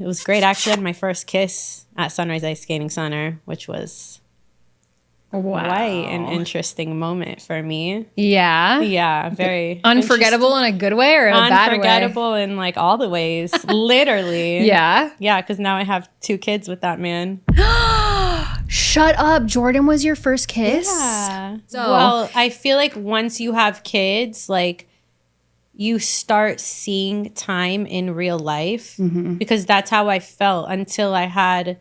It was great. I actually had my first kiss at Sunrise Ice Skating Center, which was quite an interesting moment for me. Yeah. Yeah, very unforgettable in a good way or a bad way? Unforgettable in like all the ways, literally. Yeah. Yeah, because now I have 2 kids with that man. Shut up. Jordan was your first kiss? Yeah. Well, I feel like once you have kids, like you start seeing time in real life because that's how I felt until I had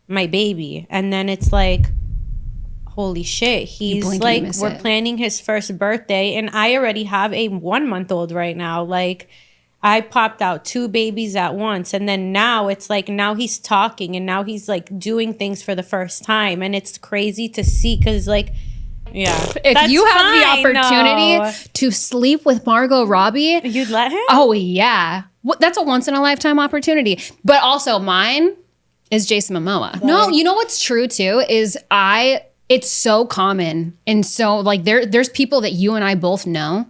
my baby. And then it's like, holy shit, he's like, we're planning his first birthday and I already have a 1-month-old right now. Like I popped out 2 babies at once. And then now it's like, now he's talking and now he's like doing things for the first time. And it's crazy to see because like, yeah. If you have the opportunity to sleep with Margot Robbie. You'd let him? Oh, yeah. That's a once in a lifetime opportunity. But also mine is Jason Momoa. Right. No, you know what's true too is it's so common. And so like there's people that you and I both know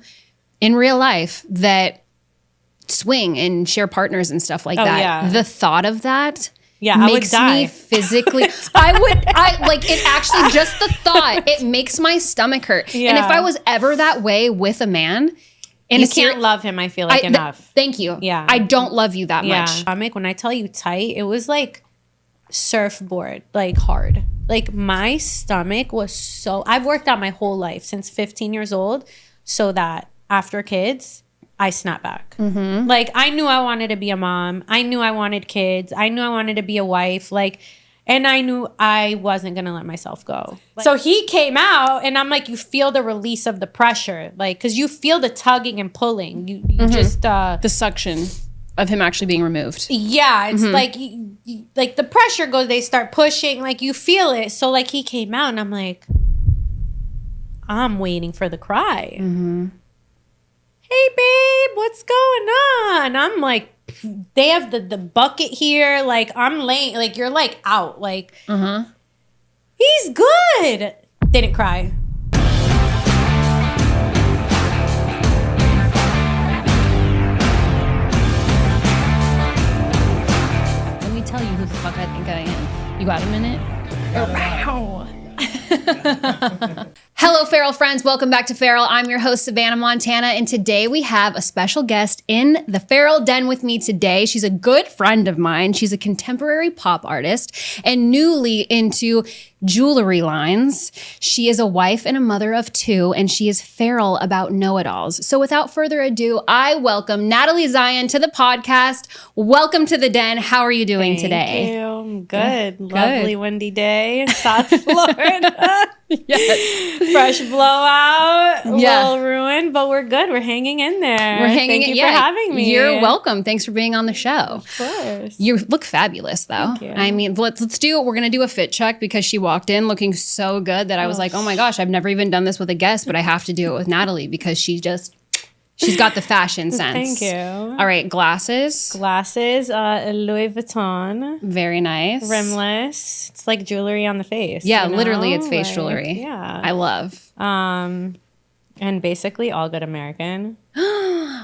in real life that swing and share partners and stuff like that. Yeah. The thought of that makes me physically, I like it actually, just the thought, it makes my stomach hurt. Yeah. And if I was ever that way with a man, and you can't love him, I feel like enough. Thank you. Yeah. I don't love you that much. Stomach, when I tell you tight, it was like surfboard, like hard. Like my stomach was so, I've worked out my whole life since 15 years old so that after kids, I snap back. Mm-hmm. Like I knew I wanted to be a mom. I knew I wanted kids. I knew I wanted to be a wife. Like, and I knew I wasn't going to let myself go. So he came out and I'm like, you feel the release of the pressure. Like, cause you feel the tugging and pulling. You just, the suction of him actually being removed. Yeah. It's like, like the pressure goes, they start pushing, like you feel it. So like he came out and I'm like, I'm waiting for the cry. Mm-hmm. Hey babe, what's going on? I'm like, they have the bucket here. Like I'm laying, like you're like out. Like, he's good. Didn't cry. Let me tell you who the fuck I think I am. You got a minute? Wow. Hello, Feral friends. Welcome back to Feral. I'm your host, Savana, Montana, and today we have a special guest in the Feral Den with me today. She's a good friend of mine. She's a contemporary pop artist and newly into jewelry lines. She is a wife and a mother of 2, and she is feral about know-it-alls. So without further ado, I welcome Natalie Zion to the podcast. Welcome to the Den. How are you doing today? Thank you. I'm good. Lovely windy day in South Florida. Yes. Fresh blowout. A little ruined, but we're good. We're hanging in there. We're hanging in. Thank you for having me. You're welcome. Thanks for being on the show. Of course. You look fabulous, though. Thank you. I mean, let's do it. We're going to do a fit check because she walked in looking so good that I was like, oh my gosh, I've never even done this with a guest, but I have to do it with Natalie because she's got the fashion sense. Thank you. All right, glasses. Louis Vuitton. Very nice. Rimless. It's like jewelry on the face. Yeah, literally it's face jewelry. Yeah. I love. And basically all good American.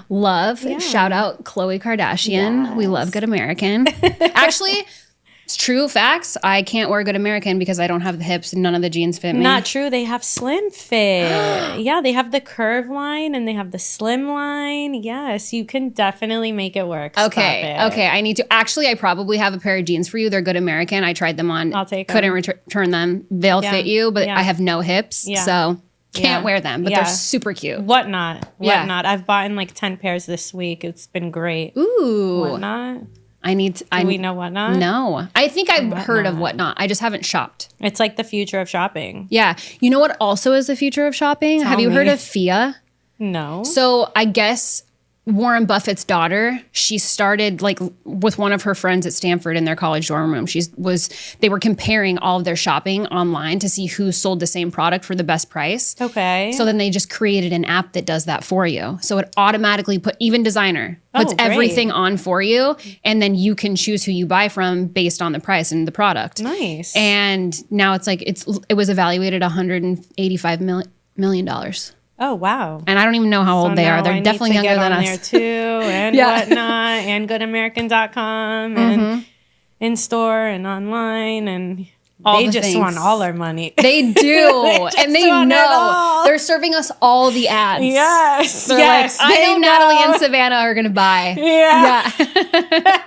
Love. Yeah. Shout out Khloe Kardashian. Yes. We love good American. Actually, it's true facts. I can't wear good American because I don't have the hips and none of the jeans fit me. Not true. They have slim fit. Yeah, they have the curve line and they have the slim line. Yes, you can definitely make it work. Okay. I need to. Actually, I probably have a pair of jeans for you. They're good American. I tried them on. I'll take them. Couldn't return them. They'll fit you, but I have no hips. Yeah. So can't wear them, but they're super cute. Whatnot. I've bought in like 10 pairs this week. It's been great. Ooh. Whatnot. Do we know Whatnot? No. I think I've heard of Whatnot. I just haven't shopped. It's like the future of shopping. Yeah. You know what also is the future of shopping? Have you heard of FIA? No. So I guess Warren Buffett's daughter, she started like with one of her friends at Stanford in their college dorm room. They were comparing all of their shopping online to see who sold the same product for the best price. Okay. So then they just created an app that does that for you. So it automatically even designer puts everything on for you, and then you can choose who you buy from based on the price and the product. Nice. And now it's like it was evaluated $185 million. Oh, wow. And I don't even know how old they are. They're definitely younger than us. There too, and Whatnot, and goodamerican.com. And in store and online, and All they the just things. want all our money. They do. And they want it know. all. They're serving us all the ads. Yes. They're yes. like, I know they Natalie and Savana are going to buy. Yeah. Yeah.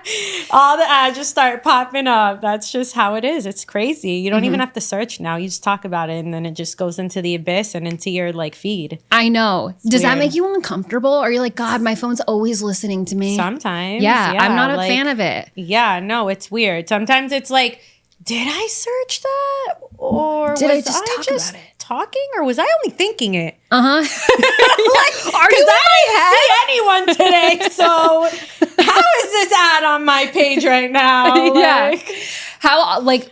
All the ads just start popping up. That's just how it is. It's crazy. You don't even have to search now. You just talk about it, and then it just goes into the abyss and into your like feed. I know. Does that weird. make you uncomfortable? Or you're like, God, my phone's always listening to me? Sometimes. Yeah, I'm not a like, fan of it. Yeah, no, it's weird. Sometimes it's like, did I search that? Or Did I was just talk about it? talking? Or was I only thinking it? Uh-huh. Like, Are you I didn't see anyone today, so how is this ad on my page right now? Yeah. Like,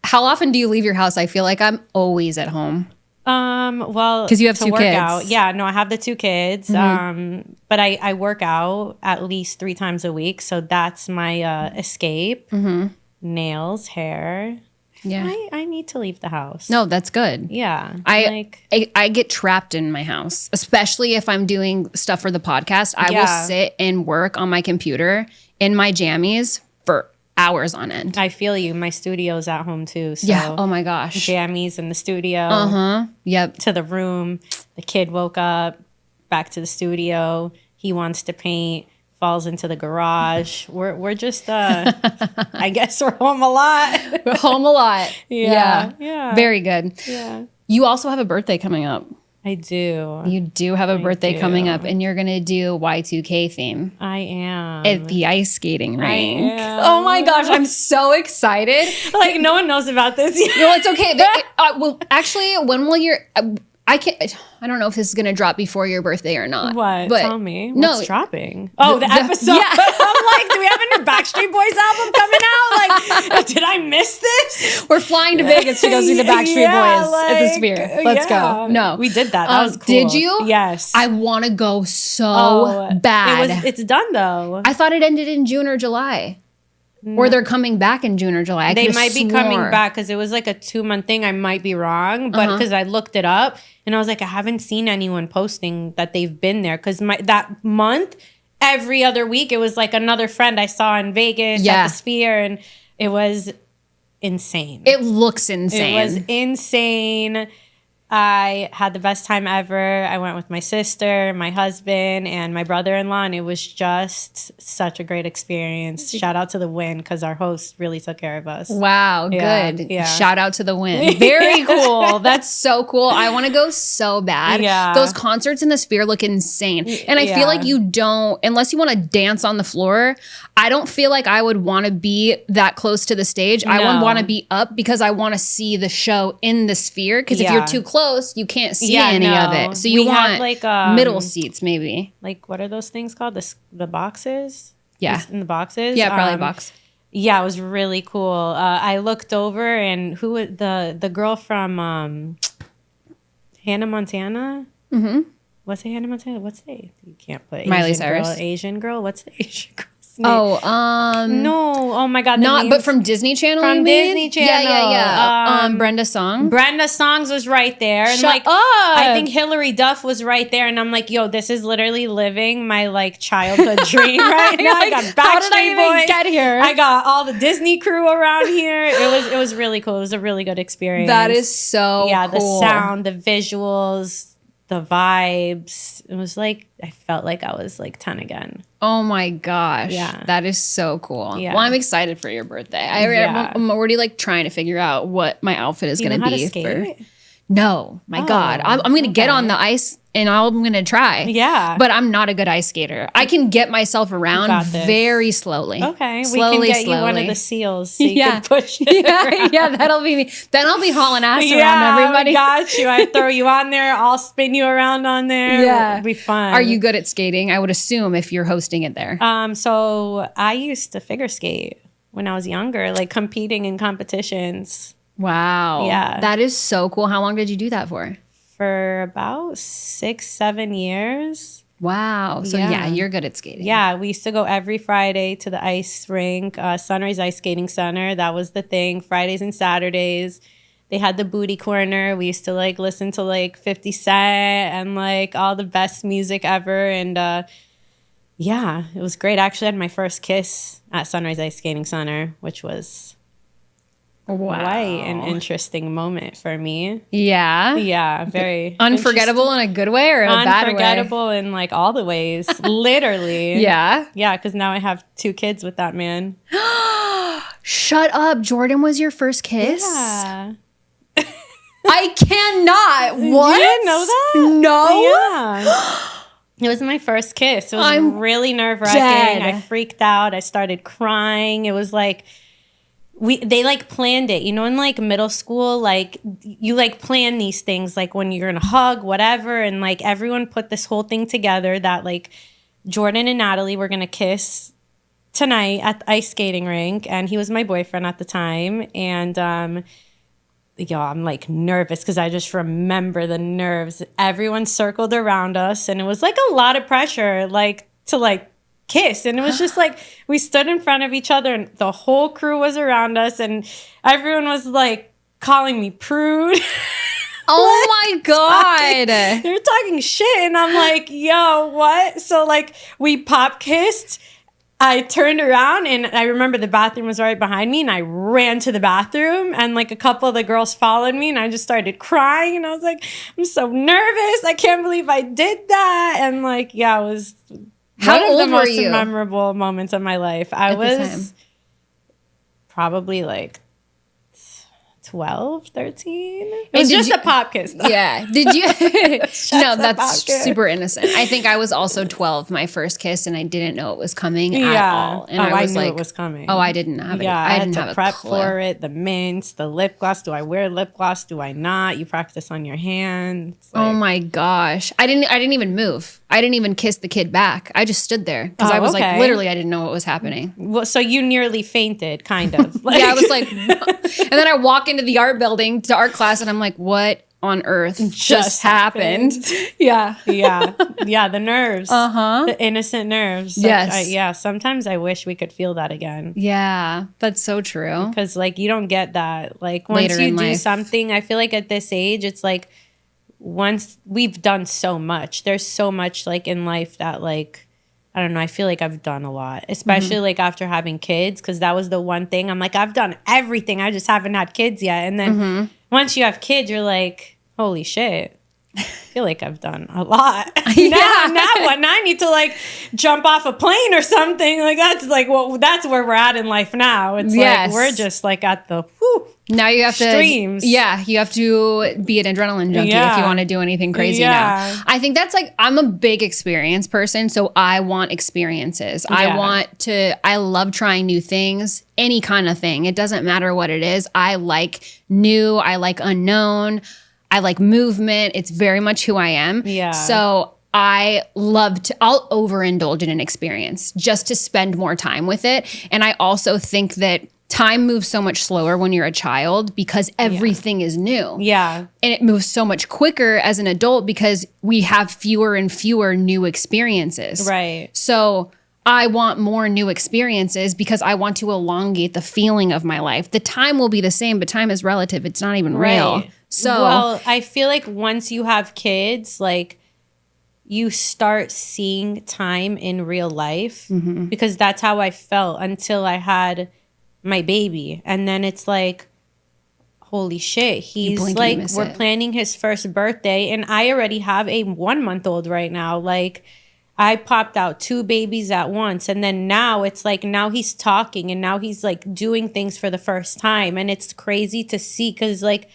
How often do you leave your house? I feel like I'm always at home. Well, 'Cause you have to two work kids. out. Yeah, no, I have the 2 kids. But I work out at least 3 times a week, so that's my escape. Nails, hair. Yeah. I need to leave the house. No, that's good. Yeah. I get trapped in my house, especially if I'm doing stuff for the podcast. I will sit and work on my computer in my jammies for hours on end. I feel you. My studio's at home too. So Yeah. Oh my gosh. jammies in the studio. Yep. To the room. The kid woke up. Back to the studio. He wants to paint. Falls into the garage. We're just I guess we're home a lot. We're home a lot. Yeah. Very good. Yeah. You also have a birthday coming up. I do. You do have a birthday do. coming up, and you're going to do Y2K theme I am. at the ice skating rink. am. Oh my gosh, I'm so excited. Like no one knows about this yet. No, it's okay. Well, actually, when will your... I don't know if this is going to drop before your birthday or not. What? But Tell me. No. What's dropping? Oh, the episode. Yeah. I'm like, do we have a new Backstreet Boys album coming out? Like, did I miss this? We're flying to Vegas to go see the Backstreet Boys at the Sphere. Let's go. No. We did that. That was cool. Did you? Yes. I want to go so bad. It's done though. I thought it ended in June or July. Or they're coming back in June or July. They might be coming back because it was like a 2-month thing. I might be wrong, but because I looked it up and I was like, I haven't seen anyone posting that they've been there because that month, every other week, it was like another friend I saw in Vegas at the Sphere, and it was insane. It looks insane. It was insane. I had the best time ever. I went with my sister, my husband, and my brother-in-law, and it was just such a great experience. Shout out to the Win because our host really took care of us. Wow, Yeah, good. yeah. Shout out to the Win. Very cool. That's so cool. I want to go so bad. Yeah. Those concerts in the Sphere look insane. And I feel like you don't, unless you want to dance on the floor, I don't feel like I would want to be that close to the stage. I would want to be up because I want to see the show in the Sphere. Because if you're too close, you can't see any of it. So you want like middle seats, maybe. Like, what are those things called? The boxes? Yeah. In the boxes? Yeah, probably a box. Yeah, it was really cool. I looked over, and who was the girl from Hannah Montana? Mm-hmm. What's the Hannah Montana? What's the... You can't put Miley Cyrus. Asian girl? What's the Asian girl? Oh, no! Oh my God! But from Disney Channel. From Disney Channel. Yeah. Brenda Song. Brenda Songs was right there, and Shut up. I think Hillary Duff was right there, and I'm like, yo, this is literally living my like childhood dream right now. I got How did I Backstreet even Boys. get here? I got all the Disney crew around here. It was really cool. It was a really good experience. That is so cool. The sound, the visuals, the vibes. It was like I felt like I was like 10 again. Oh my gosh. Yeah. That is so cool. Yeah. Well, I'm excited for your birthday. I'm already like trying to figure out what my outfit is going to be for. No, my God. I'm going to get on the ice and I'm going to try. Yeah. But I'm not a good ice skater. I can get myself around very slowly. Okay. Slowly, we can get slowly. you one of the seals so you can push it. Yeah, that'll be me. Then I'll be hauling ass around everybody. Got you. I throw you on there. I'll spin you around on there. Yeah. It'll be fun. Are you good at skating? I would assume if you're hosting it there. So I used to figure skate when I was younger, like competing in competitions. Wow. Yeah. That is so cool. How long did you do that for? For about 6-7 years. Wow. So yeah, you're good at skating. Yeah, we used to go every Friday to the ice rink, Sunrise Ice Skating Center. That was the thing. Fridays and Saturdays. They had the booty corner. We used to like listen to like 50 Cent and like all the best music ever. And Yeah, it was great. I actually had my first kiss at Sunrise Ice Skating Center, which was quite an interesting moment for me. Yeah. Yeah, very unforgettable in a good way or a bad way? Unforgettable in like all the ways, literally. Yeah. Yeah, because now I have 2 kids with that man. Shut up. Jordan was your first kiss? Yeah. I cannot. What? You didn't know that? No. Yeah. It was my first kiss. It was really nerve-wracking. I freaked out. I started crying. It was like they like planned it, you know, in like middle school, like you like plan these things like when you're gonna hug, whatever, and like everyone put this whole thing together that like Jordan and Natalie were gonna kiss tonight at the ice skating rink, and he was my boyfriend at the time. And I'm like nervous because I just remember the nerves. Everyone circled around us, and it was like a lot of pressure, like to like kiss. And it was just like we stood in front of each other, and the whole crew was around us, and everyone was like calling me prude. Oh my God. They were talking shit, and I'm like, yo, what? So like we pop kissed. I turned around, and I remember the bathroom was right behind me, and I ran to the bathroom, and like a couple of the girls followed me, and I just started crying, and I was like, I'm so nervous. I can't believe I did that. And like, yeah, it was How one of old the most were you? memorable moments of my life. I was probably like 12, 13. It was just a pop kiss, though. Yeah. Did you? No, that's super innocent. I think I was also 12, my first kiss, and I didn't know it was coming at all. And I was knew like, it was coming. Oh, I didn't have it. Yeah, I didn't had have to a prep clue. for it. The mints, the lip gloss. Do I wear lip gloss? Do I not? You practice on your hands. Oh my gosh. I didn't even move. I didn't even kiss the kid back. I just stood there because I was like, literally, I didn't know what was happening. Well, so you nearly fainted, kind of. Like, yeah, I was like, and then I walk into the art building to art class, and I'm like, what on earth just happened? Yeah. Yeah. The nerves. The innocent nerves. Yes. Sometimes I wish we could feel that again. Yeah, that's so true. Because like you don't get that. Like once Later you in do life. something, I feel like at this age, it's like once we've done so much, there's so much like in life that like, I don't know, I feel like I've done a lot, especially like after having kids, because that was the one thing. I'm like, I've done everything. I just haven't had kids yet. And then once you have kids, you're like, holy shit. I feel like I've done a lot. Now what? Now I need to like jump off a plane or something. Like that's like, well, that's where we're at in life now. It's like we're just like at the now you have streams. You have to be an adrenaline junkie if you want to do anything crazy now. I think that's like, I'm a big experience person, so I want experiences. I love trying new things, any kind of thing. It doesn't matter what it is. I like new, I like unknown, I like movement. It's very much who I am. Yeah. So I'll overindulge in an experience just to spend more time with it. And I also think that time moves so much slower when you're a child because everything is new. Yeah. And it moves so much quicker as an adult because we have fewer and fewer new experiences. Right. So I want more new experiences because I want to elongate the feeling of my life. The time will be the same, but time is relative. It's not even real. So, well, I feel like once you have kids, like you start seeing time in real life because that's how I felt until I had my baby. And then it's like, holy shit, he's like, we're planning his first birthday and I already have a 1-month-old right now. Like I popped out 2 babies at once. And then now it's like, now he's talking and now he's like doing things for the first time. And it's crazy to see because like,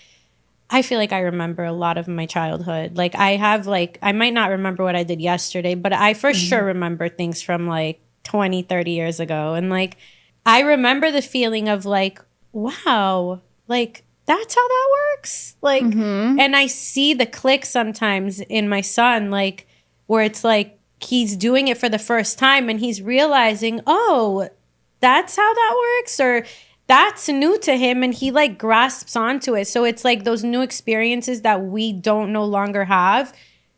I feel like I remember a lot of my childhood. Like I have like, I might not remember what I did yesterday, but I for sure remember things from like 20, 30 years ago. And like, I remember the feeling of like, wow, like that's how that works. Like, and I see the click sometimes in my son, like where it's like, he's doing it for the first time and he's realizing, oh, that's how that works. Or that's new to him and he like grasps onto it. So it's like those new experiences that we don't no longer have,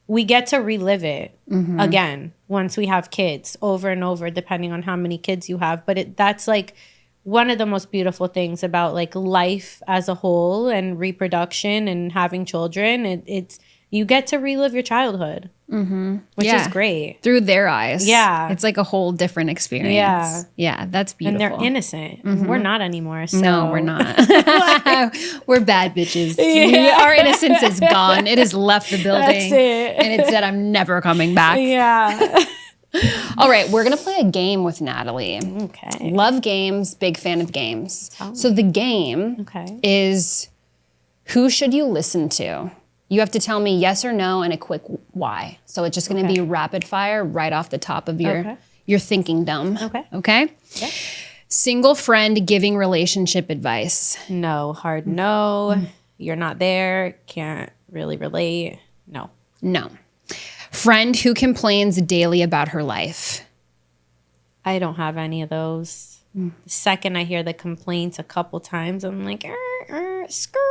we get to relive it again once we have kids over and over, depending on how many kids you have. But that's like one of the most beautiful things about like life as a whole and reproduction and having children. It's you get to relive your childhood, which is great. Through their eyes. Yeah. It's like a whole different experience. Yeah. Yeah, that's beautiful. And they're innocent. We're not anymore. So. No, we're not. We're bad bitches. Yeah. Our innocence is gone. It has left the building. That's it. And it said, I'm never coming back. Yeah. All right, we're going to play a game with Natalie. Okay. Love games, big fan of games. So the game is, who should you listen to? You have to tell me yes or no and a quick why. So it's just going to be rapid fire right off the top of your thinking dome. Okay? Yeah. Single friend giving relationship advice. No. Hard no. You're not there. Can't really relate. No. No. Friend who complains daily about her life. I don't have any of those. The second I hear the complaints a couple times, I'm like, skirt.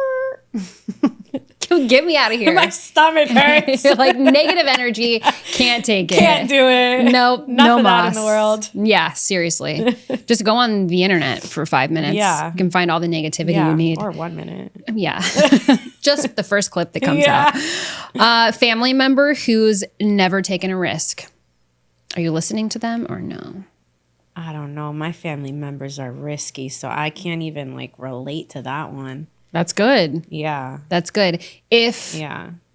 Get me out of here. My stomach hurts. You're like, negative energy, can't take it. Can't do it. Nope, no mas. that in the world. Yeah, seriously. Just go on the internet for 5 minutes. Yeah. You can find all the negativity you need. Or 1 minute. Yeah. Just the first clip that comes out. Family member who's never taken a risk. Are you listening to them or no? I don't know. My family members are risky, so I can't even like relate to that one. That's good. Yeah. That's good. If,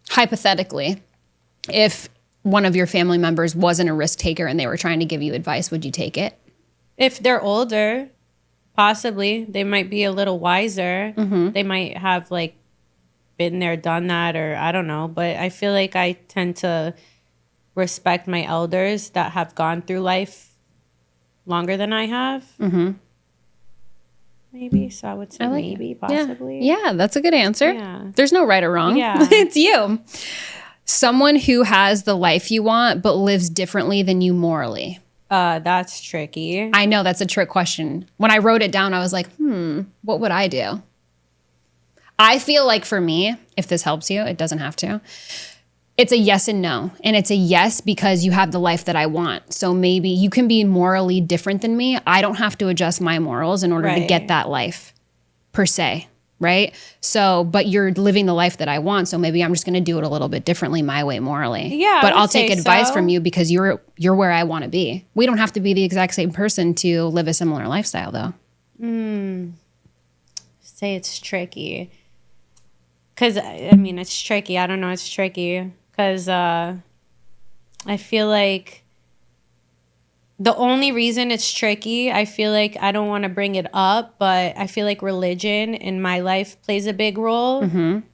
hypothetically, if one of your family members wasn't a risk taker and they were trying to give you advice, would you take it? If they're older, possibly. They might be a little wiser. They might have like been there, done that, or I don't know. But I feel like I tend to respect my elders that have gone through life longer than I have. Maybe. So I would say maybe, possibly. Yeah, that's a good answer. Yeah. There's no right or wrong. Yeah. It's you. Someone who has the life you want but lives differently than you morally. That's tricky. I know, that's a trick question. When I wrote it down, I was like, what would I do? I feel like for me, if this helps you, it doesn't have to. It's a yes and no. And it's a yes because you have the life that I want. So maybe you can be morally different than me. I don't have to adjust my morals in order to get that life, per se, right? So, but you're living the life that I want. So maybe I'm just going to do it a little bit differently my way morally. Yeah, but I'll take advice from you because you're where I want to be. We don't have to be the exact same person to live a similar lifestyle, though. Say it's tricky. Because, I mean, it's tricky. I don't know. It's tricky. Because I feel like the only reason it's tricky, I feel like I don't want to bring it up, but I feel like religion in my life plays a big role.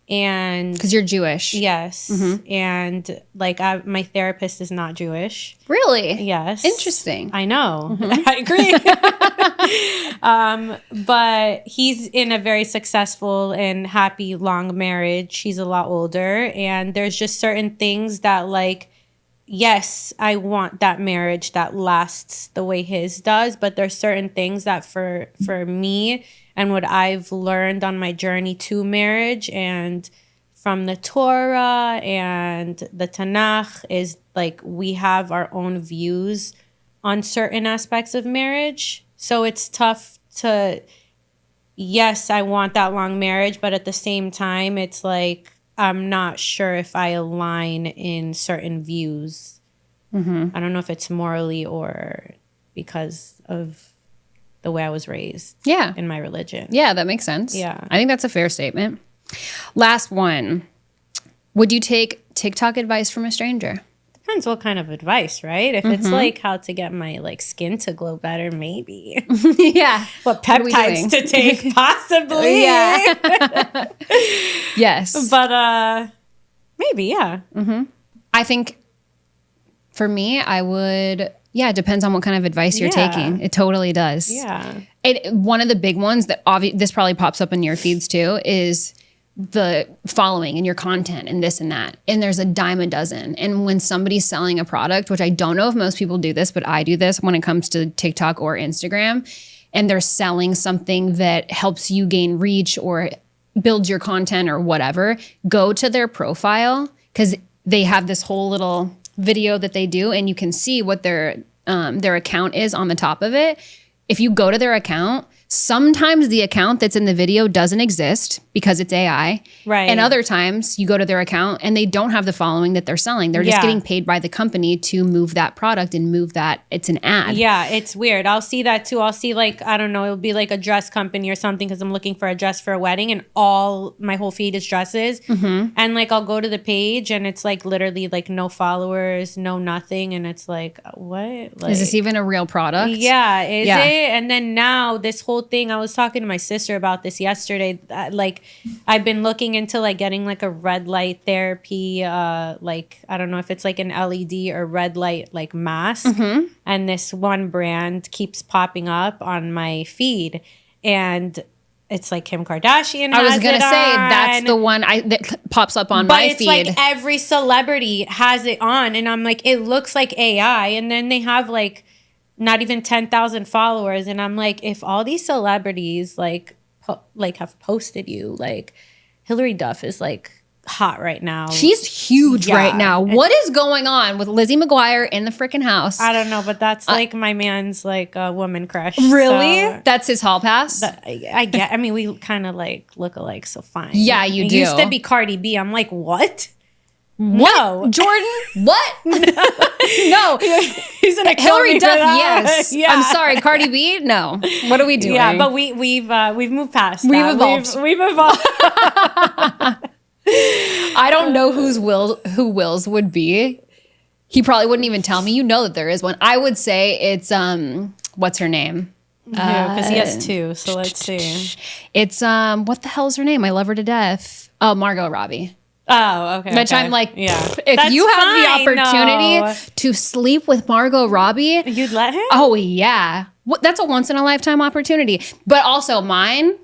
And because you're Jewish. Yes. And like my therapist is not Jewish. Really? Yes. Interesting. I know. I agree. But he's in a very successful and happy long marriage. He's a lot older. And there's just certain things that like, yes, I want that marriage that lasts the way his does. But there's certain things that for me and what I've learned on my journey to marriage and from the Torah and the Tanakh is like we have our own views on certain aspects of marriage. So it's tough to, yes, I want that long marriage, but at the same time, it's like I'm not sure if I align in certain views. I don't know if it's morally or because of the way I was raised in my religion. Yeah, that makes sense. Yeah. I think that's a fair statement. Last one. Would you take TikTok advice from a stranger? Depends what kind of advice, right? If it's like how to get my like skin to glow better, maybe. Yeah. What peptides to take, possibly. Yeah. Yes. But maybe, yeah. I think for me, I would... Yeah, it depends on what kind of advice you're taking. It totally does. Yeah. One of the big ones that this probably pops up in your feeds too is the following and your content and this and that. And there's a dime a dozen. And when somebody's selling a product, which I don't know if most people do this, but I do this when it comes to TikTok or Instagram, and they're selling something that helps you gain reach or builds your content or whatever, go to their profile because they have this whole little video that they do and you can see what their account is on the top of it. If you go to their account, sometimes the account that's in the video doesn't exist because it's AI. Right. And other times you go to their account and they don't have the following that they're selling. They're just getting paid by the company to move that product and move that. It's an ad. Yeah, it's weird. I'll see that too. I'll see like, I don't know, it'll be like a dress company or something because I'm looking for a dress for a wedding and my whole feed is dresses. And like I'll go to the page and it's like literally like no followers, no nothing. And it's like, what? Like, is this even a real product? Yeah, is it? And then now this whole thing, I was talking to my sister about this yesterday. Like I've been looking into like getting like a red light therapy, like I don't know if it's like an LED or red light like mask. And this one brand keeps popping up on my feed, and it's like Kim Kardashian. I was gonna say that's the one that pops up on my feed. But it's like every celebrity has it on, and I'm like, it looks like AI, and then they have like not even 10,000 followers, and I'm like, if all these celebrities like have posted you, like Hillary Duff is like hot right now. She's huge right now. What is going on with Lizzie McGuire in the freaking house? I don't know, but that's like my man's like a woman crush. Really? So that's his hall pass? I get. I mean, we kind of like look alike, so fine. Yeah, you do. Used to be Cardi B. I'm like, what? What? No, Jordan? What? No. He's an Hillary Duff. Yes. Yeah. I'm sorry, Cardi B. No. What are we doing? Yeah, but we've moved past. We've that. evolved. We've evolved. I don't know who Will's would be. He probably wouldn't even tell me. You know that there is one. I would say it's what's her name? Because he has two. So let's see. It's what the hell's her name? I love her to death. Oh, Margot Robbie. Oh, okay. Which I'm like, yeah. If That's you have fine, the opportunity to sleep with Margot Robbie, you'd let him? Oh yeah, that's a once in a lifetime opportunity. But also mine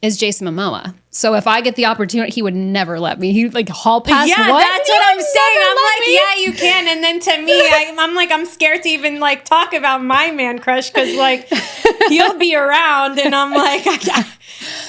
is Jason Momoa. So if I get the opportunity, he would never let me. He like hall pass. Yeah, what? that's what I'm saying. I'm like, yeah, you can. And then to me, I'm like, I'm scared to even like talk about my man crush because like he'll be around, and I'm like,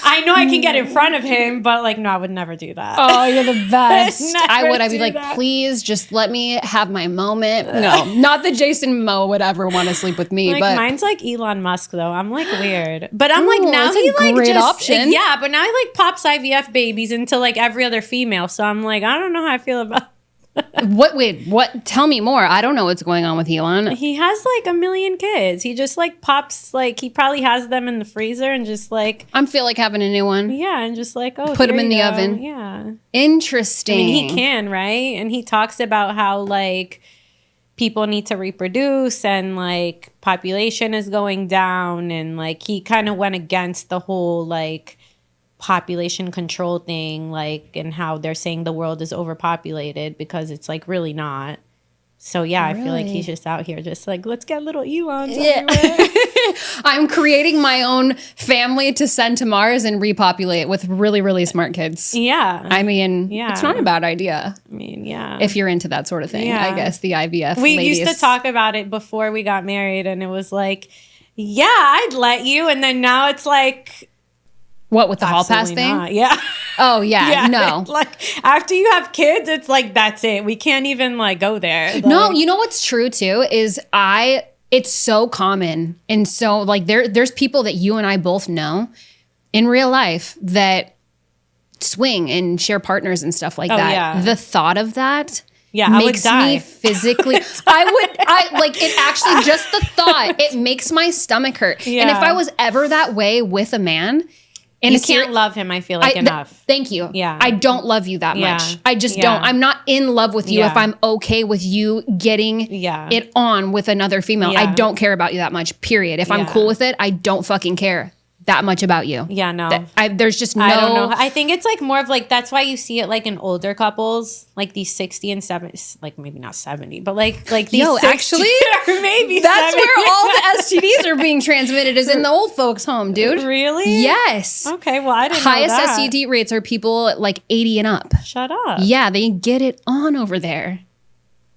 I know I can get in front of him, but like, no, I would never do that. Oh, you're the best. I would. I'd be like, that. Please, just let me have my moment. No, not that Jason Momoa would ever want to sleep with me. Like, but mine's like Elon Musk, though. I'm like weird, but I'm like now that's he a like great just option. Yeah, but now he like pops IVF babies into like every other female. So I'm like, I don't know how I feel about. What? Wait, what? Tell me more. I don't know what's going on with Elon. He has like 1 million kids. He just like pops, like he probably has them in the freezer and just like. I feel like having a new one. Yeah, and just like, oh, put them in the go. oven. Yeah. Interesting. I mean, he can, right? And he talks about how like people need to reproduce and like population is going down, and like he kind of went against the whole like population control thing, like, and how they're saying the world is overpopulated because it's like really not. So yeah, really? I feel like he's just out here just like, let's get little Elons. Yeah. I'm creating my own family to send to Mars and repopulate with really, really smart kids. Yeah. I mean, it's not a bad idea. I mean, yeah. If you're into that sort of thing, I guess the IVF We ladies. used to talk about it before we got married, and it was like, yeah, I'd let you. And then now it's like, what, with the hall pass thing? Not. Yeah. Oh, yeah. No. Like, after you have kids, it's like, that's it. We can't even, like, go there. Like, no, you know what's true, too, is it's so common. And so, like, there's people that you and I both know in real life that swing and share partners and stuff like that. Yeah. The thought of that... Yeah, makes I would me physically. I like it. Actually, just the thought, it makes my stomach hurt. Yeah. And if I was ever that way with a man, and you can't love him, I feel like enough. Thank you. Yeah, I don't love you that much. I just don't. I'm not in love with you if I'm okay with you getting it on with another female. I don't care about you that much. Period. If I'm cool with it, I don't fucking care that much about you. Yeah, no. There's just no... I don't know. I think it's like more of like, that's why you see it like in older couples, like these 60 and 70, like maybe not 70, but like these 60, actually, or maybe that's 70. where all the STDs are being transmitted, is in the old folks' home, dude. Really? Yes. Okay, well, I didn't know that. Highest STD rates are people like 80 and up. Shut up. Yeah, they get it on over there.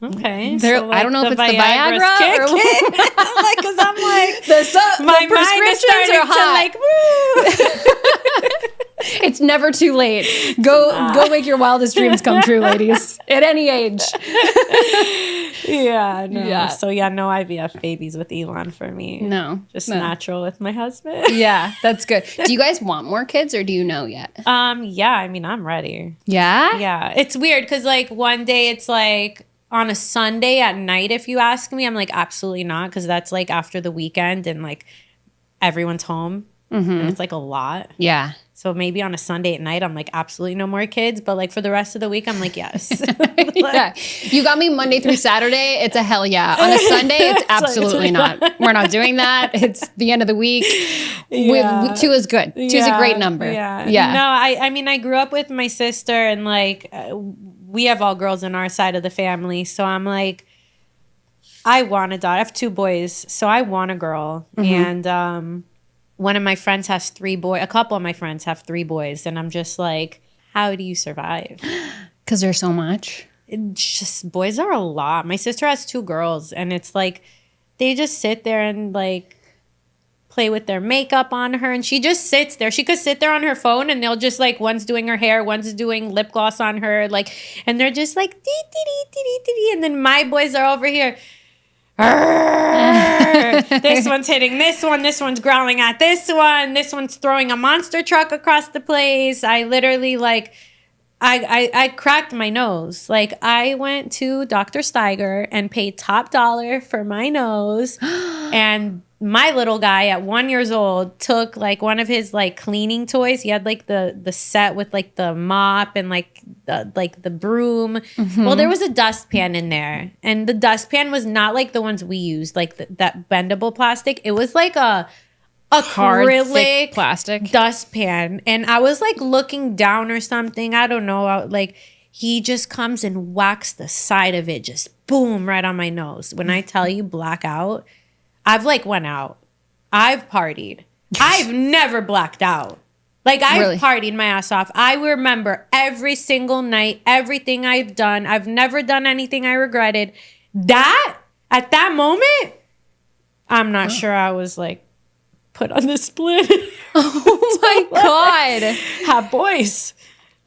Okay. So like I don't know if it's the Viagra or like, because I'm like, my mind is starting to like, woo. It's never too late. Go make your wildest dreams come true, ladies. At any age. Yeah, no. Yeah. So yeah, no IVF babies with Elon for me. No. Just no. natural with my husband. Yeah, that's good. Do you guys want more kids or do you know yet? Yeah, I mean, I'm ready. Yeah? Yeah. It's weird because like one day it's like on a Sunday at night, if you ask me, I'm like, absolutely not, because that's like after the weekend and like everyone's home and it's like a lot. Yeah. So maybe on a Sunday at night, I'm like, absolutely no more kids. But like for the rest of the week, I'm like, yes. Yeah. You got me Monday through Saturday. It's a hell yeah. On a Sunday, it's absolutely not. We're not doing that. It's the end of the week. Yeah. 2 is good. 2 is a great number. Yeah. Yeah. No, I mean, I grew up with my sister and like we have all girls in our side of the family. So I'm like, I want a daughter. I have 2 boys. So I want a girl. And one of my friends has 3 boys. A couple of my friends have 3 boys. And I'm just like, how do you survive? Because there's so much. It's just, boys are a lot. My sister has 2 girls. And it's like, they just sit there and like play with their makeup on her. And she just sits there. She could sit there on her phone and they'll just like, one's doing her hair, one's doing lip gloss on her. Like, and they're just like, dee, dee, dee, dee, dee, dee. And then my boys are over here. This one's hitting this one's growling at this one's throwing a monster truck across the place. I literally like I cracked my nose. Like I went to Dr. Steiger and paid top dollar for my nose. And my little guy at 1 year old took like one of his like cleaning toys. He had like the set with like the mop and like the broom. Well, there was a dustpan in there, and the dustpan was not like the ones we used, like that bendable plastic. It was like a Hard, acrylic thick plastic dustpan, and I was like looking down or something. I don't know. Like he just comes and whacks the side of it, just boom, right on my nose. When I tell you blackout, I've like went out. I've partied. I've never blacked out. Like I've Really? partied my ass off. I remember every single night, everything I've done. I've never done anything I regretted. That, at that moment, I'm not sure I was like put on the split. Oh my God. Have boys.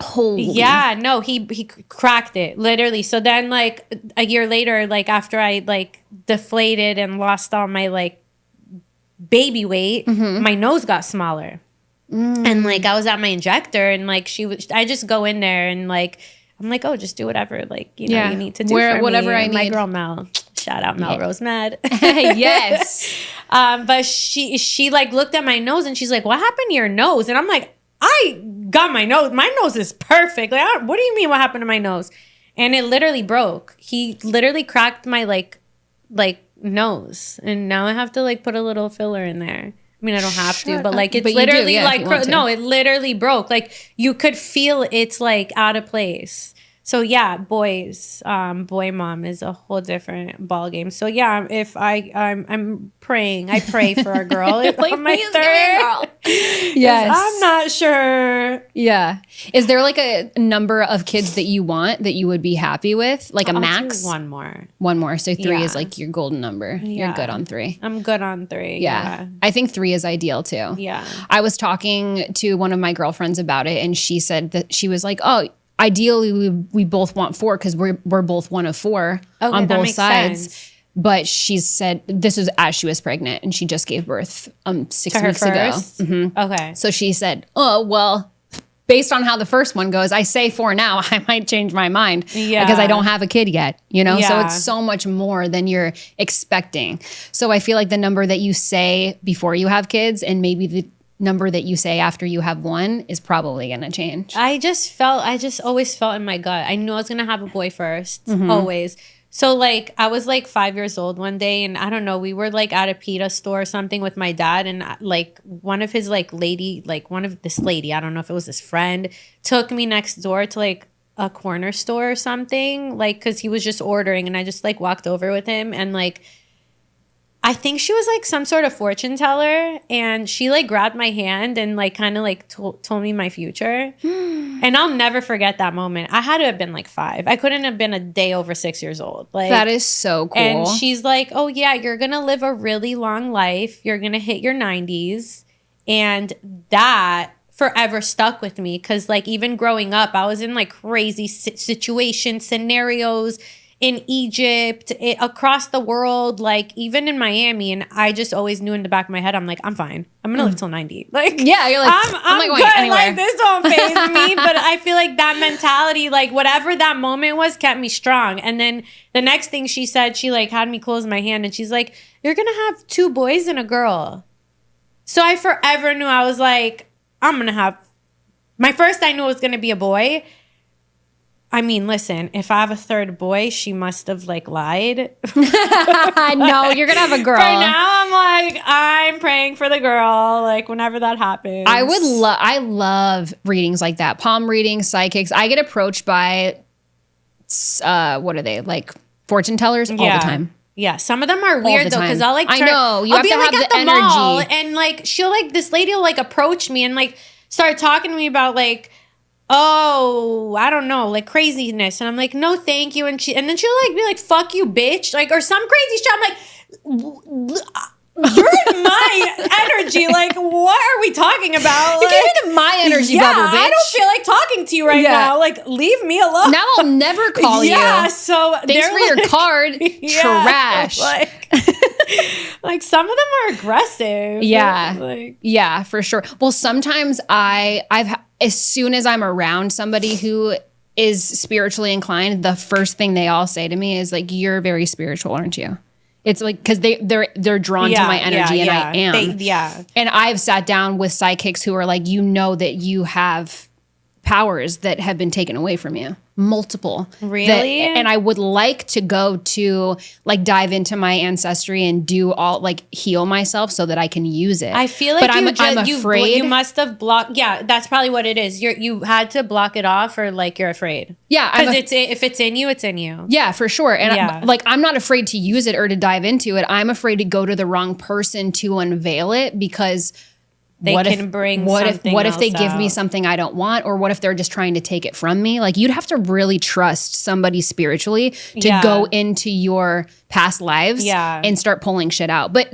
Holy. Yeah, no, he cracked it, literally. So then like a year later, like after I like deflated and lost all my like baby weight, my nose got smaller. And like I was at my injector and like I just go in there and like I'm like, oh, just do whatever like you know you need to do for whatever me. I And need. my girl Mel, shout out Melrose Med. Yes. But she like looked at my nose and she's like, what happened to your nose? And I'm like, I got my nose. My nose is perfect. Like, what do you mean? What happened to my nose? And it literally broke. He literally cracked my like nose, and now I have to like put a little filler in there. I mean, I don't have to, but like it's But you do, literally yeah, if you want to. no, it literally broke. Like you could feel it's like out of place. So yeah, boys, boy mom is a whole different ball game. So yeah, if I'm praying, I pray for a girl Like, on my please give me a girl. third. Yes. I'm not sure. Yeah. Is there like a number of kids that you want that you would be happy with? Like a I'll max? do one more. One more. So 3 Yeah. is like your golden number. You're Yeah. good on 3. I'm good on 3. Yeah. I think 3 is ideal too. Yeah. I was talking to one of my girlfriends about it, and she said that she was like, oh, ideally we both want 4 because we're both one of 4 Okay, on that both makes sides. sense. But she said this was as she was pregnant, and she just gave birth 6 To her weeks first? ago. Okay. So she said, oh, well, based on how the first one goes, I say 4 now. I might change my mind Yeah. because I don't have a kid yet, you know? So Yeah. it's so much more than you're expecting. So I feel like the number that you say before you have kids and maybe the number that you say after you have one is probably going to change. I just always felt in my gut. I knew I was going to have a boy first, always. So like I was like 5 years old one day, and I don't know, we were like at a pita store or something with my dad, and like one of his like this lady, I don't know if it was his friend, took me next door to like a corner store or something, like because he was just ordering, and I just like walked over with him, and like I think she was like some sort of fortune teller, and she like grabbed my hand and like kind of like told me my future. And I'll never forget that moment. I had to have been like 5. I couldn't have been a day over 6 years old. Like That is so cool. And she's like, oh yeah, you're going to live a really long life. You're going to hit your 90s. And that forever stuck with me. Cause like even growing up, I was in like crazy situations, scenarios. in Egypt, across the world, like even in Miami. And I just always knew in the back of my head, I'm like, I'm fine. I'm gonna live till 90. Like, yeah, you're like, I'm going good. anywhere. Like this don't faze me. But I feel like that mentality, like whatever that moment was, kept me strong. And then the next thing she said, she like had me close my hand and she's like, you're gonna have 2 boys and a girl. So I forever knew, I was like, I'm gonna have, my first I knew it was gonna be a boy. I mean, listen, if I have a 3rd boy, she must have like lied. No, you're gonna have a girl. For now, I'm praying for the girl. Like whenever that happens, I love readings like that, palm readings, psychics. I get approached by, what are they, like fortune tellers all the time. Yeah, some of them are weird though, because I'll like I know you I'll have be to like have at the the energy. mall, and like she'll like this lady will like approach me and like start talking to me about like, oh, I don't know, like craziness. And I'm like, no, thank you. And then she'll like be like, fuck you, bitch. Like, or some crazy shit. I'm like, you're in my energy. Like, what are we talking about? You get into my energy bubble, bitch. I don't feel like talking to you right now. Like, leave me alone. Now I'll never call you. Yeah, so thanks for your card. Trash. Like some of them are aggressive. Yeah. Like, yeah, for sure. Well, sometimes as soon as I'm around somebody who is spiritually inclined, the first thing they all say to me is like, you're very spiritual, aren't you? It's like, because they're drawn to my energy and I am. And I've sat down with psychics who are like, you know that you have powers that have been taken away from you. Multiple. Really? And I would like to go to like dive into my ancestry and do all like heal myself so that I can use it. I feel like I'm afraid. You must have blocked. Yeah, that's probably what it is. You had to block it off, or like you're afraid. Yeah, because if it's in you, it's in you. Yeah, for sure. And I'm not afraid to use it or to dive into it. I'm afraid to go to the wrong person to unveil it because what if they give me something I don't want, or what if they're just trying to take it from me? Like, you'd have to really trust somebody spiritually to go into your past lives and start pulling shit out. But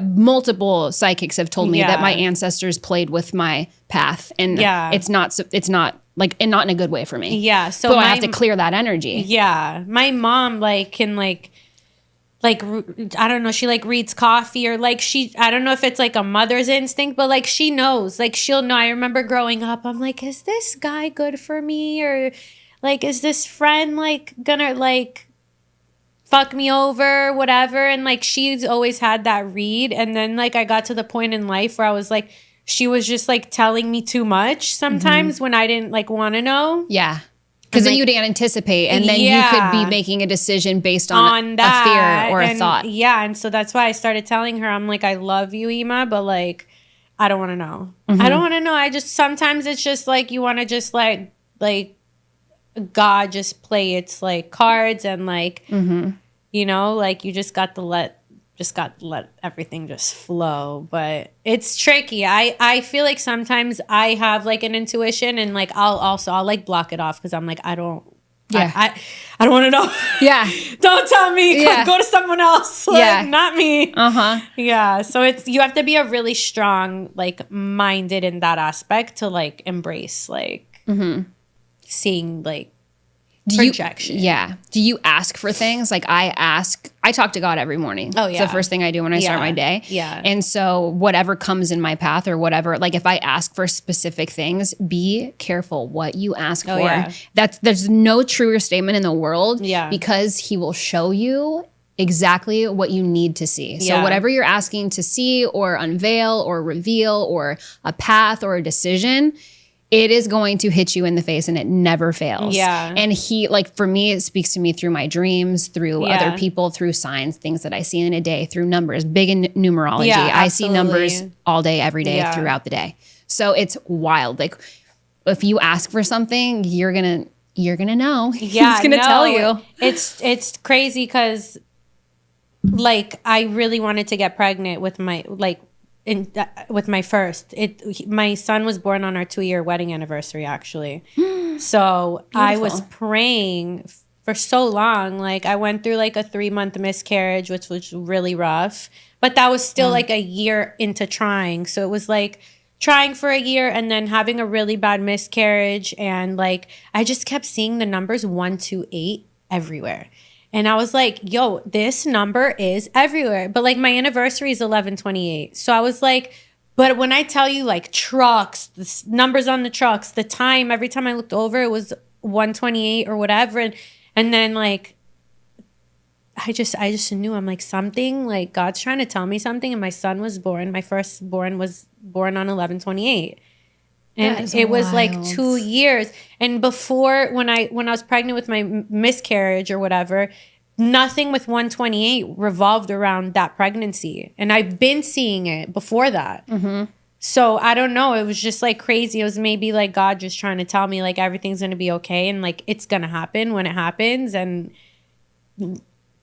multiple psychics have told me that my ancestors played with my path, and it's not like, and not in a good way for me. Yeah, so I have to clear that energy. Yeah, my mom can I don't know, she like reads coffee, or like I don't know if it's like a mother's instinct, but like she knows, like she'll know. I remember growing up, I'm like, is this guy good for me? Or like, is this friend like gonna like fuck me over, whatever? And like, she's always had that read. And then like I got to the point in life where I was like, she was just like telling me too much sometimes when I didn't like want to know. Yeah. Because then you'd anticipate, and then you could be making a decision based on a fear or a thought. Yeah, and so that's why I started telling her, I'm like, I love you, Ima, but like, I don't want to know. I don't want to know. I just, sometimes it's just like, you want to just like God just play its like cards, and like, you know, like you just got to let everything just flow. But it's tricky. I feel like sometimes I have like an intuition, and like I'll like block it off because I'm like, I don't want to know. Yeah. Don't tell me. Go to someone else. Like, not me. Yeah. So you have to be a really strong like minded in that aspect to like embrace like seeing like projection. Do you ask for things? Like I talk to God every morning. Oh yeah. It's the first thing I do when I start my day. Yeah. And so whatever comes in my path, or whatever, like if I ask for specific things, be careful what you ask for. Yeah. There's no truer statement in the world. Yeah. Because he will show you exactly what you need to see. So whatever you're asking to see or unveil or reveal, or a path or a decision, it is going to hit you in the face, and it never fails. Yeah. And he, like, for me, it speaks to me through my dreams, through other people, through signs, things that I see in a day, through numbers, big in numerology. Yeah, I see numbers all day, every day, throughout the day. So it's wild. Like, if you ask for something, you're gonna know. Yeah, he's gonna tell you. It's crazy because, like, I really wanted to get pregnant with my with my first. My son was born on our 2-year wedding anniversary, actually. So beautiful. I was praying for so long. Like, I went through like a 3-month miscarriage, which was really rough, but that was still like a year into trying. So it was like trying for a year and then having a really bad miscarriage, and like I just kept seeing the numbers 1, 2, 8 everywhere. And I was like, yo, this number is everywhere. But like my anniversary is 11/28. So I was like, but when I tell you like trucks, the numbers on the trucks, the time, every time I looked over, it was 1:28 or whatever. And then like, I just knew, I'm like, something, like God's trying to tell me something. And my son was born. My firstborn was born on 11/28. And it was like 2 years. And before, when I was pregnant with my miscarriage or whatever, nothing with 128 revolved around that pregnancy. And I've been seeing it before that. So I don't know. It was just like crazy. It was maybe like God just trying to tell me like everything's going to be okay. And like it's going to happen when it happens. And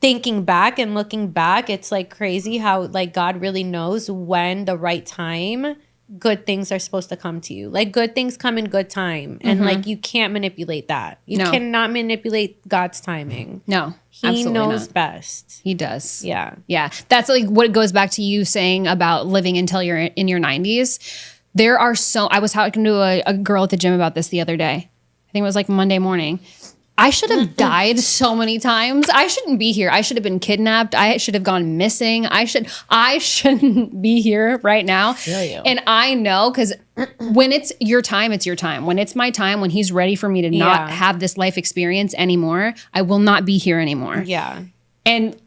thinking back and looking back, it's like crazy how like God really knows when the right time good things are supposed to come to you. Like good things come in good time. And like you can't manipulate that. You cannot manipulate God's timing. No. He knows best. He does. Yeah. Yeah. That's like what goes back to you saying about living until you're in your 90s. There are I was talking to a girl at the gym about this the other day. I think it was like Monday morning. I should have died so many times. I shouldn't be here. I should have been kidnapped. I should have gone missing. I shouldn't be here right now. And I know, because when it's your time, it's your time. When it's my time, when he's ready for me to not have this life experience anymore, I will not be here anymore. Yeah. And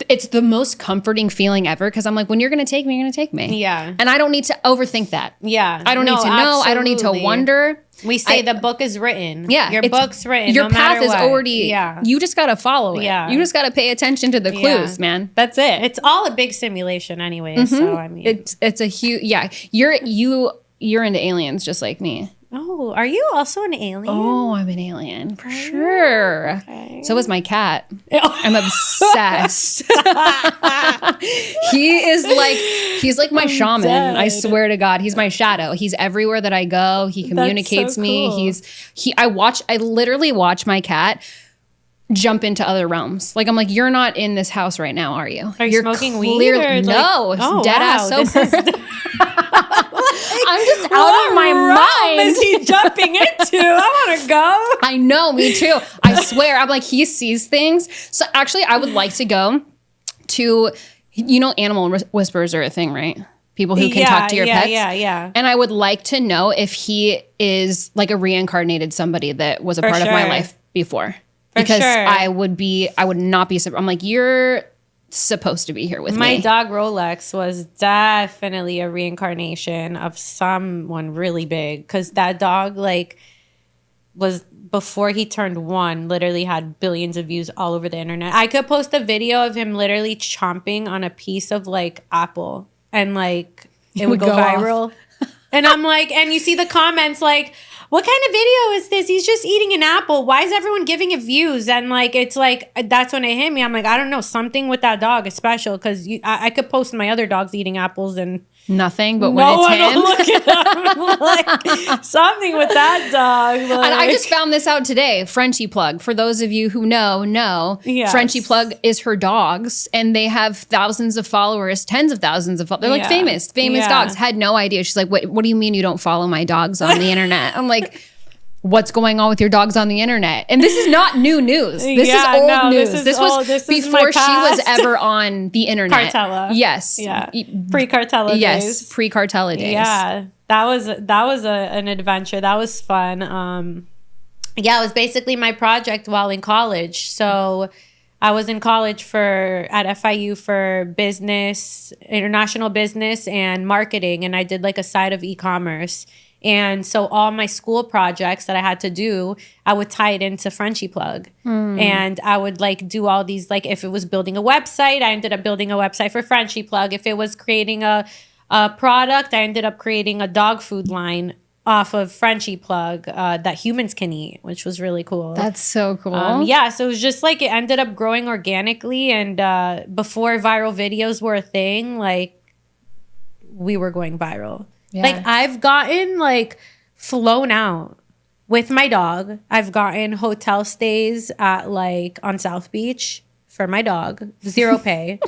it's the most comforting feeling ever, because I'm like, when you're going to take me, you're going to take me. Yeah. And I don't need to overthink that. Yeah. I don't need to know. Absolutely. I don't need to wonder. We say the book is written. Yeah. Your book's written. Your no path is what. already, you just got to follow it. Yeah. You just got to pay attention to the clues, man. That's it. It's all a big simulation anyway. So, I mean. It's a huge, you're into aliens just like me. Oh, are you also an alien? Oh, I'm an alien for sure. Okay. So is my cat. I'm obsessed. He's like my shaman. Dead. I swear to God, he's my shadow. He's everywhere that I go. He communicates so cool. me. I literally watch my cat jump into other realms. Like I'm like, you're not in this house right now, are you? You're smoking weed? Or no, like, dead ass sober. I'm just out of my mind. Is he jumping into? I want to go. I know, me too. I swear. I'm like, he sees things. So actually, I would like to go to, animal whisperers are a thing, right? People who can talk to your pets. Yeah. And I would like to know if he is like a reincarnated somebody that was a part of my life before. Because I would not be. I'm like, you're supposed to be here with me. My dog Rolex was definitely a reincarnation of someone really big, because that dog was, before he turned 1, literally had billions of views all over the internet. I could post a video of him literally chomping on a piece of apple, and it would go viral. And I'm like, and you see the comments like, what kind of video is this? He's just eating an apple. Why is everyone giving it views? And it's that's when it hit me. I'm like, I don't know, something with that dog is special, because I could post my other dogs eating apples and nothing, but when it's him, look at him. Something with that dog. And I just found this out today. Frenchie Plug. For those of you who know, yes. Frenchie Plug is her dogs, and they have thousands of followers, tens of thousands of followers. They're famous dogs. Had no idea. She's like, what do you mean you don't follow my dogs on the internet? I'm like, what's going on with your dogs on the internet? And this is not new news. This is old news. This was before she was ever on the internet. Cartella. Yes. Yeah. Pre-Cartella days. Yes. Pre-Cartella days. Yeah. That was an adventure. That was fun. It was basically my project while in college. So I was in college at FIU for business, international business and marketing. And I did a side of e-commerce. And so all my school projects that I had to do, I would tie it into Frenchie Plug. And I would do all these, if it was building a website, I ended up building a website for Frenchie Plug. If it was creating a product, I ended up creating a dog food line off of Frenchie Plug that humans can eat, which was really cool. That's so cool. So it was just it ended up growing organically. And before viral videos were a thing, we were going viral. Yeah. I've gotten flown out with my dog. I've gotten hotel stays at on South Beach for my dog, 0 pay,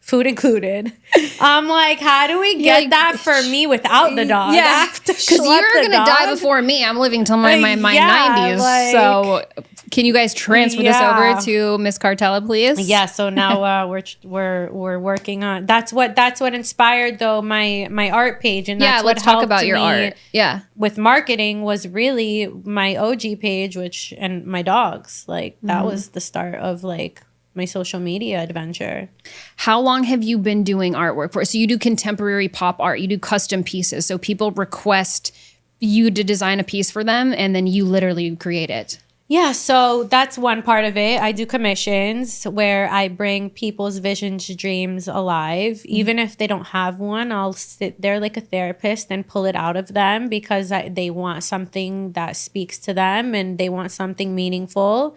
food included. I'm like, how do we get that for me without the dog? Yeah, because you're gonna die before me. I'm living till my 90s. So Can you guys transfer this over to Miss Cartella, please? Yeah. So now we're working on. That's what inspired though my art page, and that's let's talk about your art. Yeah. With marketing was really my OG page, and my dogs. Like that was the start of like my social media adventure. How long have you been doing artwork for? So you do contemporary pop art, you do custom pieces. So people request you to design a piece for them, and then you literally create it. Yeah, so that's one part of it. I do commissions where I bring people's visions, dreams alive. Even if they don't have one, I'll sit there like a therapist and pull it out of them because they want something that speaks to them and they want something meaningful.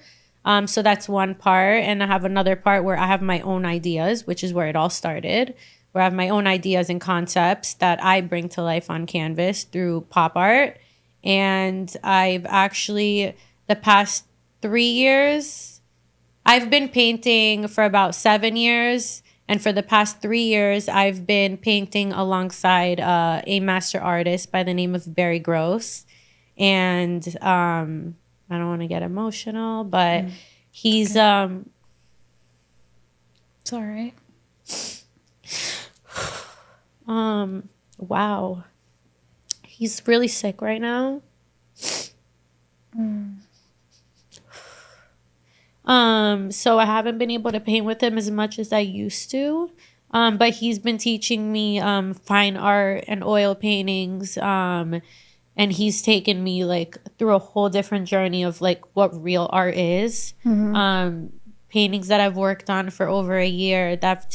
So that's one part. And I have another part where I have my own ideas, which is where it all started, where I have my own ideas and concepts that I bring to life on canvas through pop art. And I've actually... the past 3 years, I've been painting for about 7 years. And for the past 3 years, I've been painting alongside a master artist by the name of Barry Gross. And I don't want to get emotional, but he's... It's all right. Wow. He's really sick right now. So I haven't been able to paint with him as much as I used to. But he's been teaching me fine art and oil paintings. And he's taken me like through a whole different journey of like what real art is. Paintings that I've worked on for over a year, that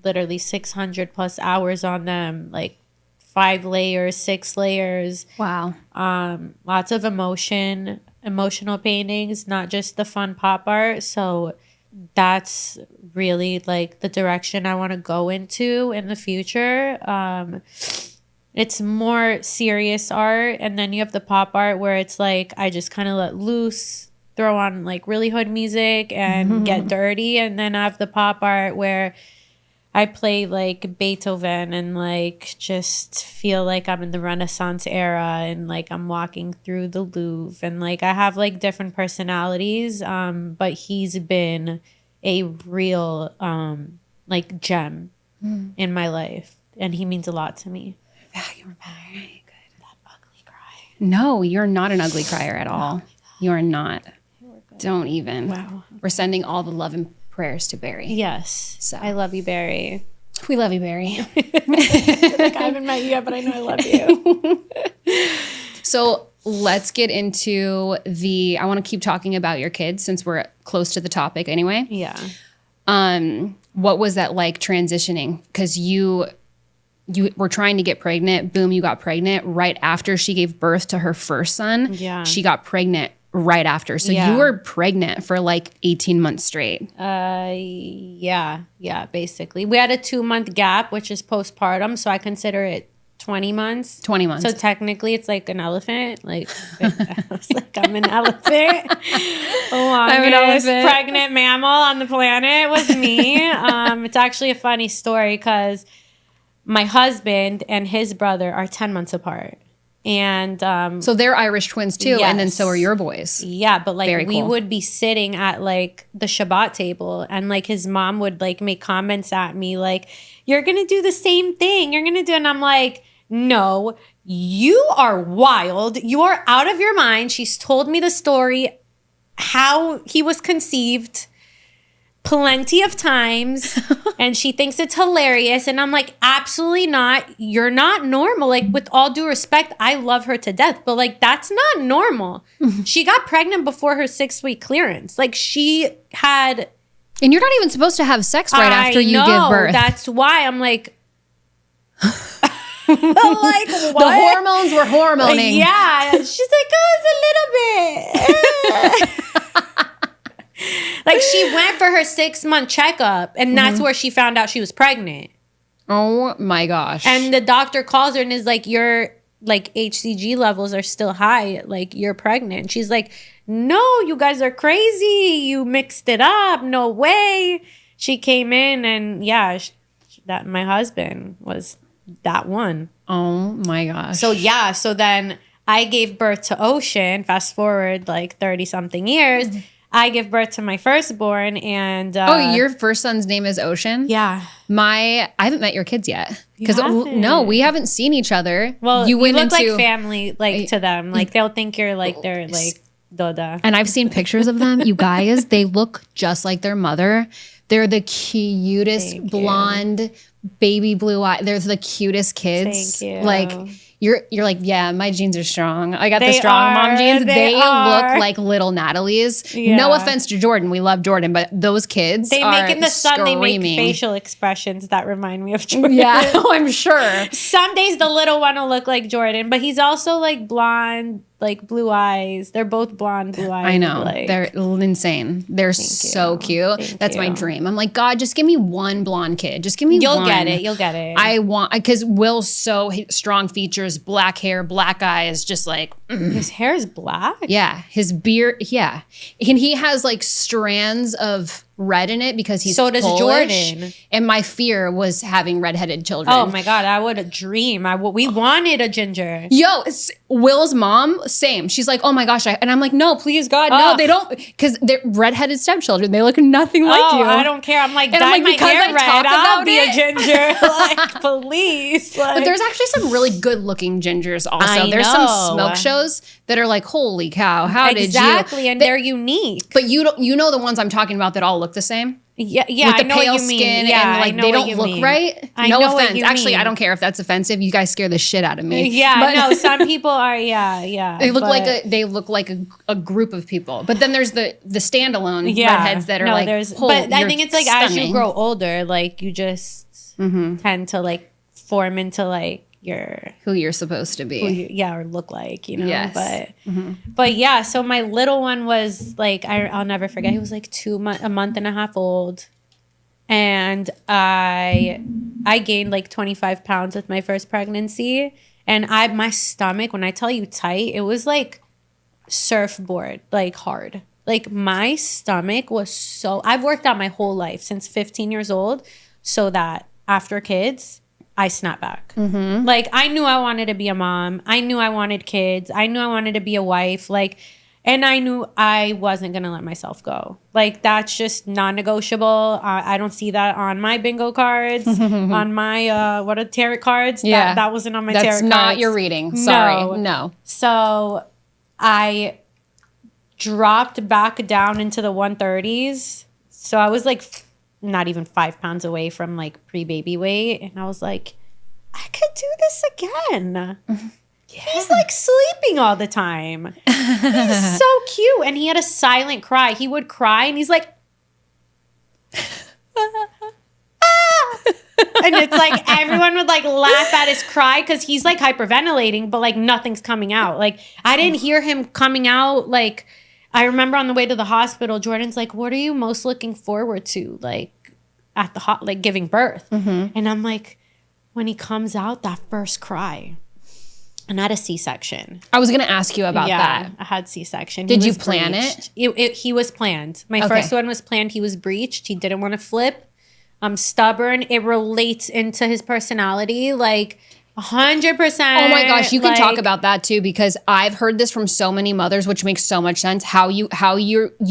literally 600 plus hours on them, like 5 layers, 6 layers. Wow. Lots of emotional paintings, not just the fun pop art. So that's really like the direction I want to go into in the future. It's more serious art, and then you have the pop art where it's like I just kind of let loose, throw on like really hood music and get dirty. And then I have the pop art where I play like Beethoven and like just feel like I'm in the Renaissance era and like I'm walking through the Louvre, and like I have like different personalities. But he's been a real like gem in my life, and he means a lot to me. Yeah, you're very good. That ugly cry. No, you're not an ugly crier at all. You're not. Don't even. Wow. We're sending all the love and prayers to Barry. Yes. So I love you, Barry. We love you, Barry. Like I haven't met you yet, but I know I love you. So let's get into I want to keep talking about your kids since we're close to the topic anyway. Yeah. What was that like transitioning? Because you were trying to get pregnant. Boom, you got pregnant right after she gave birth to her first son. Yeah. She got pregnant right after. So you were pregnant for like 18 months straight. Yeah, basically. We had a 2-month gap, which is postpartum, so I consider it 20 months. 20 months. So technically it's like an elephant. Like I was like, I'm an elephant. I'm an elephant. Pregnant mammal on the planet was me. It's actually a funny story because my husband and his brother are 10 months apart. And so they're Irish twins too, yes. And then so are your boys. Yeah, but like Very we cool. would be sitting at like the Shabbat table, and like his mom would like make comments at me like, "You're gonna do the same thing. You're gonna do," and I'm like, "No, you are wild. You are out of your mind." She's told me the story, how he was conceived, plenty of times, and she thinks it's hilarious, and I'm like, absolutely not. You're not normal. Like, with all due respect, I love her to death, but like that's not normal. She got pregnant before her 6-week clearance. Like she had, and you're not even supposed to have sex right after you give birth. That's why I'm like like what? The hormones were hormoning. Yeah, she's like, oh, it's a little bit. Like she went for her 6-month checkup, and that's where she found out she was pregnant. Oh my gosh. And the doctor calls her and is like, your like HCG levels are still high. Like you're pregnant. And she's like, no, you guys are crazy. You mixed it up. No way. She came in and that my husband was that one. Oh my gosh. So so then I gave birth to Ocean. Fast forward like 30 something years. I give birth to my firstborn, and your first son's name is Ocean? Yeah. I haven't met your kids yet. Because no, we haven't seen each other. Well, you look like family, like to them. Like they'll think you're like they're like Doda. And I've seen pictures of them. You guys, they look just like their mother. They're the cutest blonde, baby blue eye. They're the cutest kids. Thank you. Like you're like, yeah, my genes are strong. I got the strong mom genes. They look like little Natalie's. Yeah. No offense to Jordan. We love Jordan, but those kids they make in the sun, they make screaming. facial expressions that remind me of Jordan. Yeah, I'm sure. Some days the little one will look like Jordan, but he's also like blonde, like blue eyes. They're both blonde, blue eyes. I know. Like, they're insane. They're so cute. That's my dream. I'm like, God, just give me one blonde kid. Just give me one. You'll get it. You'll get it. I want, because Will's so strong features, black hair, black eyes, just like. His hair is black? Yeah. His beard, yeah. And he has like strands of red in it because he's so does Polish. Jordan. And my fear was having redheaded children. Oh my God, I would dream. We wanted a ginger. Yo, Will's mom, same. She's like, oh my gosh. And I'm like, no, please God, no, they don't. Because they're redheaded stepchildren. They look nothing like you. I don't care. I'm like, and dye I'm like, my because hair I red, talk I'll about be it. a ginger. Like, please. Like, but there's actually some really good looking gingers also. I There's know. some smoke shows that are like, holy cow, how did you? Exactly, and they're unique. But you know the ones I'm talking about that all look the same? Yeah, with the I know pale what you mean. skin Yeah, and like I know they what don't you look mean. right. I No know what offense. you Actually, mean. I don't care if that's offensive. You guys scare the shit out of me. Yeah, but no, some people are. Yeah. They look like a group of people. But then there's the standalone redheads that are like. But I think it's like stunning. as you grow older, like you just tend to like form into like who you're supposed to be. Or look like, you know. Yes. But yeah, so my little one was like, I'll never forget. He was like a month and a half old, and I gained like 25 pounds with my first pregnancy, and my stomach, when I tell you tight, it was like surfboard, like hard. Like my stomach was so. I've worked out my whole life since 15 years old, so that after kids, I snap back. Like I knew I wanted to be a mom. I knew I wanted kids. I knew I wanted to be a wife. Like, and I knew I wasn't going to let myself go. Like that's just non-negotiable. I don't see that on my bingo cards, on my, tarot cards. Yeah. That wasn't on my tarot cards. That's not your reading. Sorry. No. So I dropped back down into the 130s. So I was like not even 5 pounds away from like pre-baby weight, and I was like, I could do this again. He's like sleeping all the time. He's so cute, and he had a silent cry. He would cry and he's like and it's like everyone would like laugh at his cry because he's like hyperventilating, but like nothing's coming out. Like I didn't hear him coming out. Like I remember on the way to the hospital, Jordan's like, what are you most looking forward to? Like at the like giving birth. And I'm like, when he comes out, that first cry. And I had a C-section. I was going to ask you about that. I had C-section. Did you plan it? He was planned. My first one was planned. He was breached. He didn't want to flip. I'm stubborn. It relates into his personality. Like 100%. Oh my gosh, you can talk about that too, because I've heard this from so many mothers, which makes so much sense. How you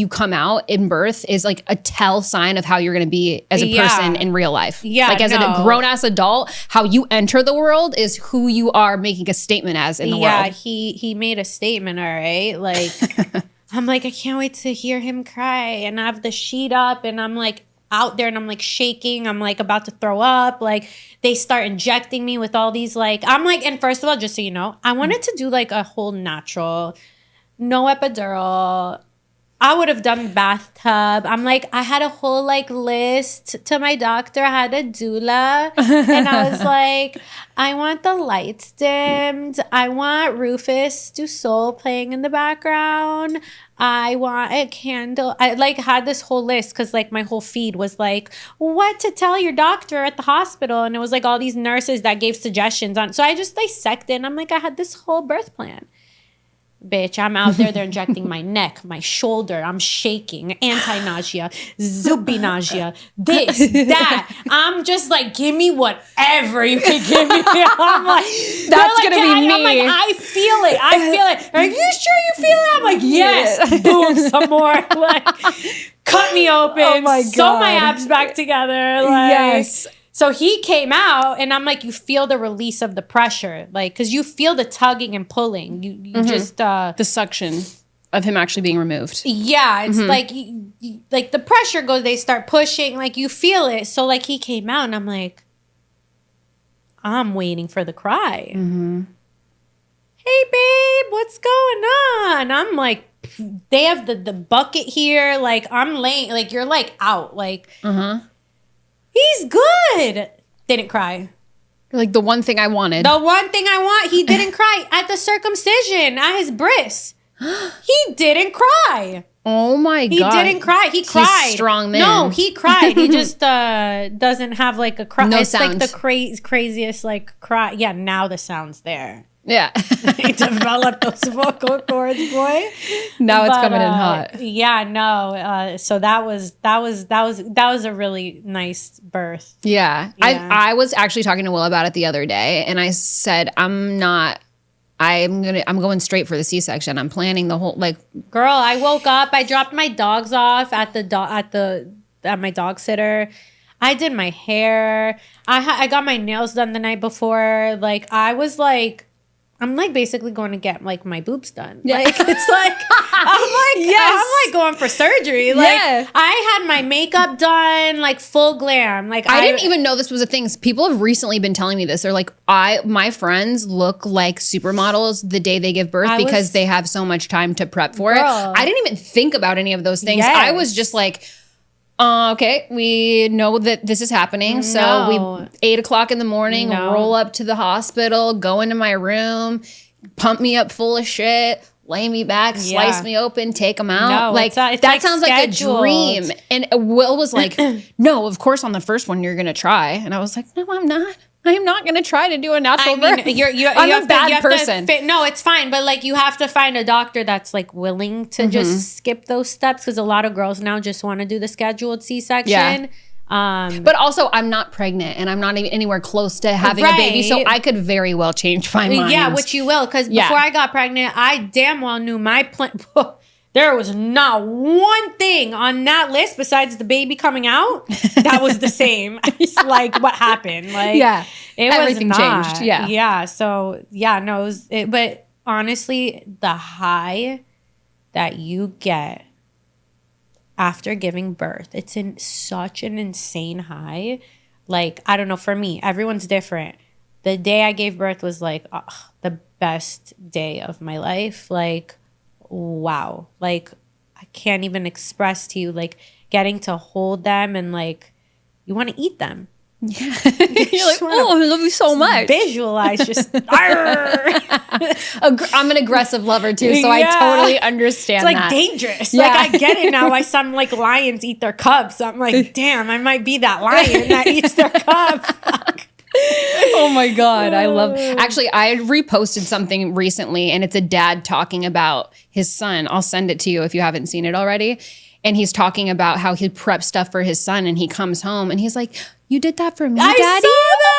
come out in birth is like a tell sign of how you're going to be as a person in real life. Yeah, like as a grown ass adult, how you enter the world is who you are making a statement as in the world. Yeah, he made a statement. All right, like I'm like I can't wait to hear him cry, and I have the sheet up, and I'm like out there and I'm like shaking. I'm like about to throw up. Like they start injecting me with all these like, I'm like, and first of all, just so you know, I wanted to do like a whole natural, no epidural. I would have done bathtub. I'm like, I had a whole like list to my doctor. I had a doula. And I was like, I want the lights dimmed. I want Rufus Du Sol playing in the background. I want a candle. I like had this whole list because like my whole feed was like, what to tell your doctor at the hospital. And it was like all these nurses that gave suggestions on. So I just dissected and I'm like, I had this whole birth plan. bitch. I'm out there. They're injecting my neck, my shoulder. I'm shaking. Anti-nausea, Zubi nausea, this, that. I'm just like, give me whatever you can give me. I'm like, that's going to be me. I'm like, I feel it. Are you sure you feel it? I'm like, yes. Boom, some more. Like, cut me open. Oh my God. Sew my abs back together. Like, yes. So he came out, and I'm like, you feel the release of the pressure, like, because you feel the tugging and pulling. You just the suction of him actually being removed. Yeah, it's like like the pressure goes. They start pushing, like you feel it. So like he came out, and I'm like, I'm waiting for the cry. Hey babe, what's going on? I'm like, they have the bucket here. Like I'm laying, like you're like out, like. He's good. Didn't cry. Like the one thing I wanted. The one thing I want. He didn't cry at the circumcision, at his bris. He didn't cry. Oh my God. He didn't cry. He cried. He's a strong man. No, he cried. He just doesn't have like a cry. No it's sound. like the craziest like cry. Yeah, now the sound's there. Yeah. He developed those vocal cords, boy. Now it's coming in hot. Yeah, no. So that was a really nice birth. Yeah. I was actually talking to Will about it the other day, and I said, I'm going straight for the C-section. I'm planning the whole, like, girl, I woke up, I dropped my dogs off at my dog sitter. I did my hair. I got my nails done the night before. Like, I was like, I'm like basically going to get like my boobs done. Yeah. Like it's like I'm like going for surgery. Like I had my makeup done, like full glam. Like I didn't even know this was a thing. People have recently been telling me this. They're like, my friends look like supermodels the day they give birth because they have so much time to prep for it. I didn't even think about any of those things. Yes. I was just like, okay, we know that this is happening. So we 8 o'clock in the morning, roll up to the hospital, go into my room, pump me up full of shit, lay me back, slice me open, take them out. No, like that like sounds scheduled. Like a dream. And Will was like, no, of course on the first one you're going to try. And I was like, no, I'm not. I am not going to try to do a natural birth. I'm a bad person. No, it's fine. But like you have to find a doctor that's like willing to just skip those steps, because a lot of girls now just want to do the scheduled C-section. Yeah. But also I'm not pregnant, and I'm not even anywhere close to having a baby. So I could very well change my mind. Yeah, which you will. Because before I got pregnant, I damn well knew my plan. There was not one thing on that list besides the baby coming out that was the same. It's like what happened. Like everything was not. changed. Yeah. Yeah. So no, it was, but honestly, the high that you get after giving birth, it's in such an insane high. Like, I don't know, for me, everyone's different. The day I gave birth was like the best day of my life. Like, wow. Like, I can't even express to you, like, getting to hold them and like you want to eat them. Yeah. You're like, oh, I love you so much. Visualize just I'm an aggressive lover too, so I totally understand. It's like dangerous. Yeah. Like I get it now. Why some like lions eat their cubs. I'm like, damn, I might be that lion that eats their cub. Oh my God. I love, actually, I reposted something recently, and it's a dad talking about his son. I'll send it to you if you haven't seen it already. And he's talking about how he preps stuff for his son, and he comes home and he's like, you did that for me, Daddy? I saw that.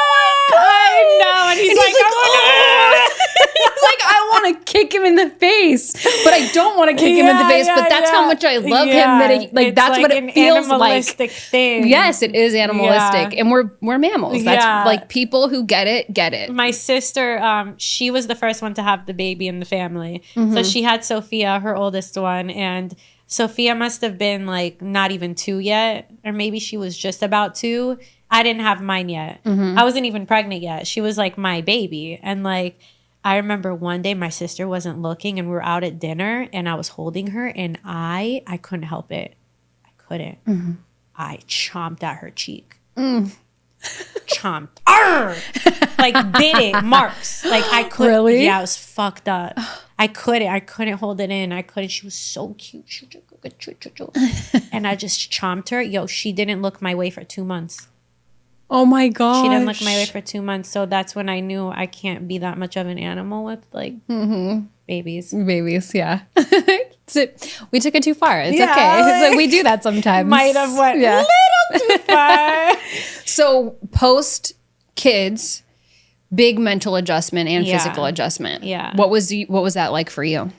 I know. And he's like, oh. He's like, I want to kick him in the face, but I don't want to kick him in the face. But that's how much I love him. That like that's like what it feels like. Thing. Yes, it is animalistic, and we're mammals. That's like people who get it, get it. My sister, she was the first one to have the baby in the family, so she had Sophia, her oldest one, and Sophia must have been like not even 2 yet, or maybe she was just about 2. I didn't have mine yet. I wasn't even pregnant yet. She was like my baby. And like, I remember one day my sister wasn't looking, and we were out at dinner, and I was holding her, and I couldn't help it. I couldn't. I chomped at her cheek. Chomped. Arr! Like bit it, marks. Like I couldn't. Really? Yeah, I was fucked up. I couldn't hold it in. I couldn't. She was so cute. And I just chomped her. Yo, she didn't look my way for 2 months. Oh my god. She didn't look my way for 2 months. So that's when I knew I can't be that much of an animal with like babies. Babies, yeah. We took it too far. It's okay. It's like we do that sometimes. Might have went a little too far. So post kids, big mental adjustment and physical adjustment. Yeah. What was that like for you?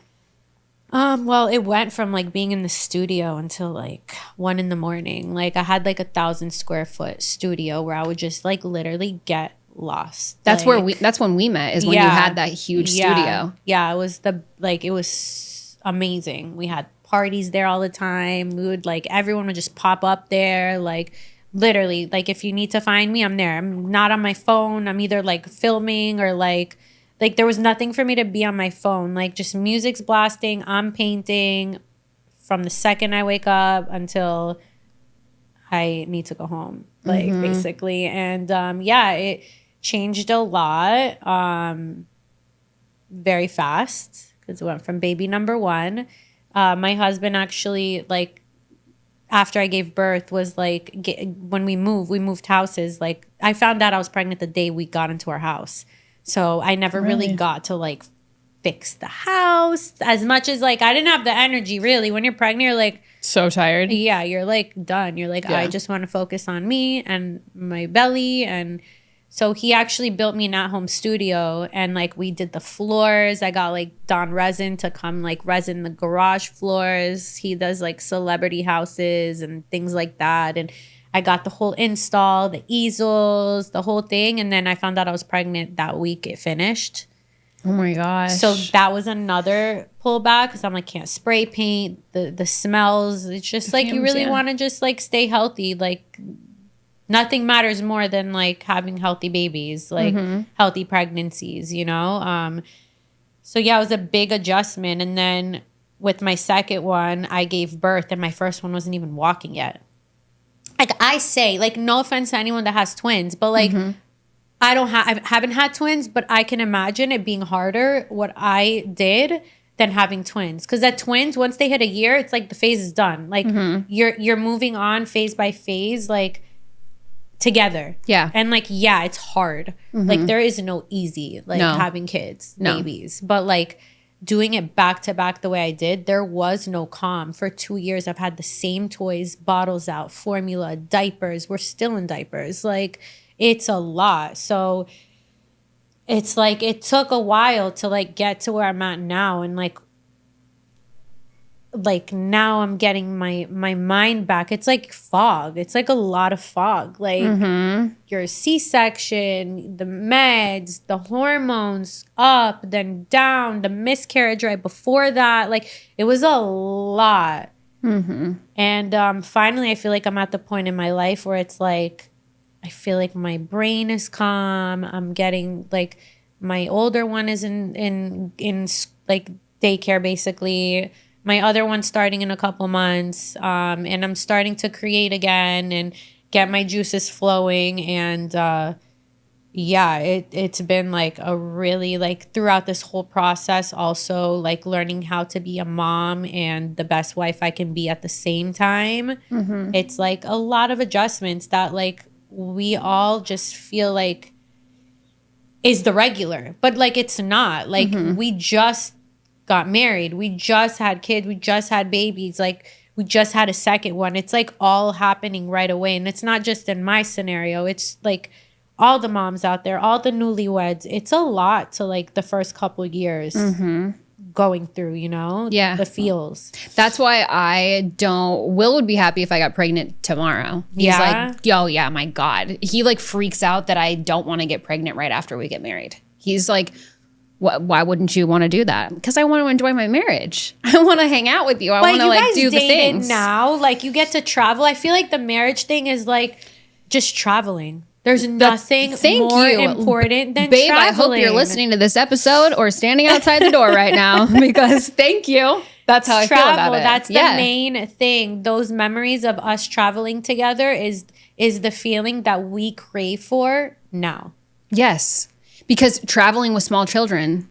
Well, it went from like being in the studio until like 1 a.m. Like I had like 1,000 square foot studio where I would just like literally get lost. That's like, that's when we met, is when you had that huge studio. Yeah, it was amazing. We had parties there all the time. We would like, everyone would just pop up there. Like literally, like if you need to find me, I'm there. I'm not on my phone. I'm either like filming or like there was nothing for me to be on my phone. Like just music's blasting, I'm painting from the second I wake up until I need to go home, like basically. And it changed a lot very fast because it went from baby number 1. My husband actually, like after I gave birth, was like, when we moved houses. Like I found out I was pregnant the day we got into our house. So I never really got to like fix the house as much as like I didn't have the energy really. When you're pregnant, you're like so tired. Yeah, you're like done. You're like, I just want to focus on me and my belly. And so he actually built me an at-home studio, and like we did the floors. I got like Don Resin to come like resin the garage floors. He does like celebrity houses and things like that. And I got the whole install, the easels, the whole thing. And then I found out I was pregnant that week it finished. Oh my gosh. So that was another pullback because I'm like, can't spray paint, the smells. It's just like you really want to just like stay healthy. Like nothing matters more than like having healthy babies, like healthy pregnancies, you know? So yeah, it was a big adjustment. And then with my second one, I gave birth and my first one wasn't even walking yet. Like I say, like no offense to anyone that has twins, but like I haven't had twins, but I can imagine it being harder what I did than having twins. Because at twins, once they hit a year, it's like the phase is done. Like you're moving on phase by phase, like together. Yeah. And like, yeah, it's hard. Like there is no easy like having kids, babies. But like doing it back to back the way I did, there was no calm. For 2 years, I've had the same toys, bottles out, formula, diapers. We're still in diapers. Like, it's a lot. So it's like it took a while to like get to where I'm at now. And like now I'm getting my mind back. It's like fog. It's like a lot of fog. Like your C-section, the meds, the hormones up, then down, the miscarriage right before that. Like it was a lot. And finally I feel like I'm at the point in my life where it's like I feel like my brain is calm. I'm getting like my older one is in like daycare basically. My other one's starting in a couple months, and I'm starting to create again and get my juices flowing. And it's been like a really like throughout this whole process also like learning how to be a mom and the best wife I can be at the same time. It's like a lot of adjustments that like we all just feel like is the regular, but like it's not. Like we just got married, we just had kids, we just had babies, like we just had a second one. It's like all happening right away. And it's not just in my scenario, it's like all the moms out there, all the newlyweds. It's a lot to like the first couple years going through, you know, the feels. That's why Will would be happy if I got pregnant tomorrow. He's like, oh yeah, my God. He like freaks out that I don't want to get pregnant right after we get married. He's like, why wouldn't you want to do that? Because I want to enjoy my marriage. I want to hang out with you. I want to like do the things. Now, like you get to travel. I feel like the marriage thing is like just traveling. There's nothing more important than traveling. I hope you're listening to this episode or standing outside the door right now because thank you. That's how I feel about it. That's the main thing. Those memories of us traveling together is the feeling that we crave for now. Yes. Because traveling with small children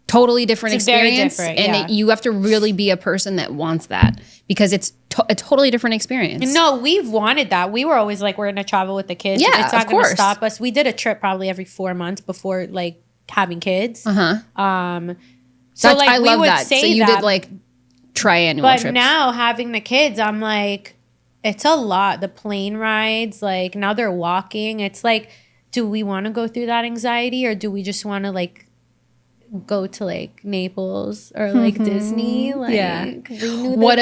totally different It's very experience. different, And you have to really be a person that wants that because it's a totally different experience. No, we've wanted that. We were always like, we're going to travel with the kids. Yeah, it's not of going to course. stop us. We did a trip probably every 4 months before like having kids. So like I we love would that. say So you that, did like triannual but trips. now having the kids, I'm like, it's a lot. The plane rides, like now they're walking. It's like, do we want to go through that anxiety or do we just want to like go to like Naples or like Disney? Like, What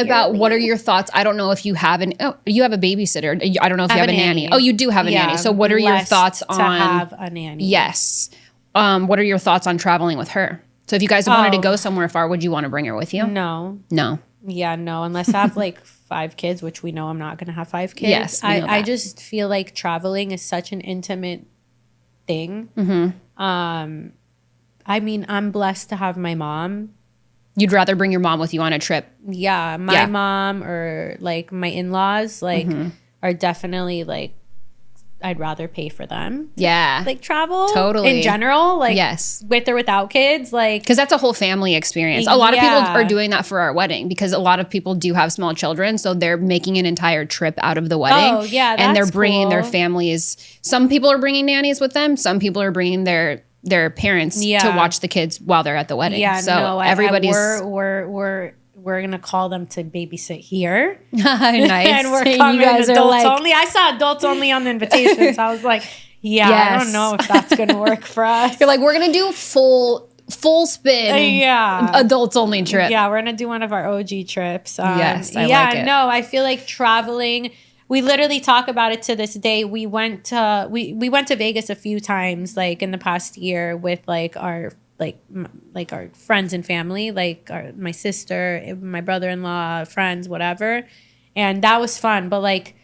are your thoughts? I don't know if you have you have a babysitter. I don't know if you have a nanny. Oh, you do have a nanny. So what are your thoughts on to have a nanny? Yes. What are your thoughts on traveling with her? So if you guys wanted to go somewhere far, would you want to bring her with you? No. Yeah, no, unless I have like 5 kids, which we know I'm not going to have 5 kids. Yes, I just feel like traveling is such an intimate thing. I mean, I'm blessed to have my mom. You'd rather bring your mom with you on a trip? Yeah, my mom or like my in-laws like are definitely like, I'd rather pay for them. Yeah. Like travel. Totally. In general. Like yes. With or without kids. Like, because that's a whole family experience. A lot of people are doing that for our wedding because a lot of people do have small children. So they're making an entire trip out of the wedding. Oh, yeah. And they're bringing their families. Some people are bringing nannies with them. Some people are bringing their parents to watch the kids while they're at the wedding. Yeah. So no, everybody's. We're going to call them to babysit here. Nice. And we're coming adults only. I saw adults only on the invitation. So I was like, I don't know if that's going to work for us. You're like, we're going to do full spin. Adults only trip. Yeah. We're going to do one of our OG trips. Yes. I like it. No, I feel like traveling. We literally talk about it to this day. We went to Vegas a few times, like in the past year with like our friends and family, like my sister, my brother-in-law, friends, whatever. And that was fun. But like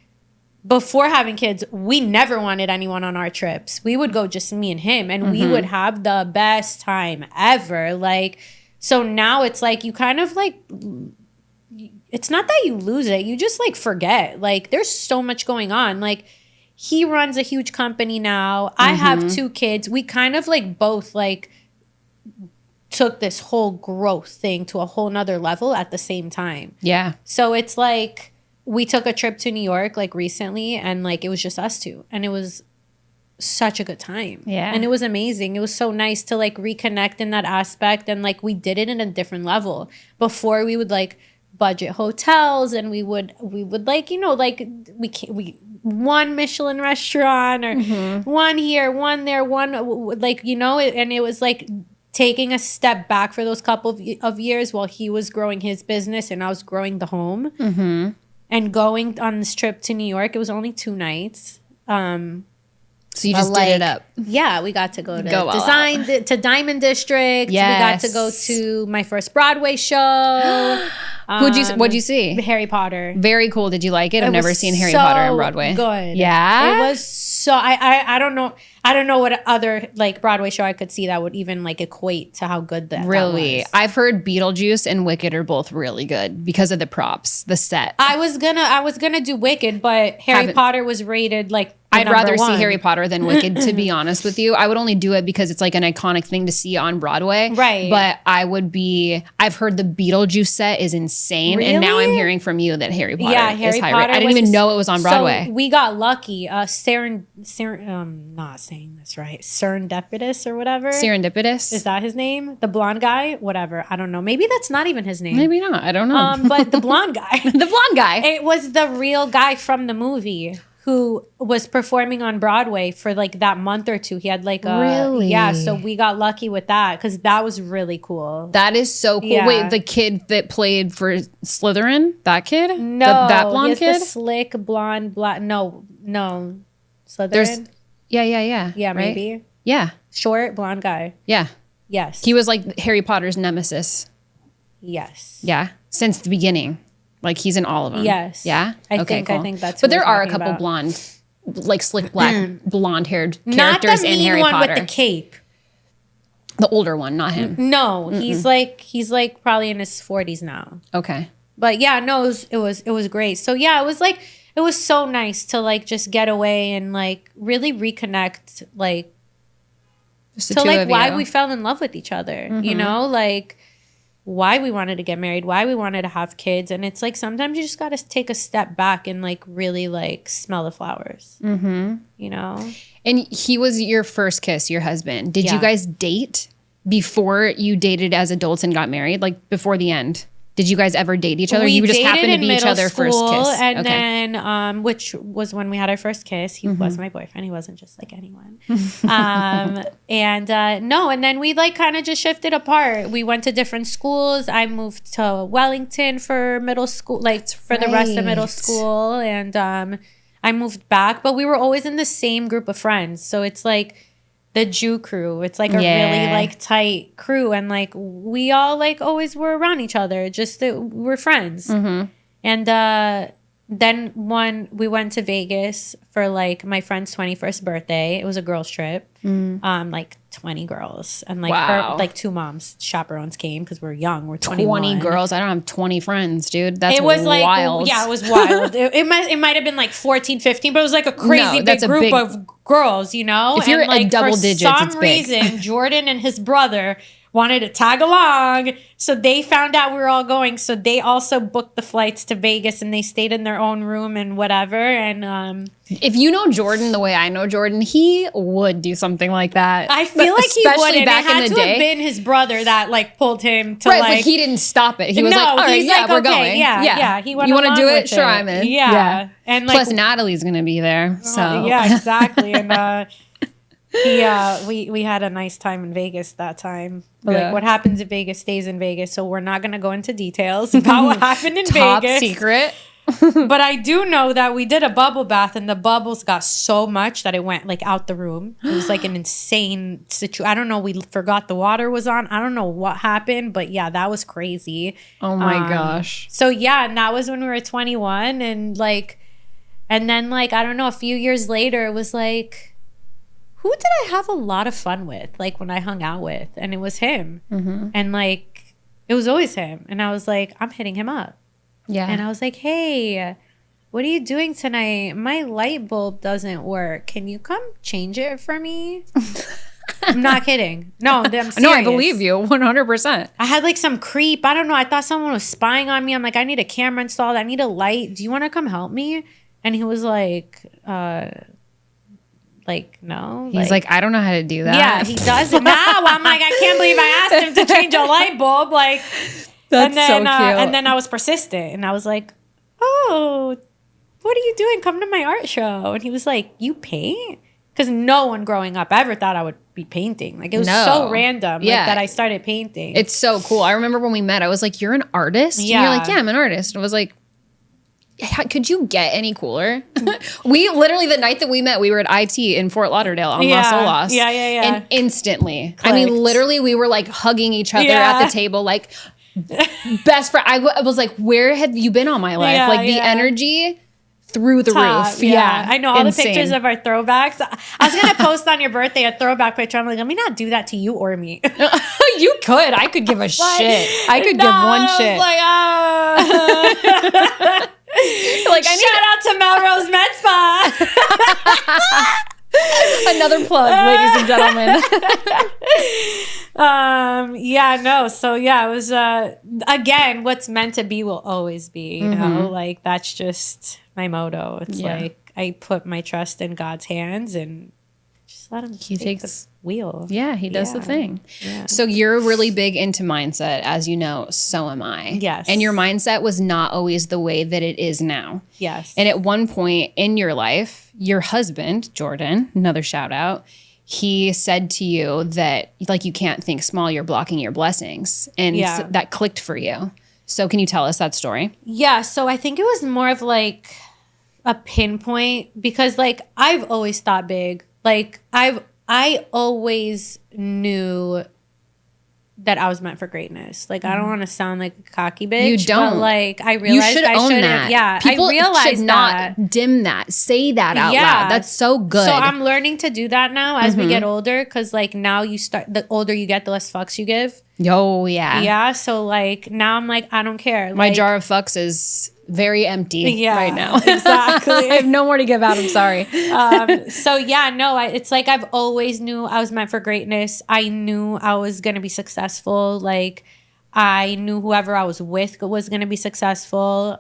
before having kids, we never wanted anyone on our trips. We would go just me and him and we would have the best time ever. Like, so now it's like you kind of like, it's not that you lose it. You just like forget. Like there's so much going on. Like he runs a huge company now. I have 2 kids. We kind of like both like took this whole growth thing to a whole nother level at the same time. Yeah. So it's like we took a trip to New York like recently and like it was just us 2 and it was such a good time. Yeah. And it was amazing. It was so nice to like reconnect in that aspect and like we did it in a different level. Before we would like budget hotels and we would like, you know, like we one Michelin restaurant or one here, one there, one like, you know, and it was like taking a step back for those couple of years while he was growing his business and I was growing the home and going on this trip to New York. It was only 2 nights. So you just did it up. Yeah, we got to go to to Diamond District. Yes. We got to go to my first Broadway show. What'd you see? Harry Potter. Very cool. Did you like it? I've never seen Harry Potter on Broadway. Good. Yeah. It was so I don't know what other like Broadway show I could see that would even like equate to how good that was. I've heard Beetlejuice and Wicked are both really good because of the props, the set. I was gonna do Wicked, but Harry Potter was rated like I'd rather see Harry Potter than Wicked, to be honest with you. I would only do it because it's like an iconic thing to see on Broadway. Right. But I've heard the Beetlejuice set is insane. Really? And now I'm hearing from you that Harry Potter is high rated. I didn't even know it was on Broadway. So we got lucky. Not saying this right. Serendipitous or whatever. Serendipitous? Is that his name? The blonde guy? Whatever. I don't know. Maybe that's not even his name. Maybe not. I don't know. But the blonde guy. The blonde guy. It was the real guy from the movie who was performing on Broadway for like that month or 2. He had like a... Really? Yeah, so we got lucky with that because that was really cool. That is so cool. Yeah. Wait, the kid that played for Slytherin? That kid? No. That blonde kid? The slick blonde, no. Slytherin? Yeah. Yeah, right? maybe. Yeah. Short, blonde guy. Yeah. Yes. He was like Harry Potter's nemesis. Yes. Yeah. Since the beginning. Like he's in all of them. Yes. Yeah? I think that's But there are a couple blonde, like slick black, blonde haired characters in Harry Potter. Not the mean one with the cape. The older one, not him. No, he's like probably in his 40s now. Okay. But yeah, no, it was great. So yeah, it was so nice to like just get away and like really reconnect like to like why we fell in love with each other, you know, like why we wanted to get married, why we wanted to have kids. And it's like sometimes you just got to take a step back and like really like smell the flowers, you know. And he was your first kiss, your husband. Did you guys date before you dated as adults and got married, like before the end? Did you guys ever date each other? We you just dated happened to be each other's first kiss. And then, which was when we had our first kiss. He was my boyfriend. He wasn't just like anyone. And then we like kind of just shifted apart. We went to different schools. I moved to Wellington for middle school, like for the rest of middle school. And I moved back, but we were always in the same group of friends. So it's like the Jew crew. It's like a really like tight crew, and like we all like always were around each other. Just we're friends. And then when we went to Vegas for like my friend's 21st birthday, it was a girls trip. Like 20 girls, and like her, like 2 moms chaperones came because we're young. We're 21. 20 girls. I don't have 20 friends, dude. That's it was wild. Like, yeah, it was wild. it might have been like 14, 15, but it was like a crazy big group of girls, you know? If you're like, at double digits, it's big. For some reason, Jordan and his brother wanted to tag along. So they found out we were all going. So they also booked the flights to Vegas, and they stayed in their own room and whatever. And if you know Jordan the way I know Jordan, he would do something like that. I feel like he would. And back it had in the to day. Have been his brother that like pulled him to like. But he didn't stop it. He was like, all right, yeah, we're going. Yeah. He went you want to do it? It. Sure, I'm in. Yeah. And like, plus Natalie's going to be there. So yeah, exactly. And we had a nice time in Vegas that time. But like what happens in Vegas stays in Vegas. So we're not going to go into details about what happened in Top Vegas. Secret. But I do know that we did a bubble bath, and the bubbles got so much that it went like out the room. It was like an insane situation. I don't know. We forgot the water was on. I don't know what happened, but yeah, that was crazy. Oh my gosh. So yeah, and that was when we were 21, and then like, I don't know, a few years later, it was like, who did I have a lot of fun with? Like when I hung out with, and it was him. And like, it was always him. And I was like, I'm hitting him up. Yeah. And I was like, hey, what are you doing tonight? My light bulb doesn't work. Can you come change it for me? I'm not kidding. No, I'm serious. No, I believe you 100%. I had like some creep. I don't know. I thought someone was spying on me. I'm like, I need a camera installed. I need a light. Do you want to come help me? And he was like, no. He's like, I don't know how to do that. Yeah, he does it now. I'm like, I can't believe I asked him to change a light bulb. Like, that's so cute. And then I was persistent, and I was like, oh, what are you doing? Come to my art show. And he was like, you paint? Because no one growing up ever thought I would be painting. Like, it was so random that I started painting. It's so cool. I remember when we met, I was like, you're an artist? Yeah. And you're like, yeah, I'm an artist. And I was like, could you get any cooler? We literally, the night that we met, we were at IT in Fort Lauderdale on Las Olas. Yeah. And instantly, clicked. I mean, literally, we were like hugging each other at the table, like best friend. I was like, where have you been all my life? Like the energy through the roof. Yeah. I know all the pictures of our throwbacks. I was going to post on your birthday a throwback picture. I'm like, let me not do that to you or me. You could. I could give a shit. I could give one shit. Like, shout out to Melrose Med Spa. Another plug, ladies and gentlemen. So yeah, it was again, what's meant to be will always be, you know, like that's just my motto. It's like I put my trust in God's hands and just let him take the wheel. Yeah, he does the thing. Yeah. So you're really big into mindset, as you know, so am I. Yes. And your mindset was not always the way that it is now. Yes. And at one point in your life, your husband, Jordan, another shout out, he said to you that like you can't think small, you're blocking your blessings. And so that clicked for you. So can you tell us that story? Yeah, so I think it was more of like a pinpoint because like I've always thought big. Like I always knew that I was meant for greatness. Like I don't want to sound like a cocky bitch. You don't. But like I realized you should own that. Yeah, people I realized should not dim that. Say that out loud. That's so good. So I'm learning to do that now as we get older because like now you start. The older you get, the less fucks you give. Oh yeah. Yeah. So like now I'm like I don't care. My jar of fucks is very empty right now. Exactly. I have no more to give out. I'm sorry. So yeah, no, it's like I've always knew I was meant for greatness. I knew I was going to be successful. Like I knew whoever I was with was going to be successful.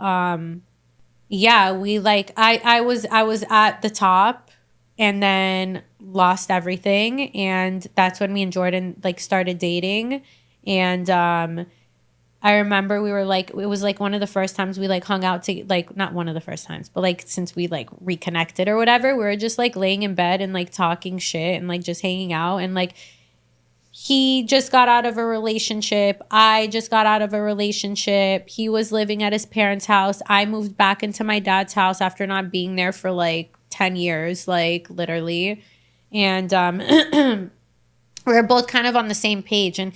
Yeah, we like I was at the top and then lost everything, and that's when me and Jordan like started dating. And I remember we were like, it was like one of the first times we like hung out to like, not one of the first times, but like since we like reconnected or whatever, we were just like laying in bed and like talking shit and like just hanging out. And like he just got out of a relationship. I just got out of a relationship. He was living at his parents' house. I moved back into my dad's house after not being there for like 10 years, like literally. And we were both kind of on the same page. And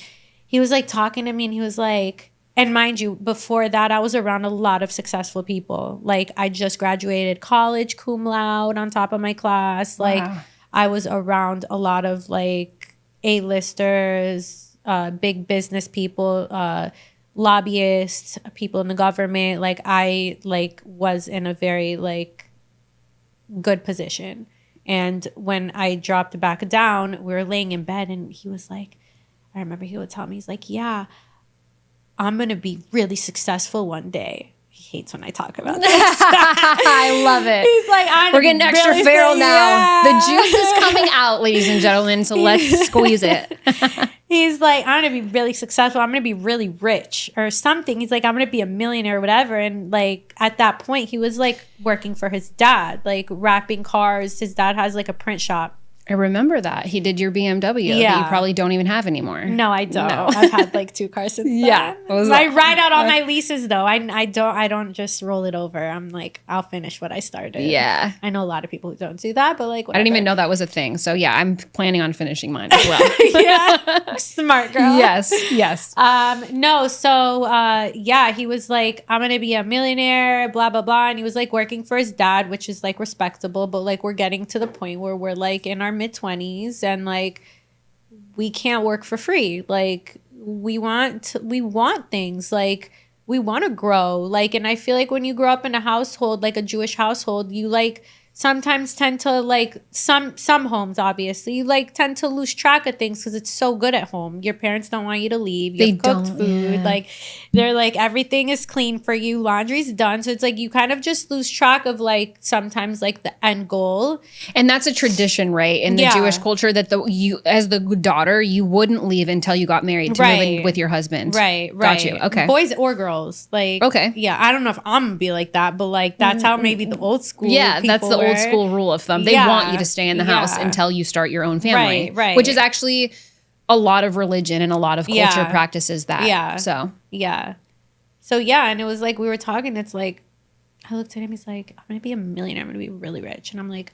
he was like talking to me and he was like, and mind you, before that, I was around a lot of successful people. Like I just graduated college, cum laude on top of my class. Like I was around a lot of like A-listers, big business people, lobbyists, people in the government. Like I like was in a very like good position. And when I dropped back down, we were laying in bed and he was like, I remember he would tell me, he's like, yeah, I'm going to be really successful one day. He hates when I talk about this. I love it. He's like, we're getting extra really feral now. The juice is coming out, ladies and gentlemen, so let's squeeze it. He's like, I'm going to be really successful. I'm going to be really rich or something. He's like, I'm going to be a millionaire or whatever. And like at that point, he was like working for his dad, like wrapping cars. His dad has like a print shop. I remember that. He did your BMW that you probably don't even have anymore. No, I don't. No. I've had like 2 cars since then. I ride out all my leases though. I don't just roll it over. I'm like, I'll finish what I started. Yeah. I know a lot of people who don't do that, but like whatever. I didn't even know that was a thing. So yeah, I'm planning on finishing mine as well. Yeah. Smart girl. Yes. No, so yeah, he was like, I'm gonna be a millionaire, blah, blah, blah. And he was like working for his dad, which is like respectable, but like we're getting to the point where we're like in our mid-20s and like we can't work for free. Like we want things, like we want to grow, like, and I feel like when you grow up in a household like a Jewish household, you like sometimes tend to like some homes obviously you like tend to lose track of things because it's so good at home. Your parents don't want you to leave. You have cooked food. Like they're like everything is clean for you. Laundry's done. So it's like you kind of just lose track of like sometimes like the end goal. And that's a tradition, right? In the Jewish culture that you as the daughter, you wouldn't leave until you got married to move in with your husband. Right. Got you. Okay. Boys or girls. Like yeah, I don't know if I'm gonna be like that, but like that's how maybe the old school that's the old school rule of thumb. They want you to stay in the house until you start your own family. Right. Which is actually a lot of religion and a lot of culture practices that. Yeah. So yeah, and it was like we were talking, it's like I looked at him, he's like, I'm gonna be a millionaire, I'm gonna be really rich. And I'm like,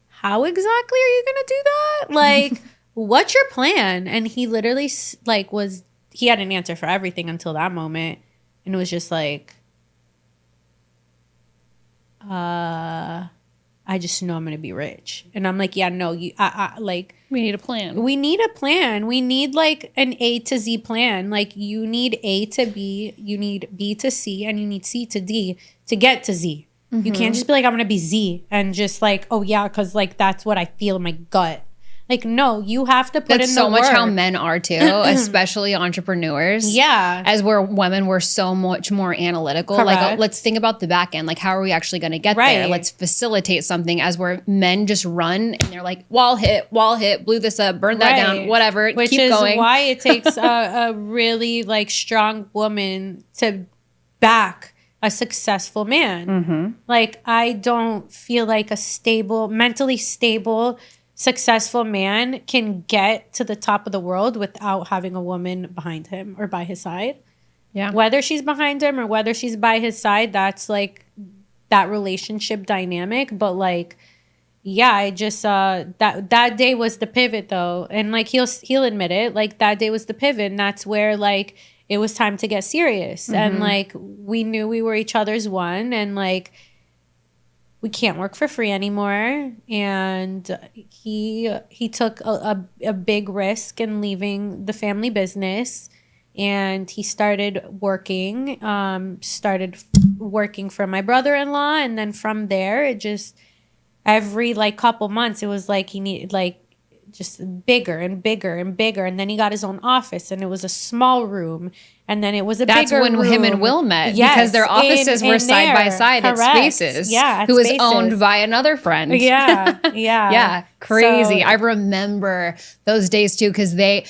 how exactly are you gonna do that? Like, what's your plan? And he literally like he had an answer for everything until that moment. And it was just like, I just know I'm going to be rich. And I'm like, yeah, no, like, we need a plan. We need a plan. We need like an A to Z plan. Like you need A to B, you need B to C, and you need C to D to get to Z. Mm-hmm. You can't just be like, I'm going to be Z and just like, oh yeah, because like that's what I feel in my gut. Like, no, you have to put in the work. That's so much how men are too, especially entrepreneurs. Yeah. As women, we're so much more analytical. Correct. Like, let's think about the back end. Like, how are we actually going to get there? Let's facilitate something. As where men just run and they're like, wall hit, blew this up, burn that down, whatever. Which keep is going. Why it takes a really like strong woman to back a successful man. Mm-hmm. Like, I don't feel like a mentally stable, successful man can get to the top of the world without having a woman behind him or by his side. Yeah. Whether she's behind him or whether she's by his side, that's like that relationship dynamic. But like, yeah, I just that day was the pivot though. And like he'll admit it, like that day was the pivot, and that's where like it was time to get serious. Mm-hmm. And like we knew we were each other's one, and like we can't work for free anymore. And he took a big risk in leaving the family business, and he started working, started working for my brother-in-law. And then from there, it just, every like couple months, it was like he needed like just bigger and bigger and bigger. And then he got his own office, and it was a small room. And then it was a bigger room. That's when him and Will met, because their offices were side by side at Spaces. Yeah, who was owned by another friend. Yeah, yeah. Yeah, crazy. So, I remember those days too, because they're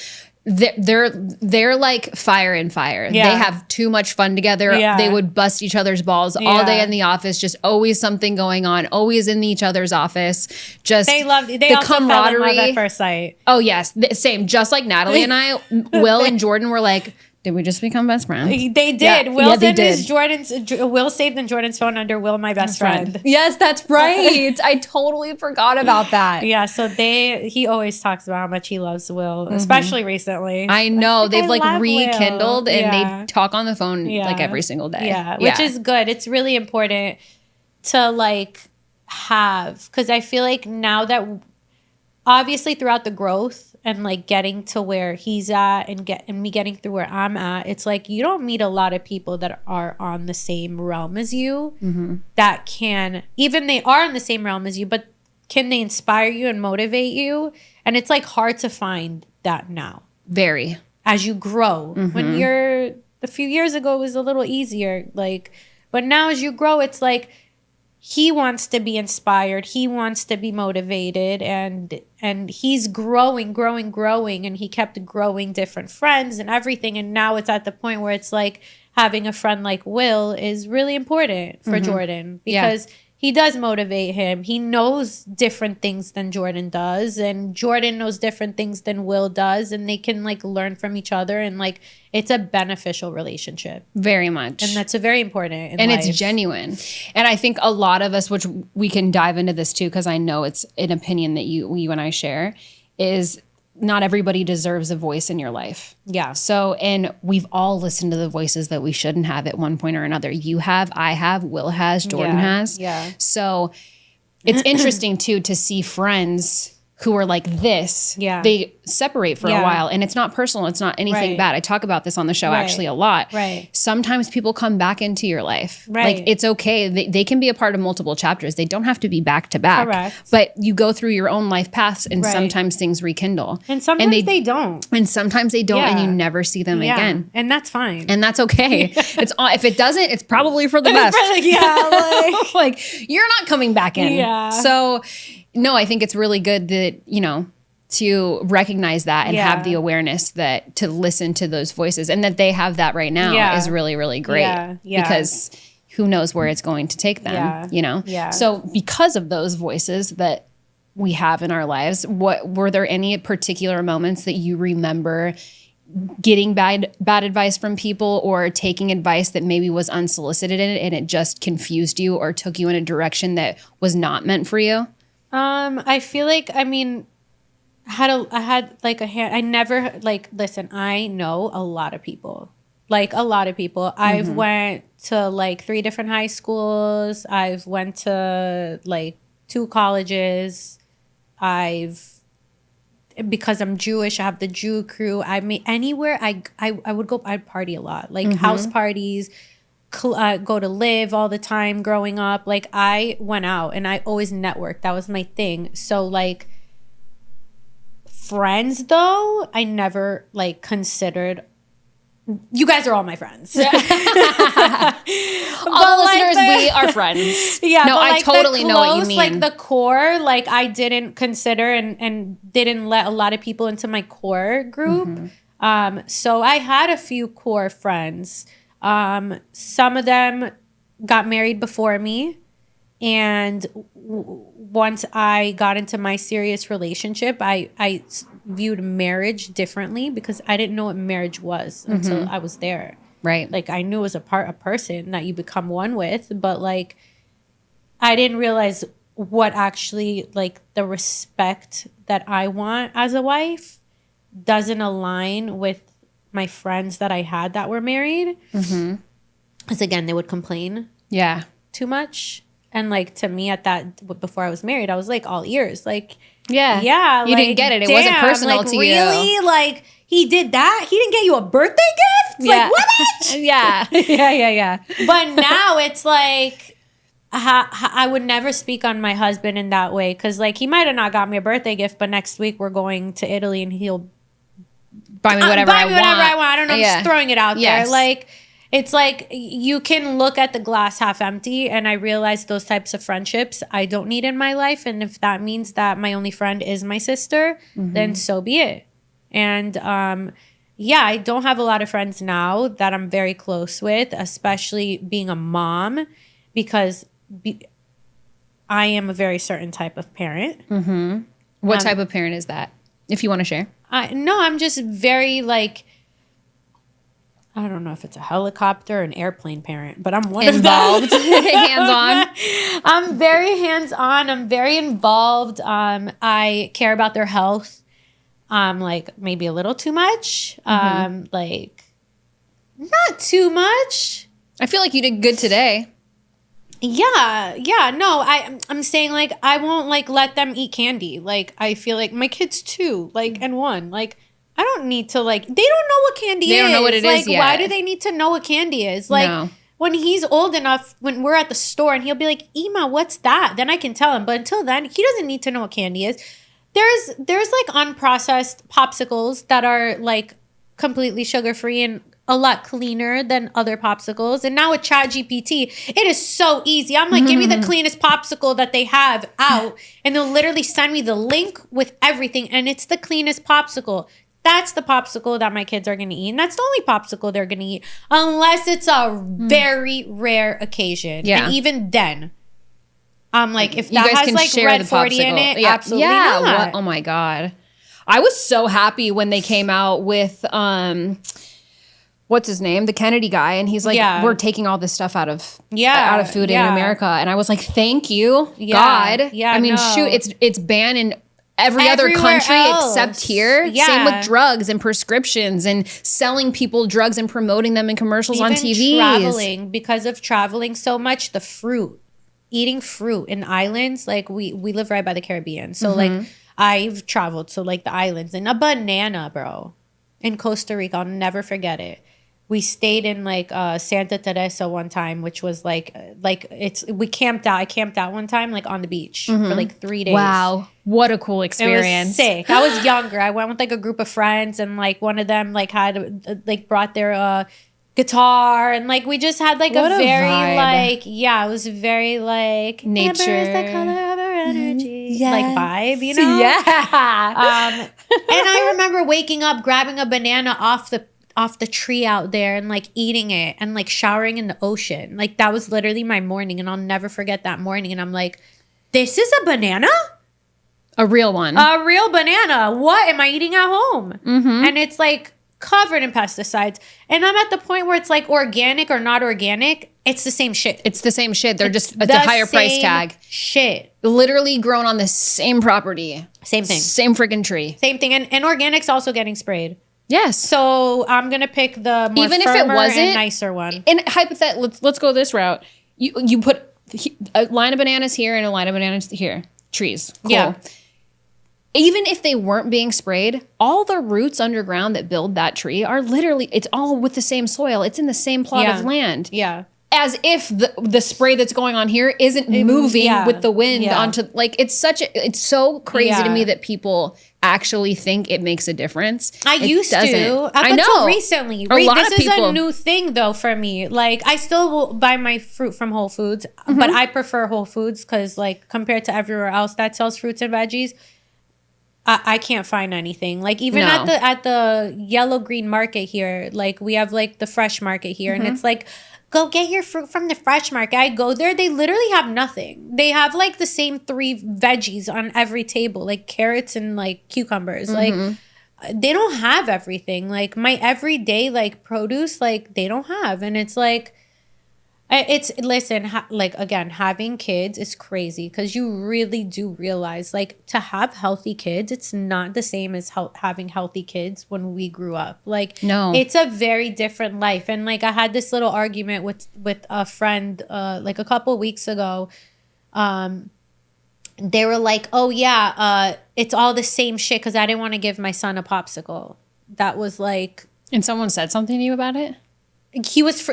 like fire and fire. Yeah. They have too much fun together. Yeah. They would bust each other's balls all day in the office, just always something going on, always in each other's office. Just they also camaraderie. fell in love at first sight. Oh yes, same. Just like Natalie and I, Will and Jordan were like, did we just become best friends? They did. Yeah. Will saved in Jordan's phone under Will, my best friend. Yes, that's right. I totally forgot about that. Yeah, so he always talks about how much he loves Will, especially recently. I know. They've like rekindled Will. And they talk on the phone like every single day. Yeah, which is good. It's really important to like have, because I feel like now that obviously throughout the growth and like getting to where he's at and me getting through where I'm at, it's like you don't meet a lot of people that are on the same realm as you that can, even they are in the same realm as you, but can they inspire you and motivate you? And it's like hard to find that now. Very. As you grow. When you're, a few years ago it was a little easier, like, but now as you grow, it's like he wants to be inspired. He wants to be motivated, and he's growing, and he kept growing different friends and everything. And now it's at the point where it's like having a friend like Will is really important for Jordan, because he does motivate him. He knows different things than Jordan does, and Jordan knows different things than Will does, and they can like learn from each other, and like it's a beneficial relationship. Very much. And that's a very important in and life. It's genuine. And I think a lot of us, which we can dive into this too, because I know it's an opinion that you and I share, is not everybody deserves a voice in your life. Yeah. So, and we've all listened to the voices that we shouldn't have at one point or another. You have, I have, Will has, Jordan has. Yeah. So it's interesting too to see friends who are like this. Yeah. They separate for a while, and it's not personal. It's not anything bad. I talk about this on the show actually a lot. Right. Sometimes people come back into your life. Right. Like it's okay. They can be a part of multiple chapters. They don't have to be back to back. Correct. But you go through your own life paths, and sometimes things rekindle. And sometimes they don't. And sometimes they don't, and you never see them again. And that's fine. And that's okay. It's if it doesn't, it's probably for the best. Like you're not coming back in. Yeah. So no, I think it's really good that, to recognize that and have the awareness that to listen to those voices, and that they have that right now is really, really great. Yeah. Because who knows where it's going to take them, Yeah. So because of those voices that we have in our lives, were there any particular moments that you remember getting bad advice from people, or taking advice that maybe was unsolicited and it just confused you or took you in a direction that was not meant for you? I feel like, I never, like, listen, I know a lot of people. I've went to like 3 different high schools. I've went to like 2 colleges. Because I'm Jewish, I have the Jew crew. Anywhere I would go, I'd party a lot, like house parties, go to live all the time growing up. Like I went out and I always networked. That was my thing. So like friends though, I never like considered. You guys are all my friends. All listeners, we are friends. Yeah, no, I totally know what you mean. Like the core, like I didn't consider and didn't let a lot of people into my core group. So I had a few core friends. Some of them got married before me, and once I got into my serious relationship, I viewed marriage differently, because I didn't know what marriage was until I was there. Right. Like I knew it was a person that you become one with, but like I didn't realize what actually like the respect that I want as a wife doesn't align with my friends that I had that were married. Because again, they would complain too much. And like to me at that, before I was married, I was like all ears. Like, you like, didn't get it. It wasn't personal like, to really? you. Like he did that? He didn't get you a birthday gift? Like, what? Yeah. Yeah. But now it's like, I would never speak on my husband in that way. Because, like, he might have not got me a birthday gift, but next week we're going to Italy and he'll buy me whatever I want. I don't know. I'm just throwing it out there. Like, it's like you can look at the glass half empty, and I realize those types of friendships I don't need in my life. And if that means that my only friend is my sister, then so be it. And I don't have a lot of friends now that I'm very close with, especially being a mom, because I am a very certain type of parent. What type of parent is that, if you want to share? No, I'm just very, like, I don't know if it's a helicopter or an airplane parent, but I'm one involved. Hands-on. I'm very hands-on. I'm very involved. I care about their health. Like, maybe a little too much. Like, not too much. I feel like you did good today. Yeah. No, I'm saying, like, I won't, like, let them eat candy. Like, I feel like my kids too, like, and one, like, I don't need to, like, they don't know what candy is. They don't know what it is yet. Why do they need to know what candy is? Like, when he's old enough, when we're at the store and he'll be like, Ema, what's that? Then I can tell him. But until then, he doesn't need to know what candy is. There's like unprocessed popsicles that are, like, completely sugar-free and a lot cleaner than other popsicles. And now with ChatGPT, it is so easy. I'm like, give me the cleanest popsicle that they have out. And they'll literally send me the link with everything. And it's the cleanest popsicle. That's the popsicle that my kids are going to eat. And that's the only popsicle they're going to eat. Unless it's a very rare occasion. Yeah. And even then, I'm like, if that has, like, Red 40 in it, absolutely not. Oh, my God. I was so happy when they came out with... what's his name? The Kennedy guy. And he's like, we're taking all this stuff out of food in America. And I was like, thank you, God. Yeah, I mean, shoot, it's banned in every other country except here. Yeah. Same with drugs and prescriptions and selling people drugs and promoting them in commercials on TV. Traveling, because of traveling so much, the fruit, eating fruit in islands, like we live right by the Caribbean. So like I've traveled to, like, the islands, and a banana, bro, in Costa Rica. I'll never forget it. We stayed in, like, Santa Teresa one time, which was like we camped out. I camped out one time, like, on the beach for like 3 days. Wow. What a cool experience. It was sick. I was younger. I went with, like, a group of friends, and, like, one of them, like, had, like, brought their guitar, and, like, we just had, like, what a very vibe. Like, yeah, it was very, like, nature, the color of our energy, like, vibe, you know? Yeah. And I remember waking up, grabbing a banana off the tree out there, and, like, eating it, and, like, showering in the ocean. Like, that was literally my morning, and I'll never forget that morning. And I'm like, this is a banana? A real one. A real banana. What am I eating at home? And it's, like, covered in pesticides. And I'm at the point where it's, like, organic or not organic. It's the same shit. It's the same shit. It's a higher price tag. Shit. Literally grown on the same property. Same thing. Same freaking tree. Same thing. And organic's also getting sprayed. Yes. So I'm going to pick the more even firmer if it wasn't, and nicer one. And let's go this route. You put a line of bananas here and a line of bananas here. Trees. Cool. Yeah. Even if they weren't being sprayed, all the roots underground that build that tree are literally, it's all with the same soil. It's in the same plot of land. Yeah. As if the spray that's going on here isn't moving with the wind onto, like, it's so crazy to me that people actually think it makes a difference. I used to. Up until recently. This is a new thing, though, for me. Like, I still will buy my fruit from Whole Foods, but I prefer Whole Foods because, like, compared to everywhere else that sells fruits and veggies, I can't find anything. Like, even at the yellow green market here, like, we have, like, the fresh market here, and it's like, go get your fruit from the fresh market. I go there, they literally have nothing. They have, like, the same 3 veggies on every table, like carrots and, like, cucumbers. Like, they don't have everything. Like, my everyday, like, produce, like, they don't have. And it's like, like, again, having kids is crazy because you really do realize, like, to have healthy kids, it's not the same as having healthy kids when we grew up. Like, no, it's a very different life. And, like, I had this little argument with a friend, like, a couple weeks ago. They were like, oh, yeah, it's all the same shit because I didn't want to give my son a popsicle. that was like... And someone said something to you about it? He was...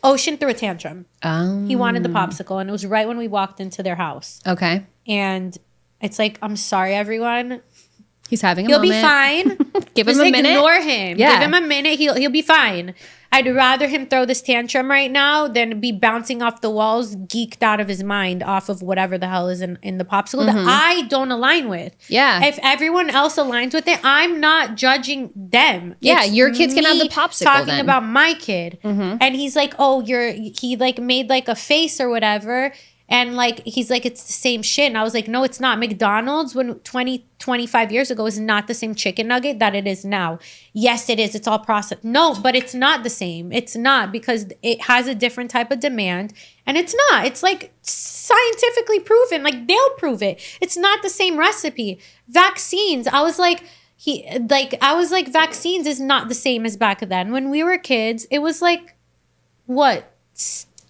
Ocean threw a tantrum. Oh. He wanted the popsicle, and it was right when we walked into their house. Okay. And it's like, I'm sorry, everyone. He's having a He'll moment. be fine. Give him a minute. Ignore him. Yeah. Give him a minute. He'll be fine. I'd rather him throw this tantrum right now than be bouncing off the walls, geeked out of his mind off of whatever the hell is in the popsicle that I don't align with. Yeah. If everyone else aligns with it, I'm not judging them. Yeah, It's your kid's gonna have the popsicle talking then. about my kid. And he's like, oh, he like made like a face or whatever. And like, he's like, it's the same shit. And I was like, no, it's not. McDonald's, when 25 years ago, is not the same chicken nugget that it is now. Yes, it is. It's all processed. No, but it's not the same. It's not, because it has a different type of demand. And it's not. It's like scientifically proven. Like, they'll prove it. It's not the same recipe. Vaccines. I was like, vaccines is not the same as back then. When we were kids, it was like, what?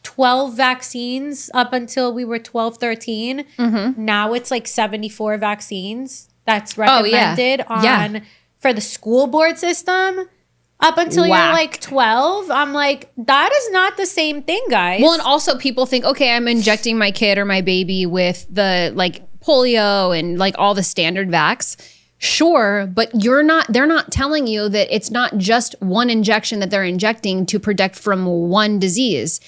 12 vaccines up until we were 12, 13. Now it's like 74 vaccines that's recommended for the school board system. Up until you're like 12, I'm like, that is not the same thing, guys. Well, and also people think, okay, I'm injecting my kid or my baby with the like polio and like all the standard vax. Sure, but they're not telling you that it's not just one injection that they're injecting to protect from one disease.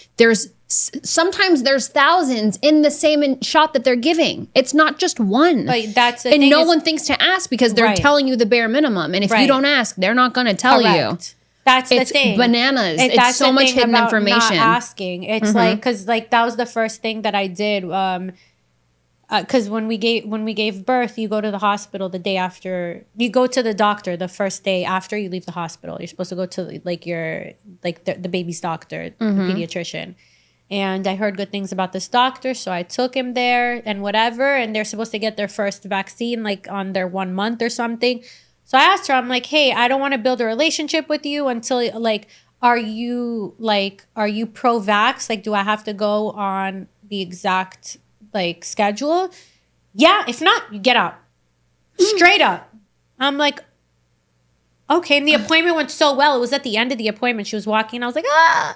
Sometimes there's thousands in the same shot that they're giving. It's not just one. But that's the and thing no one thinks to ask because they're telling you the bare minimum. And if you don't ask, they're not going to tell you. That's the thing. It's bananas. It's so much hidden information. Not asking. It's like, because like that was the first thing that I did. Because when we gave birth, you go to the hospital the day after. You go to the doctor the first day after you leave the hospital. You're supposed to go to like the baby's doctor, the pediatrician. And I heard good things about this doctor, so I took him there and whatever. And they're supposed to get their first vaccine like on their 1 month or something. So I asked her, I'm like, hey, I don't want to build a relationship with you until like, are you pro-vax? Like, do I have to go on the exact like schedule? Yeah, if not, you get out. Straight up. I'm like, okay. And the appointment went so well. It was at the end of the appointment. She was walking. I was like, ah.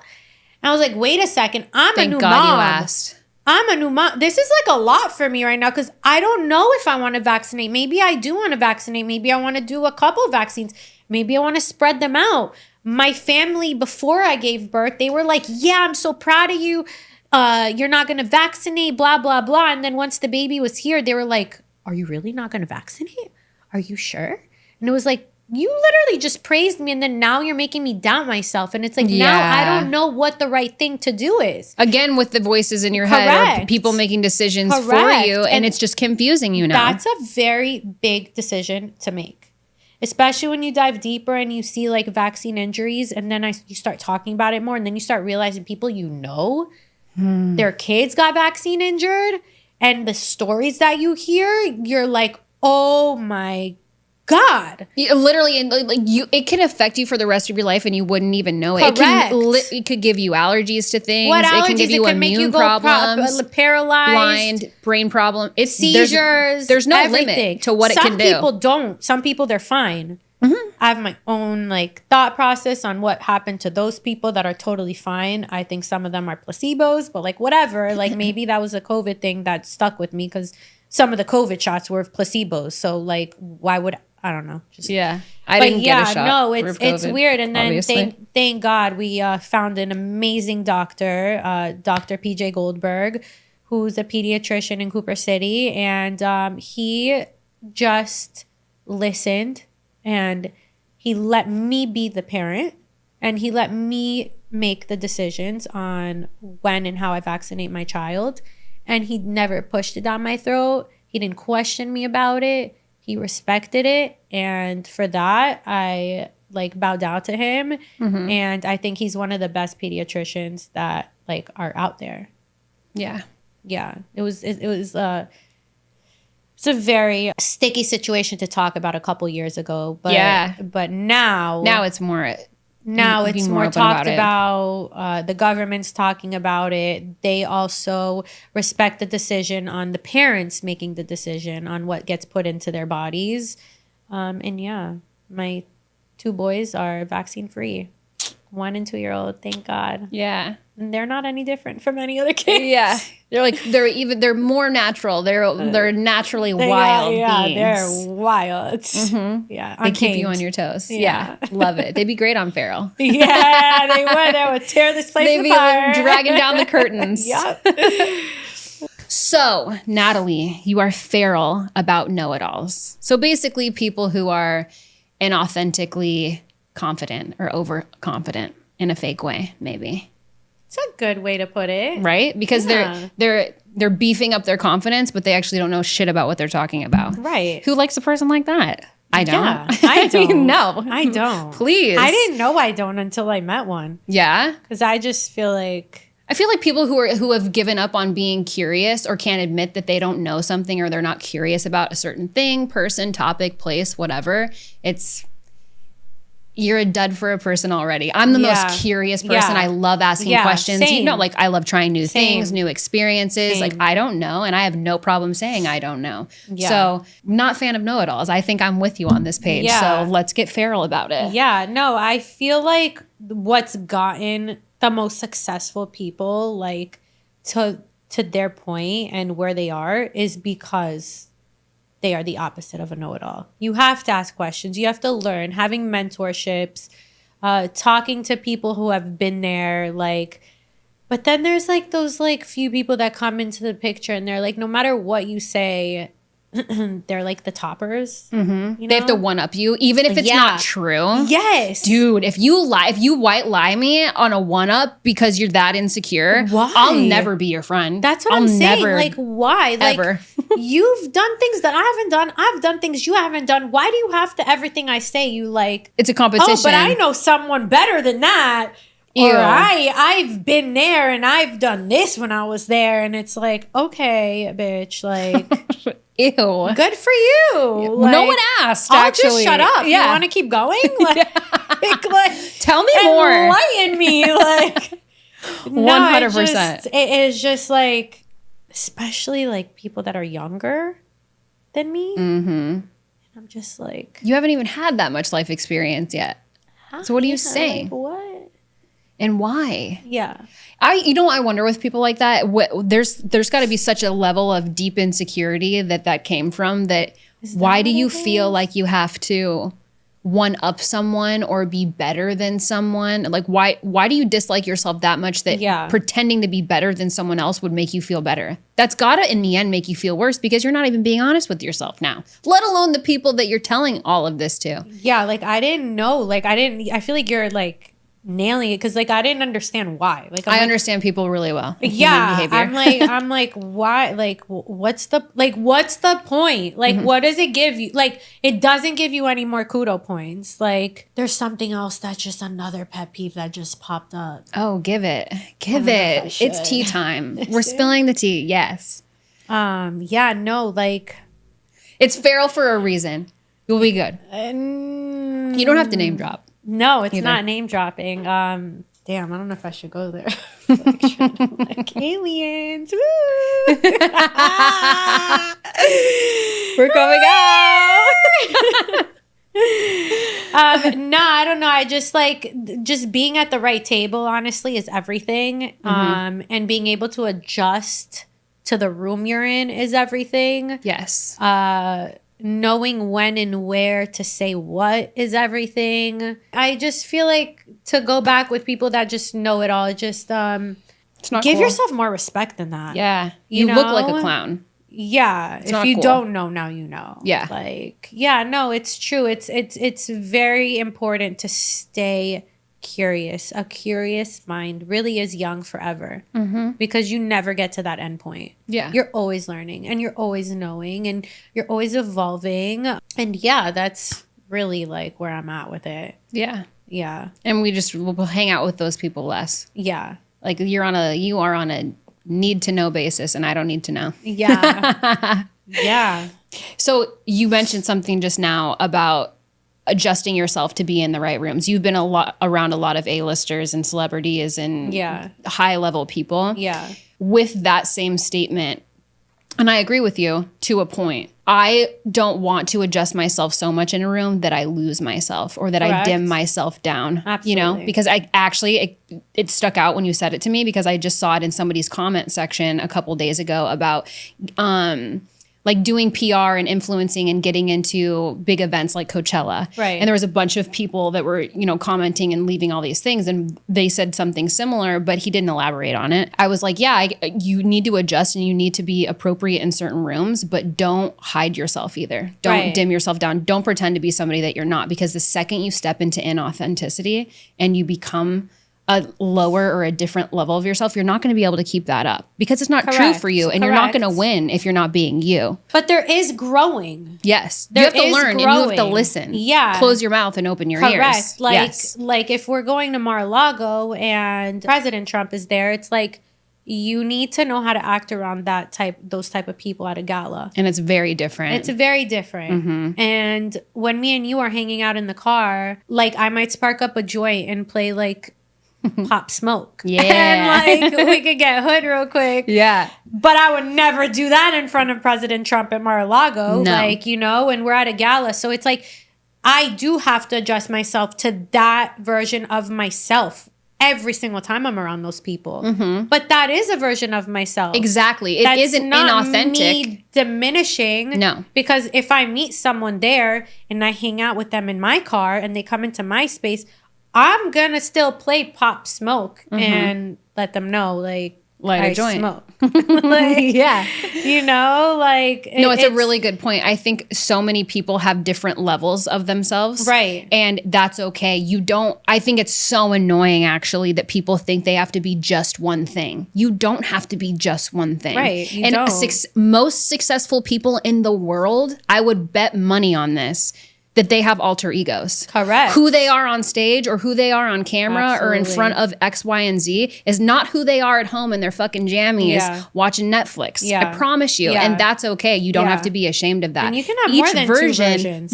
And I was like, wait a second. I'm a new mom. You asked. I'm a new mom. This is like a lot for me right now because I don't know if I want to vaccinate. Maybe I do want to vaccinate. Maybe I want to do a couple of vaccines. Maybe I want to spread them out. My family, before I gave birth, they were like, yeah, I'm so proud of you. You're not going to vaccinate, blah, blah, blah. And then once the baby was here, they were like, are you really not going to vaccinate? Are you sure? And it was like, you literally just praised me and then now you're making me doubt myself. And it's like, now I don't know what the right thing to do is. Again, with the voices in your head or people making decisions for you. And it's just confusing you now. That's a very big decision to make. Especially when you dive deeper and you see like vaccine injuries. And then you start talking about it more. And then you start realizing people their kids got vaccine injured. And the stories that you hear, you're like, oh my God. Literally, and like it can affect you for the rest of your life and you wouldn't even know it. Correct. It could give you allergies to things. What allergies? It can give you immune problems, paralyzed, blind, brain problem. It's seizures. There's no everything. limit to what it can do. Some people don't. Some people, they're fine. I have my own like thought process on what happened to those people that are totally fine. I think some of them are placebos, but like whatever. Like maybe that was a COVID thing that stuck with me because some of the COVID shots were placebos. So like, why would I don't know. I didn't get a shot. No, it's weird. And then thank God we found an amazing doctor, Dr. PJ Goldberg, who's a pediatrician in Cooper City. And he just listened and he let me be the parent and he let me make the decisions on when and how I vaccinate my child. And he never pushed it down my throat. He didn't question me about it. He respected it. And for that, I like bow down to him. And I think he's one of the best pediatricians that like are out there. Yeah. It's a very sticky situation to talk about a couple years ago. But now it's more... Now it's more talked about. The government's talking about it. They also respect the decision on the parents making the decision on what gets put into their bodies. And yeah, my 2 boys are vaccine free. 1 and 2-year-old, thank God. Yeah. And they're not any different from any other kids. Yeah. They're more natural. They're naturally wild beings. They're wild. Mm-hmm. Yeah. They keep you on your toes. Yeah. Love it. They'd be great on Feral. Yeah, they would. They would tear this place apart. They'd be dragging down the curtains. Yep. So, Natalie, you are feral about know-it-alls. So basically people who are inauthentically confident or overconfident in a fake way, maybe. It's a good way to put it. Right? Because they're beefing up their confidence, but they actually don't know shit about what they're talking about. Right. Who likes a person like that? I don't. Yeah, I don't. No. I don't. Please. I didn't know I don't until I met one. Yeah? Because I just feel like... I feel like people who have given up on being curious or can't admit that they don't know something or they're not curious about a certain thing, person, topic, place, whatever, you're a dud for a person already. I'm the most curious person. I love asking questions. Same. You know, like I love trying new things, new experiences. Same. Like I don't know, and I have no problem saying I don't know. Yeah. So not fan of know-it-alls. I think I'm with you on this page. Yeah. So let's get feral about it. Yeah, no, I feel like what's gotten the most successful people like to their point and where they are is because they are the opposite of a know-it-all. You have to ask questions. You have to learn. Having mentorships, talking to people who have been there, like. But then there's like those like few people that come into the picture and they're like, no matter what you say, they're like the toppers. Mm-hmm. You know? They have to one up you, even if it's not true. Yes, dude. If you white lie me on a one up because you're that insecure, why? I'll never be your friend. That's what I'm saying. Like, why? Ever. Like, you've done things that I haven't done. I've done things you haven't done. Why do you have to everything I say? You like? It's a competition. Oh, but I know someone better than that. Ew. Or I've been there and I've done this when I was there, and it's like, okay, bitch, like. Ew. Good for you. Like, no one asked, actually. Just shut up. Yeah. You want to keep going? Like, tell me more. Enlighten me. Like, 100%. It is just like, especially like people that are younger than me. Mm-hmm. And I'm just like. You haven't even had that much life experience yet. So what are you saying? Like, what? And why? Yeah. I wonder with people like that, there's got to be such a level of deep insecurity that came from that. Why do you feel like you have to one up someone or be better than someone? Like, why do you dislike yourself that much that pretending to be better than someone else would make you feel better? That's got to, in the end, make you feel worse because you're not even being honest with yourself now, let alone the people that you're telling all of this to. Yeah, like, I didn't know. Like, I feel like you're, like, nailing it because like I didn't understand why. Like I understand people really well. Yeah, I'm like why? Like what's the point? Like what does it give you? Like it doesn't give you any more kudo points. Like there's something else that's just another pet peeve that just popped up. Oh, give it. It's tea time. We're spilling the tea. Yes. Yeah. No. Like it's feral for a reason. You'll be good. You don't have to name drop. No, it's not name dropping. Damn, I don't know if I should go there. Like aliens. Woo! We're coming out. No, I don't know. I just like just being at the right table, honestly, is everything. Mm-hmm. And being able to adjust to the room you're in is everything. Yes. Knowing when and where to say what is everything. I just feel like to go back with people that just know it all, just it's not give cool. yourself more respect than that. Yeah. You look like a clown. Yeah. If you don't know, now you know. Yeah. Like, yeah, no, it's true. It's very important to stay curious. A curious mind really is young forever because you never get to that end point. Yeah. You're always learning and you're always knowing and you're always evolving. And yeah, that's really like where I'm at with it. Yeah. Yeah. And we'll hang out with those people less. Yeah. Like you are on a need to know basis and I don't need to know. Yeah. Yeah. So you mentioned something just now about adjusting yourself to be in the right rooms. You've been around a lot of A-listers and celebrities and high-level people. Yeah. With that same statement, and I agree with you to a point, I don't want to adjust myself so much in a room that I lose myself or that I dim myself down, Absolutely. you know, because I actually, it stuck out when you said it to me because I just saw it in somebody's comment section a couple days ago about, like doing PR and influencing and getting into big events like Coachella. Right. And there was a bunch of people that were, you know, commenting and leaving all these things. And they said something similar, but he didn't elaborate on it. I was like, yeah, you need to adjust and you need to be appropriate in certain rooms, but don't hide yourself either. Don't dim yourself down. Don't pretend to be somebody that you're not, because the second you step into inauthenticity and you become a lower or a different level of yourself, you're not going to be able to keep that up because it's not true for you, and you're not going to win if you're not being you. But there is growing. Yes. You have to learn and you have to listen. Yeah. Close your mouth and open your ears. Like if we're going to Mar-a-Lago and President Trump is there, it's like you need to know how to act around those type of people at a gala. And it's very different. It's very different. Mm-hmm. And when me and you are hanging out in the car, like I might spark up a joint and play like Pop Smoke. Yeah. And like we could get hood real quick. Yeah. But I would never do that in front of President Trump at Mar-a-Lago. No. Like, you know, and we're at a gala. So it's like I do have to adjust myself to that version of myself every single time I'm around those people. Mm-hmm. But that is a version of myself. Exactly. It isn't inauthentic. Me diminishing. No. Because if I meet someone there and I hang out with them in my car and they come into my space, I'm going to still play Pop Smoke and let them know, like, light a joint. Smoke. Like, yeah. You know, like. No, it's a really good point. I think so many people have different levels of themselves. Right. And that's okay. I think it's so annoying, actually, that people think they have to be just one thing. You don't have to be just one thing. Right. You don't. Most successful people in the world, I would bet money on this, that they have alter egos. Correct. Who they are on stage or who they are on camera or in front of X, Y, and Z is not who they are at home in their fucking jammies watching Netflix. Yeah. I promise you. Yeah. And that's okay. You don't have to be ashamed of that. And you can have more than two versions.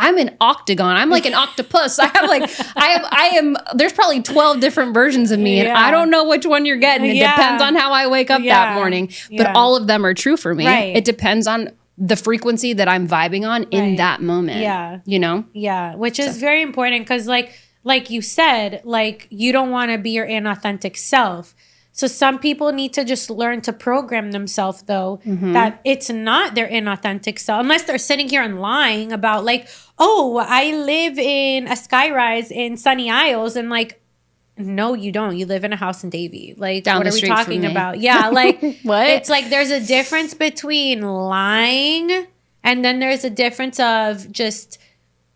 I'm an octagon. I'm like an octopus. There's probably 12 different versions of me and I don't know which one you're getting. It depends on how I wake up that morning. But all of them are true for me. Right. It depends on the frequency that I'm vibing on in that moment. Yeah. You know? Yeah. Which is very important because like you said, like you don't want to be your inauthentic self. So some people need to just learn to program themselves though, that it's not their inauthentic self, unless they're sitting here and lying about like, oh, I live in a skyrise in Sunny Isles and like, no, you don't. You live in a house in Davie. Like, down what are we talking about? Yeah, like, what? It's like there's a difference between lying and then there's a difference of just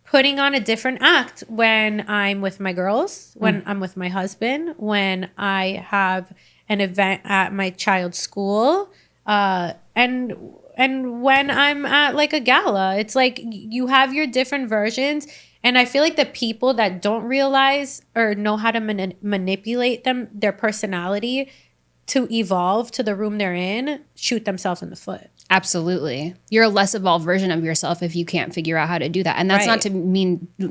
putting on a different act when I'm with my girls, when I'm with my husband, when I have an event at my child's school, and when I'm at like a gala. It's like you have your different versions. And I feel like the people that don't realize or know how to manipulate their personality to evolve to the room they're in, shoot themselves in the foot. Absolutely. You're a less evolved version of yourself if you can't figure out how to do that. And that's not to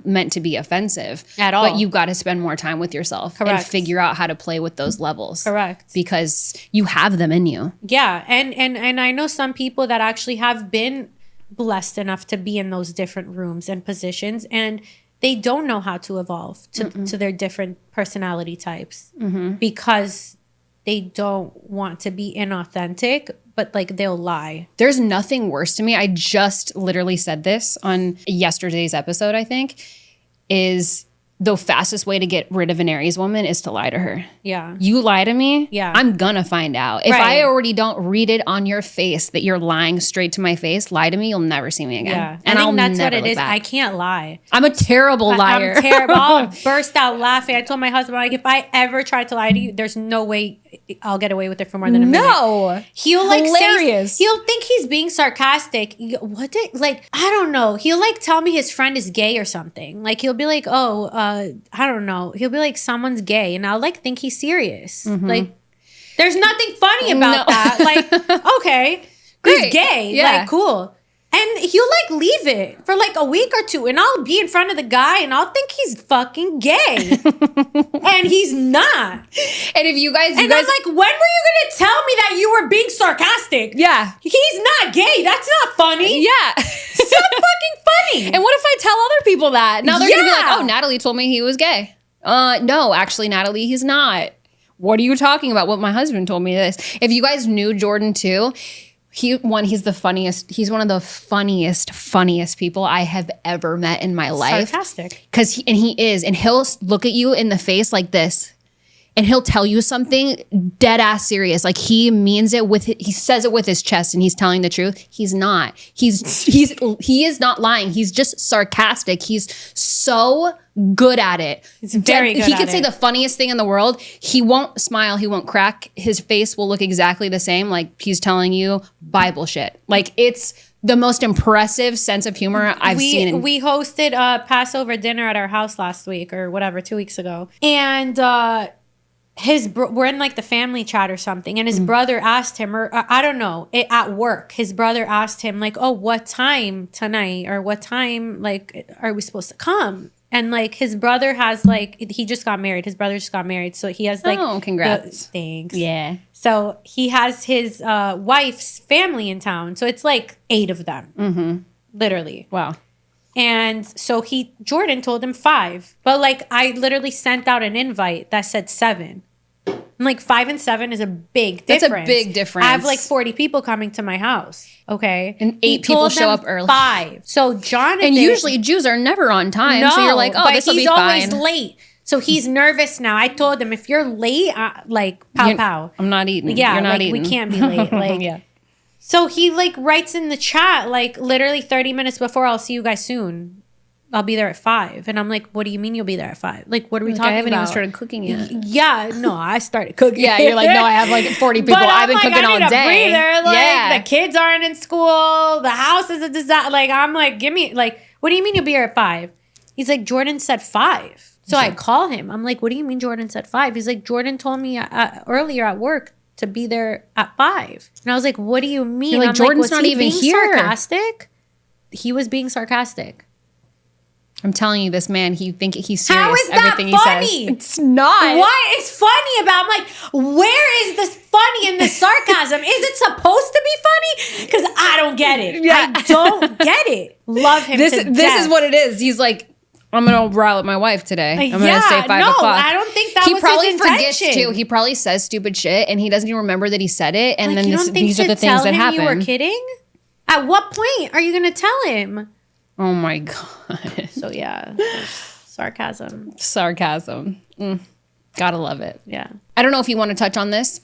meant to be offensive at all. But you've got to spend more time with yourself and figure out how to play with those levels. Correct. Because you have them in you. Yeah. And I know some people that actually have been blessed enough to be in those different rooms and positions, and they don't know how to evolve to their different personality types because they don't want to be inauthentic, but like they'll lie. There's nothing worse to me. I just literally said this on yesterday's episode, I think, is the fastest way to get rid of an Aries woman is to lie to her. Yeah. You lie to me, yeah, I'm gonna find out. If I already don't read it on your face that you're lying straight to my face, lie to me, you'll never see me again. Yeah. And I think that's never what it is. back. I can't lie. I'm a terrible liar. I'm terrible. I'll burst out laughing. I told my husband, like, if I ever try to lie to you, there's no way I'll get away with it for more than a minute. No. He'll like hilarious. He'll think he's being sarcastic. I don't know. He'll like tell me his friend is gay or something. Like he'll be like, oh, I don't know. He'll be like, someone's gay. And I'll like think he's serious. Like there's nothing funny about that. Like, okay, he's gay. Yeah. Like, cool. And he'll like leave it for like a week or two, and I'll be in front of the guy and I'll think he's fucking gay. And he's not. And if you guys I'm like, when were you gonna tell me that you were being sarcastic? Yeah. He's not gay. That's not funny. Yeah. It's not fucking funny. And what if I tell other people that? Now they're gonna be like, oh, Natalie told me he was gay. No, actually, Natalie, he's not. What are you talking about? Well, my husband told me this. If you guys knew Jordan too, he's the funniest. He's one of the funniest people I have ever met in my life. Sarcastic. He is. And he'll look at you in the face like this. And he'll tell you something dead ass serious. Like he means it he says it with his chest and he's telling the truth. He's not. He is not lying. He's just sarcastic. He's so good at it. He's very good at it. He could say the funniest thing in the world. He won't smile. He won't crack. His face will look exactly the same. Like he's telling you Bible shit. Like it's the most impressive sense of humor I've seen. We hosted a Passover dinner at our house last week or whatever, 2 weeks ago. And we're in like the family chat or something, and his brother asked him, or I don't know, at work, his brother asked him like, oh, what time tonight, or what time like are we supposed to come? And like his brother has like, he just got married. His brother just got married, so he has like, oh, congrats. Thanks. Yeah. So he has his wife's family in town, so it's like 8 of them, literally. Wow. And so Jordan told him 5. But like I literally sent out an invite that said 7. And like 5 and 7 is a big difference. That's a big difference. I have like 40 people coming to my house. Okay. And 8 people show up early. 5. So Jonathan. And usually Jews are never on time. No, so you're like, oh, this will be fine. But he's always late. So he's nervous now. I told him, if you're late, like pow. I'm not eating. Yeah, you're not like, eating. We can't be late. Like, yeah. So he like writes in the chat, like literally 30 minutes before, I'll see you guys soon. I'll be there at 5. And I'm like, what do you mean you'll be there at 5? Like, what are we talking about? I haven't even started cooking yet. Yeah, no, I started cooking. Yeah, you're like, no, I have like 40 people. I've been cooking all day. Like, the kids aren't in school. The house is a disaster. Like, I'm like, give me, like, what do you mean you'll be here at 5? He's like, Jordan said 5. So I call him. I'm like, what do you mean Jordan said 5? He's like, Jordan told me earlier at work to be there at 5. And I was like, what do you mean? You're like, I'm Jordan's like, not even here. Sarcastic? He was being sarcastic. I'm telling you, this man, he's serious. How is that everything funny? He says. It's not. What is funny about? I'm like, where is this funny in the sarcasm? Is it supposed to be funny? Because I don't get it. Yeah. I don't get it. Love him to death. This is what it is. He's like, I'm going to rile up my wife today. I'm going to say 5 o'clock. I don't think that was his intention. He probably forgets too. He probably says stupid shit and he doesn't even remember that he said it. And then these are the things that happen. You were kidding? At what point are you going to tell him? Oh my God. So yeah, sarcasm. Gotta love it. Yeah. I don't know if you want to touch on this,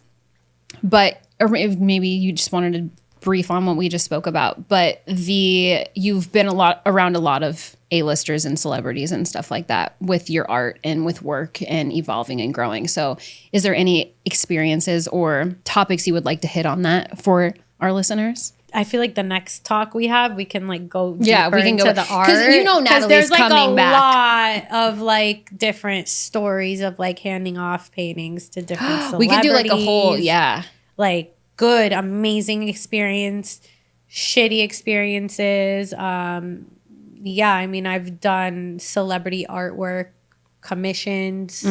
but or if maybe you just wanted to brief on what we just spoke about. But you've been around a lot of A-listers and celebrities and stuff like that with your art and with work and evolving and growing. So is there any experiences or topics you would like to hit on that for our listeners? I feel like the next talk we have, we can like go deeper we can into go the art. Because you know Natalie's there's like coming back. A lot of like different stories of like handing off paintings to different celebrities. We could do like a whole, like good, amazing experience, shitty experiences. I mean, I've done celebrity artwork, commissions,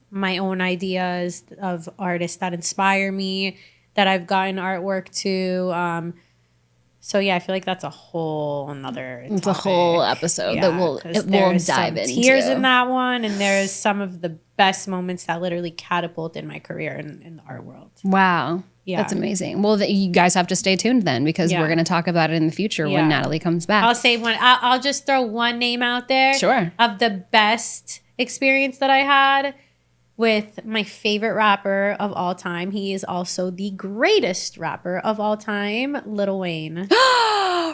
my own ideas of artists that inspire me, that I've gotten artwork to. So yeah, I feel like that's a whole another topic. It's a whole episode that we'll dive into. Tears in that one, and there's some of the best moments that literally catapulted my career in the art world. Wow. Yeah. That's amazing. Well, you guys have to stay tuned then, because we're going to talk about it in the future when Natalie comes back. I'll say one. I'll just throw one name out there. Sure. Of the best experience that I had with my favorite rapper of all time. He is also the greatest rapper of all time, Lil Wayne.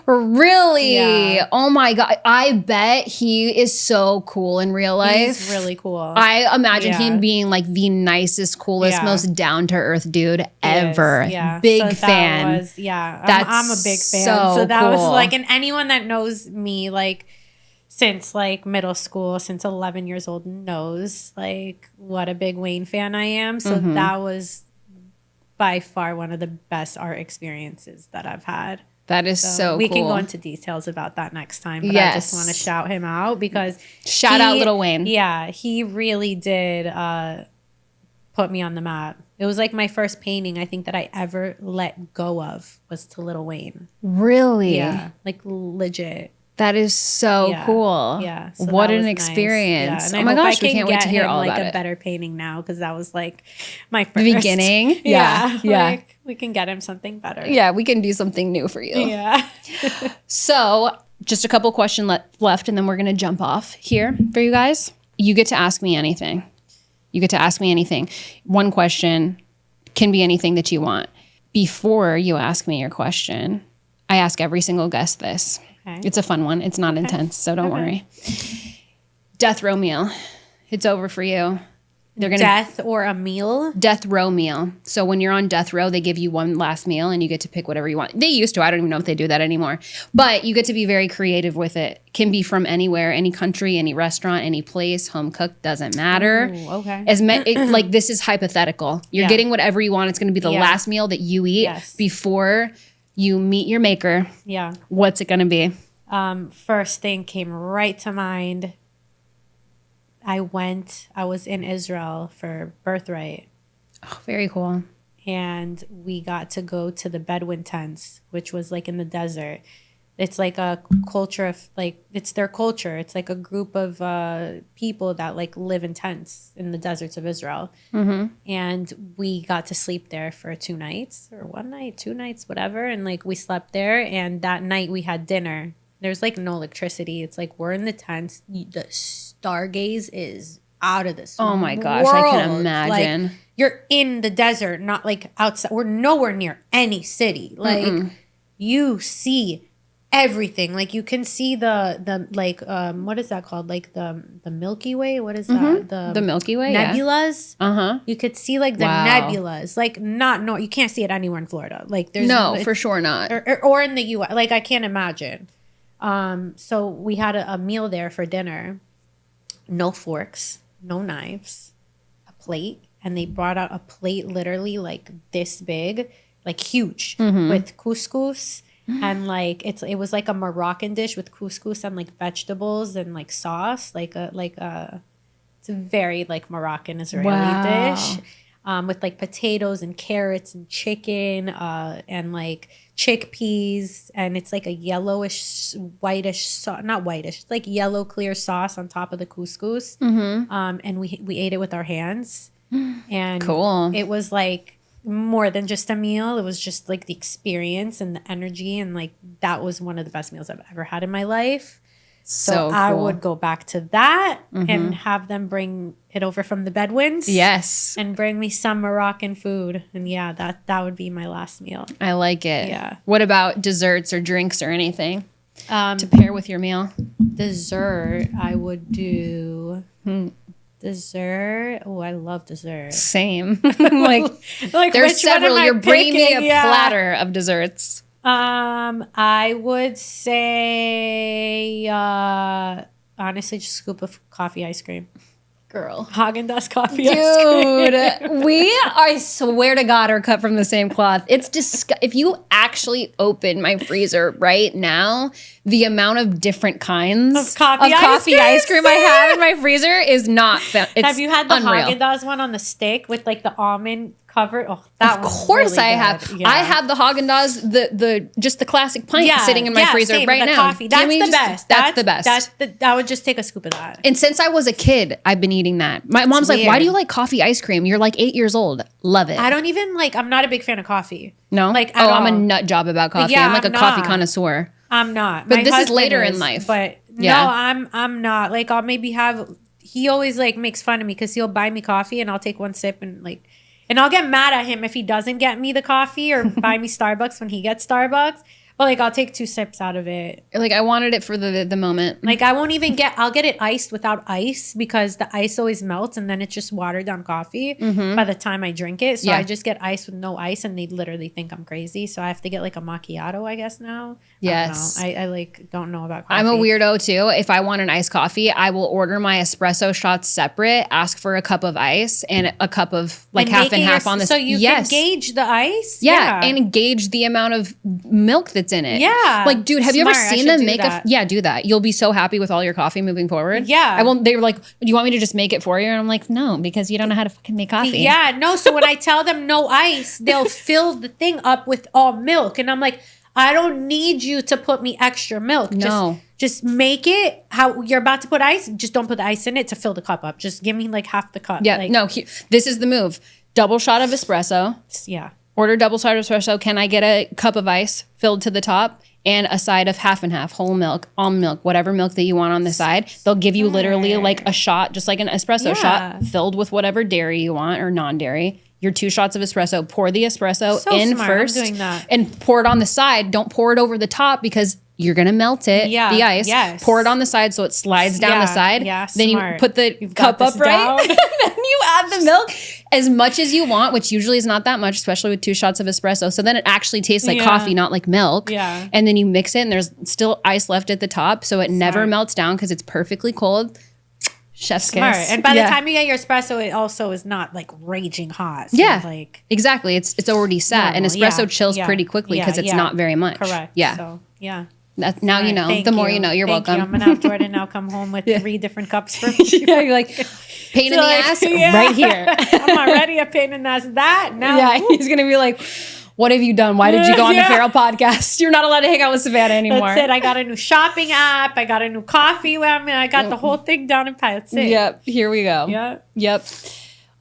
Really? Yeah. Oh my God. I bet he is so cool in real life. He's really cool. I imagine him being like the nicest, coolest, most down-to-earth dude ever. Yeah. Big fan. I'm a big fan. So that was like, and anyone that knows me, like, since like middle school, since 11 years old, knows like what a big Wayne fan I am. So that was by far one of the best art experiences that I've had. That is so we cool. can go into details about that next time. But Yes. I just want to shout him out because Shout out Lil Wayne. Yeah, he really did put me on the map. It was like my first painting I think that I ever let go of was to Lil Wayne. Really? Yeah, like legit. That is so cool. Yeah. So what an experience. Nice. Yeah. Oh my gosh, we can't wait to hear all about it. A better painting now because that was like my first. The beginning? Yeah. Like, we can get him something better. Yeah, we can do something new for you. Yeah. So just a couple questions left and then we're going to jump off here for you guys. You get to ask me anything. One question can be anything that you want. Before you ask me your question, I ask every single guest this. Okay. It's a fun one. It's not intense, so don't worry. Death row meal. It's over for you. They're gonna death or a meal? Death row meal. So when you're on death row, they give you one last meal and you get to pick whatever you want. They used to. I don't even know if they do that anymore. But you get to be very creative with it. Can be from anywhere, any country, any restaurant, any place. Home cooked, doesn't matter. Ooh, okay. Like this is hypothetical. You're getting whatever you want. It's going to be the last meal that you eat before you meet your maker. Yeah. What's it going to be? First thing came right to mind. I was in Israel for birthright. Oh, very cool. And we got to go to the Bedouin tents, which was like in the desert. It's like a culture of it's their culture. It's like a group of people that like live in tents in the deserts of Israel. Mm-hmm. And we got to sleep there for 2 nights or 1 night, 2 nights, whatever. And like we slept there. And that night we had dinner. There's like no electricity. It's like we're in the tents. The stargaze is out of this Oh my gosh, world. I can imagine. Like, you're in the desert, not like outside. We're nowhere near any city. Like you see everything. Like you can see the like what is that called? Like the Milky Way. What is that? The Milky Way. Nebulas. Yeah. You could see like the nebulas. Like you can't see it anywhere in Florida. Like there's for sure not. Or in the U.S. Like I can't imagine. So we had a meal there for dinner. No forks, no knives, a plate. And they brought out a plate literally like this big, like huge, with couscous. And like it was like a Moroccan dish with couscous and like vegetables and like sauce. It's a very like Moroccan Israeli dish. With like potatoes and carrots and chicken and like chickpeas, and it's like a yellowish, whitish sauce, not whitish, it's like yellow clear sauce on top of the couscous. And we ate it with our hands. And cool. It was like more than just a meal. It was just like the experience and the energy, and like that was one of the best meals I've ever had in my life. So cool. I would go back to that and have them bring it over from the Bedouins. Yes. And bring me some Moroccan food. And yeah, that would be my last meal. I like it. Yeah. What about desserts or drinks or anything to pair with your meal? Dessert, I would do... Dessert. Oh, I love dessert. Same. like there's several. You're bringing me a platter of desserts. I would say honestly just a scoop of coffee ice cream. Girl. Haagen-Dazs coffee ice cream. Dude, I swear to God, are cut from the same cloth. It's if you actually open my freezer right now, the amount of different kinds of coffee ice cream I have in my freezer is not. Have you had the unreal. Haagen-Dazs one on the stick with like the almond covered? Oh, that of course really I have. Yeah. I have the Haagen-Dazs, the just the classic pint sitting in my freezer right now. Coffee. That's the best. That's the best. I would just take a scoop of that. And since I was a kid, I've been eating that. My mom's like, "Why do you like coffee ice cream? You're like 8 years old. Love it." I don't even like. I'm not a big fan of coffee. No, like I'm a nut job about coffee. Yeah, I'm like a coffee connoisseur. I'm not. But this is later in life. But no, I'm not. Like I'll maybe have. He always like makes fun of me because he'll buy me coffee and I'll take one sip and like. And I'll get mad at him if he doesn't get me the coffee or buy me Starbucks when he gets Starbucks. But like I'll take 2 sips out of it. Like I wanted it for the moment. Like I won't even I'll get it iced without ice because the ice always melts and then it's just watered down coffee by the time I drink it. So I just get ice with no ice and they literally think I'm crazy. So I have to get like a macchiato, I guess now. Yes. I like don't know about coffee. I'm a weirdo too. If I want an iced coffee, I will order my espresso shots separate, ask for a cup of ice and a cup of like half and half on this. So you can gauge the ice? Yeah. And gauge the amount of milk that's what's in it. Yeah. Like, dude, have you ever seen them make Yeah, do that. You'll be so happy with all your coffee moving forward. Yeah. They were like, do you want me to just make it for you? And I'm like, no, because you don't know how to fucking make coffee. Yeah, no. So when I tell them no ice, they'll fill the thing up with all milk. And I'm like, I don't need you to put me extra milk. No. Just make it how you're about to put ice. Just don't put the ice in it to fill the cup up. Just give me like half the cup. Yeah, like, no, this is the move. Double shot of espresso. Yeah. Order double shot of espresso. Can I get a cup of ice filled to the top? And a side of half and half, whole milk, almond milk, whatever milk that you want on the side. They'll give you literally like a shot, just like an espresso shot, filled with whatever dairy you want or non-dairy. Your 2 shots of espresso. Pour the espresso in first. I'm doing that. And pour it on the side. Don't pour it over the top because you're going to melt it, the ice. Yes. Pour it on the side so it slides down the side. Yeah, then you put the cup up right. Then you add the milk as much as you want, which usually is not that much, especially with 2 shots of espresso. So then it actually tastes like coffee, not like milk. Yeah. And then you mix it and there's still ice left at the top. So it never melts down because it's perfectly cold. Chef's kiss. And by the time you get your espresso, it also is not like raging hot. So like exactly. It's already set. And espresso chills pretty quickly because it's not very much. Correct. Yeah. So, yeah. Now you know. The more you know. You're welcome. I'm gonna have Jordan now come home with 3 different cups for me. Yeah, you're like pain in the ass right here. I'm already a pain in the ass. That now. Yeah, he's gonna be like, what have you done? Why did you go on the Feral podcast? You're not allowed to hang out with Savannah anymore. That's it. I got a new shopping app. I got a new coffee. I got the whole thing down in pat. That's it. Yep. Here we go. Yep.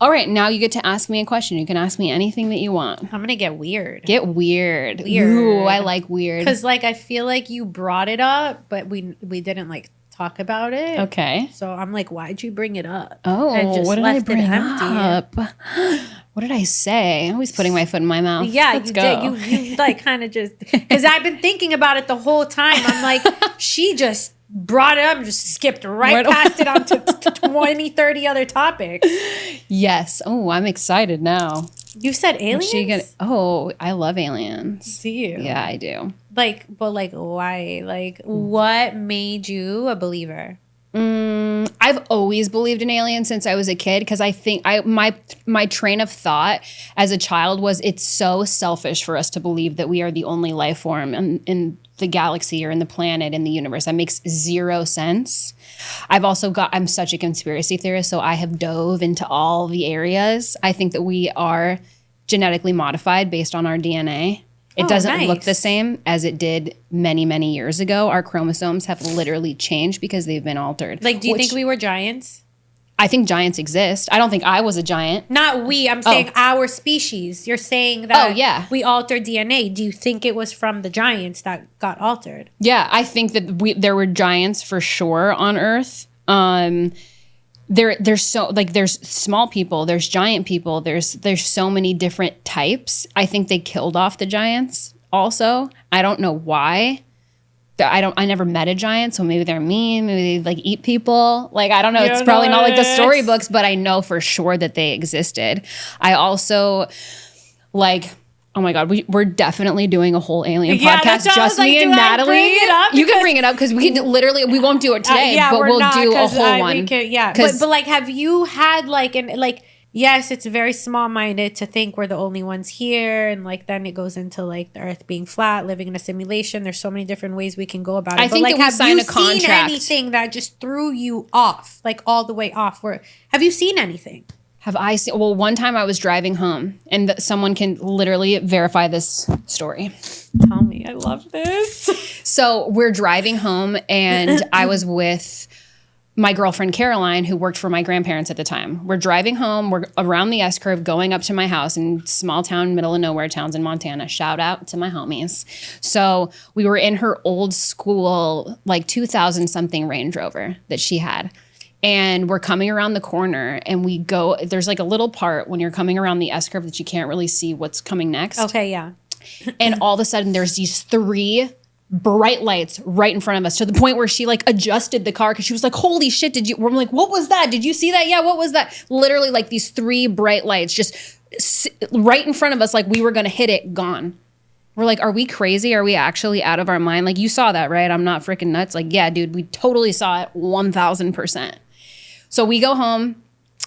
All right. Now you get to ask me a question. You can ask me anything that you want. I'm gonna get weird. Get weird. Ooh, I like weird. Because like I feel like you brought it up, but we didn't like talk about it. Okay. So I'm like, why'd you bring it up? Oh, and just what did I bring empty. up? What did I say? I'm always putting my foot in my mouth. Yeah, Let's you go. did. You like kind of just because I've been thinking about it the whole time. I'm like, she just brought it up and just skipped right past it onto 20, 30 other topics. Yes. Oh, I'm excited now. You said aliens? I love aliens. Do you? Yeah, I do. Like, but like, why? Like, what made you a believer? I've always believed in aliens since I was a kid because I think my train of thought as a child was it's so selfish for us to believe that we are the only life form in the galaxy or in the planet in the universe. That makes zero sense. I'm such a conspiracy theorist, so I have dove into all the areas. I think that we are genetically modified based on our DNA. It doesn't look the same as it did many, many years ago. Our chromosomes have literally changed because they've been altered. Like, do you think we were giants? I think giants exist. I don't think I was a giant. Not we. I'm saying our species. You're saying that we altered DNA. Do you think it was from the giants that got altered? Yeah, I think that there were giants for sure on Earth. There's small people, there's giant people, there's so many different types. I think they killed off the giants also. I don't know why. I never met a giant, so maybe they're mean, maybe they like eat people. Like, I don't know. It's probably not like the storybooks, but I know for sure that they existed. I also oh my God, we're definitely doing a whole alien podcast. Just me and Natalie. You can bring it up because we we won't do it today, but we'll do a whole one. But like, have you had yes, it's very small-minded to think we're the only ones here, and like then it goes into like the Earth being flat, living in a simulation. There's so many different ways we can go about it. I think that we signed a contract. Have you seen anything that just threw you off, like all the way off? Have you seen anything? Have I seen? Well, one time I was driving home, and someone can literally verify this story. Tell me, I love this. So we're driving home, and I was with my girlfriend Caroline, who worked for my grandparents at the time. We're driving home. We're around the S-curve, going up to my house in small town, middle of nowhere towns in Montana. Shout out to my homies. So we were in her old school, like 2000 something Range Rover that she had. And we're coming around the corner and there's like a little part when you're coming around the S-curve that you can't really see what's coming next. Okay, yeah. And all of a sudden there's these 3 bright lights right in front of us, to the point where she like adjusted the car because she was like, holy shit, we're like, what was that? Did you see that? Yeah, what was that? Literally like these 3 bright lights just right in front of us, like we were gonna hit it, gone. We're like, are we crazy? Are we actually out of our mind? Like, you saw that, right? I'm not freaking nuts. Like, yeah, dude, we totally saw it 1000%. So we go home.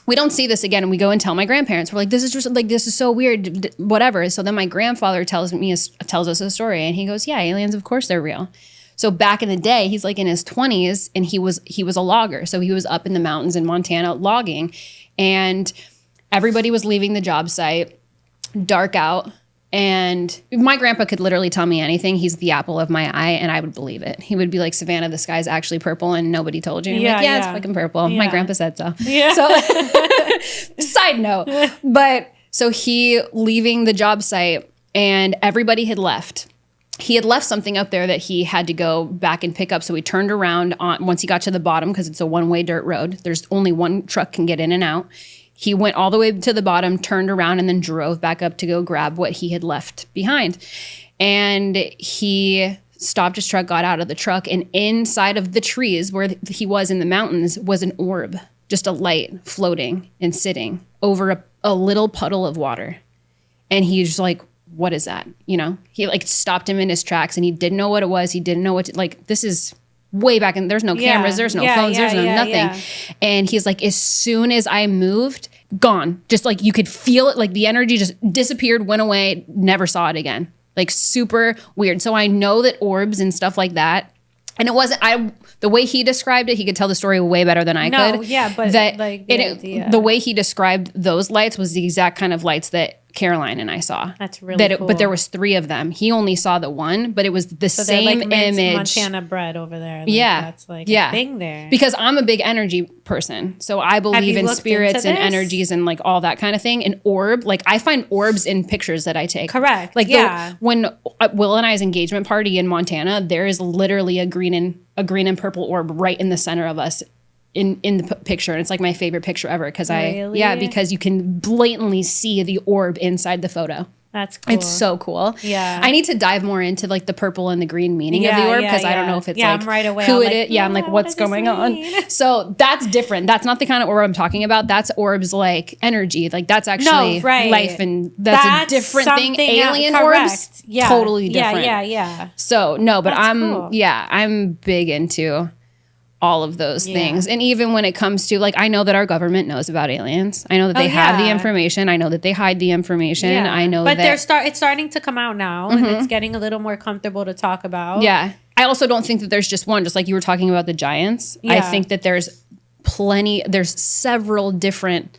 we don't see this again. And we go and tell my grandparents. We're like, this is so weird, whatever. So then my grandfather tells us a story, and he goes, yeah, aliens, of course they're real. So back in the day, he's like in his 20s, and he was a logger. So he was up in the mountains in Montana logging, and everybody was leaving the job site, dark out. And my grandpa could literally tell me anything. He's the apple of my eye, and I would believe it. He would be like, Savannah, the sky's actually purple, and nobody told you. And I'm like, yeah, it's fucking purple. Yeah. My grandpa said so. Yeah. So, side note. But so he leaving the job site, and everybody had left. He had left something up there that he had to go back and pick up. So he turned around once he got to the bottom, because it's a one-way dirt road. There's only one truck can get in and out. He went all the way to the bottom, turned around, and then drove back up to go grab what he had left behind. And he stopped his truck, got out of the truck, and inside of the trees where he was in the mountains was an orb, just a light floating and sitting over a little puddle of water. And he's just like, what is that? You know, he like stopped him in his tracks, and he didn't know what it was. He didn't know this is way back, and there's no cameras, there's no phones, there's no nothing. Yeah. And he's like, as soon as I moved, gone. Just like you could feel it, like the energy just disappeared, went away, never saw it again. Like super weird. So I know that orbs and stuff like that, and it wasn't, the way he described it, he could tell the story way better than I could. Yeah, but that like the way he described those lights was the exact kind of lights that Caroline and I saw. That's really cool. But there was 3 of them. He only saw the one, but it was the same like image. Montana bread over there. Like that's like a thing there. Because I'm a big energy person, so I believe in spirits and energies and like all that kind of thing. And orb, like I find orbs in pictures that I take. Correct. Like when Will and I's engagement party in Montana, there is literally a green and purple orb right in the center of us. In the picture, and it's like my favorite picture ever because because you can blatantly see the orb inside the photo. That's cool. It's so cool. Yeah, I need to dive more into like the purple and the green meaning of the orb because I don't know if it's like I'm right away. who it is. Yeah, I'm like, what's going on? So that's different. That's not the kind of orb I'm talking about. That's orbs like energy. Like that's actually life, and that's a different thing. Alien orbs, totally different. Yeah. So no, but I'm big into all of those things. And even when it comes to like, I know that our government knows about aliens. I know that they have the information. I know that they hide the information. I know but it's starting to come out now, and it's getting a little more comfortable to talk about. Yeah. I also don't think that there's just one, just like you were talking about the giants. I think that there's several different,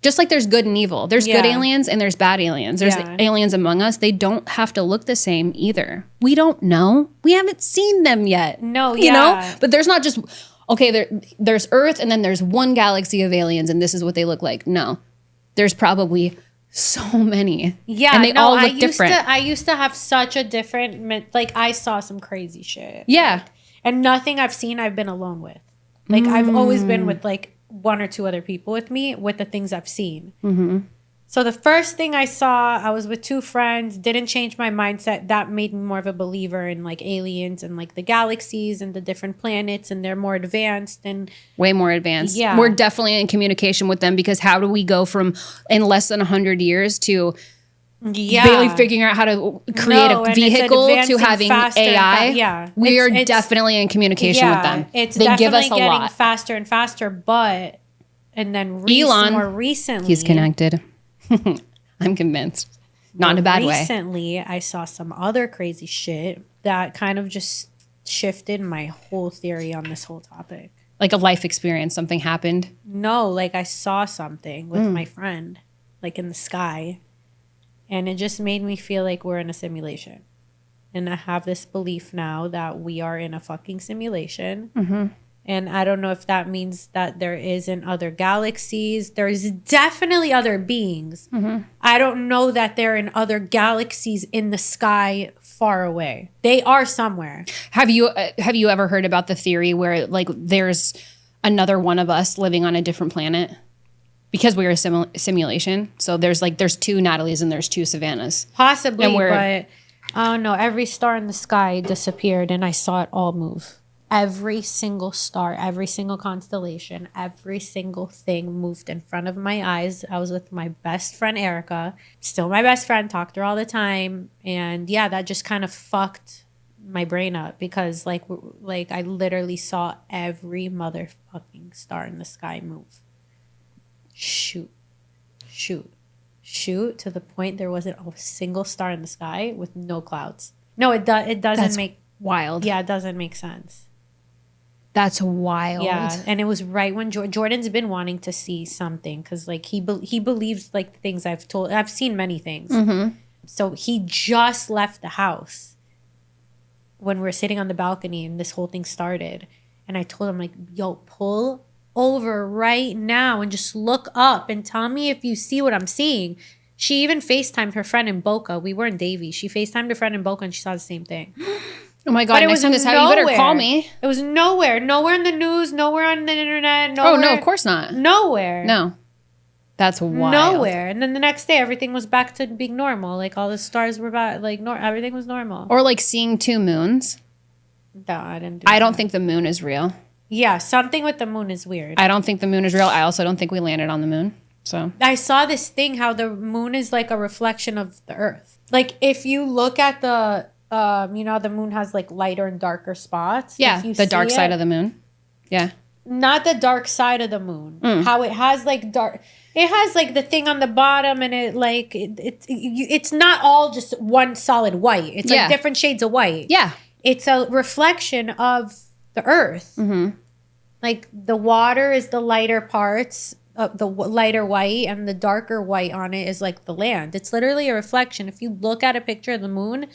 just like there's good and evil. There's good aliens and there's bad aliens. There's aliens among us. They don't have to look the same either. We don't know. We haven't seen them yet. No, you know? But there's not just, there's Earth and then there's one galaxy of aliens and this is what they look like. No. There's probably so many. Yeah. And they all look different. I used to have such a different, like I saw some crazy shit. Yeah. And nothing I've seen I've been alone with. Like I've always been with like 1 or 2 other people with me with the things I've seen. Mm-hmm. So the first thing I saw, I was with 2 friends, didn't change my mindset. That made me more of a believer in like aliens and like the galaxies and the different planets, and they're more advanced and way more advanced. Yeah. We're definitely in communication with them because how do we go from in less than 100 years to barely figuring out how to create a vehicle to having AI. We are definitely in communication with them. It's they give us a getting lot. Faster and faster, but and then Elon, more recently, he's connected. I'm convinced. Not in a bad way. Recently, I saw some other crazy shit that kind of just shifted my whole theory on this whole topic. Like a life experience, something happened? No, like I saw something with my friend, like in the sky. And it just made me feel like we're in a simulation. And I have this belief now that we are in a fucking simulation. Mm-hmm. And I don't know if that means that there isn't other galaxies. There's definitely other beings. Mm-hmm. I don't know that they're in other galaxies in the sky far away. They are somewhere. Have you ever heard about the theory where like there's another one of us living on a different planet? Because we're a simulation. So there's 2 Natalies and there's 2 Savanas. Possibly, but I don't know. Every star in the sky disappeared and I saw it all move. Every single star, every single constellation, every single thing moved in front of my eyes. I was with my best friend, Erica. Still my best friend, talked to her all the time. And that just kind of fucked my brain up because like I literally saw every motherfucking star in the sky move. shoot to the point there wasn't a single star in the sky with no clouds. No, it doesn't That's make wild. Yeah, it doesn't make sense. That's wild. Yeah, and it was right when Jordan's been wanting to see something because like he believes like the things I've seen many things. Mm-hmm. So he just left the house when we're sitting on the balcony and this whole thing started, and I told him like, yo, pull over right now and just look up and tell me if you see what I'm seeing. She even FaceTimed her friend in Boca. We were in Davie. She FaceTimed her friend in Boca and she saw the same thing. Oh my God, but next time this happens, you better call me. It was nowhere in the news, nowhere on the internet. Nowhere, oh, no, of course not. Nowhere. No. That's wild. Nowhere. And then the next day, everything was back to being normal. Like all the stars were back, like everything was normal. Or like seeing 2 moons. No, I didn't do I don't think the moon is real. Yeah, something with the moon is weird. I don't think the moon is real. I also don't think we landed on the moon. So I saw this thing how the moon is like a reflection of the earth. Like if you look at the the moon has like lighter and darker spots. Yeah, the dark side of the moon. Yeah. Not the dark side of the moon. How it has like dark. It has like the thing on the bottom, and it like it's not all just one solid white. It's like different shades of white. Yeah. It's a reflection of the earth. Mm-hmm. Like the water is the lighter parts, the lighter white, and the darker white on it is like the land. It's literally a reflection. If you look at a picture of the moon,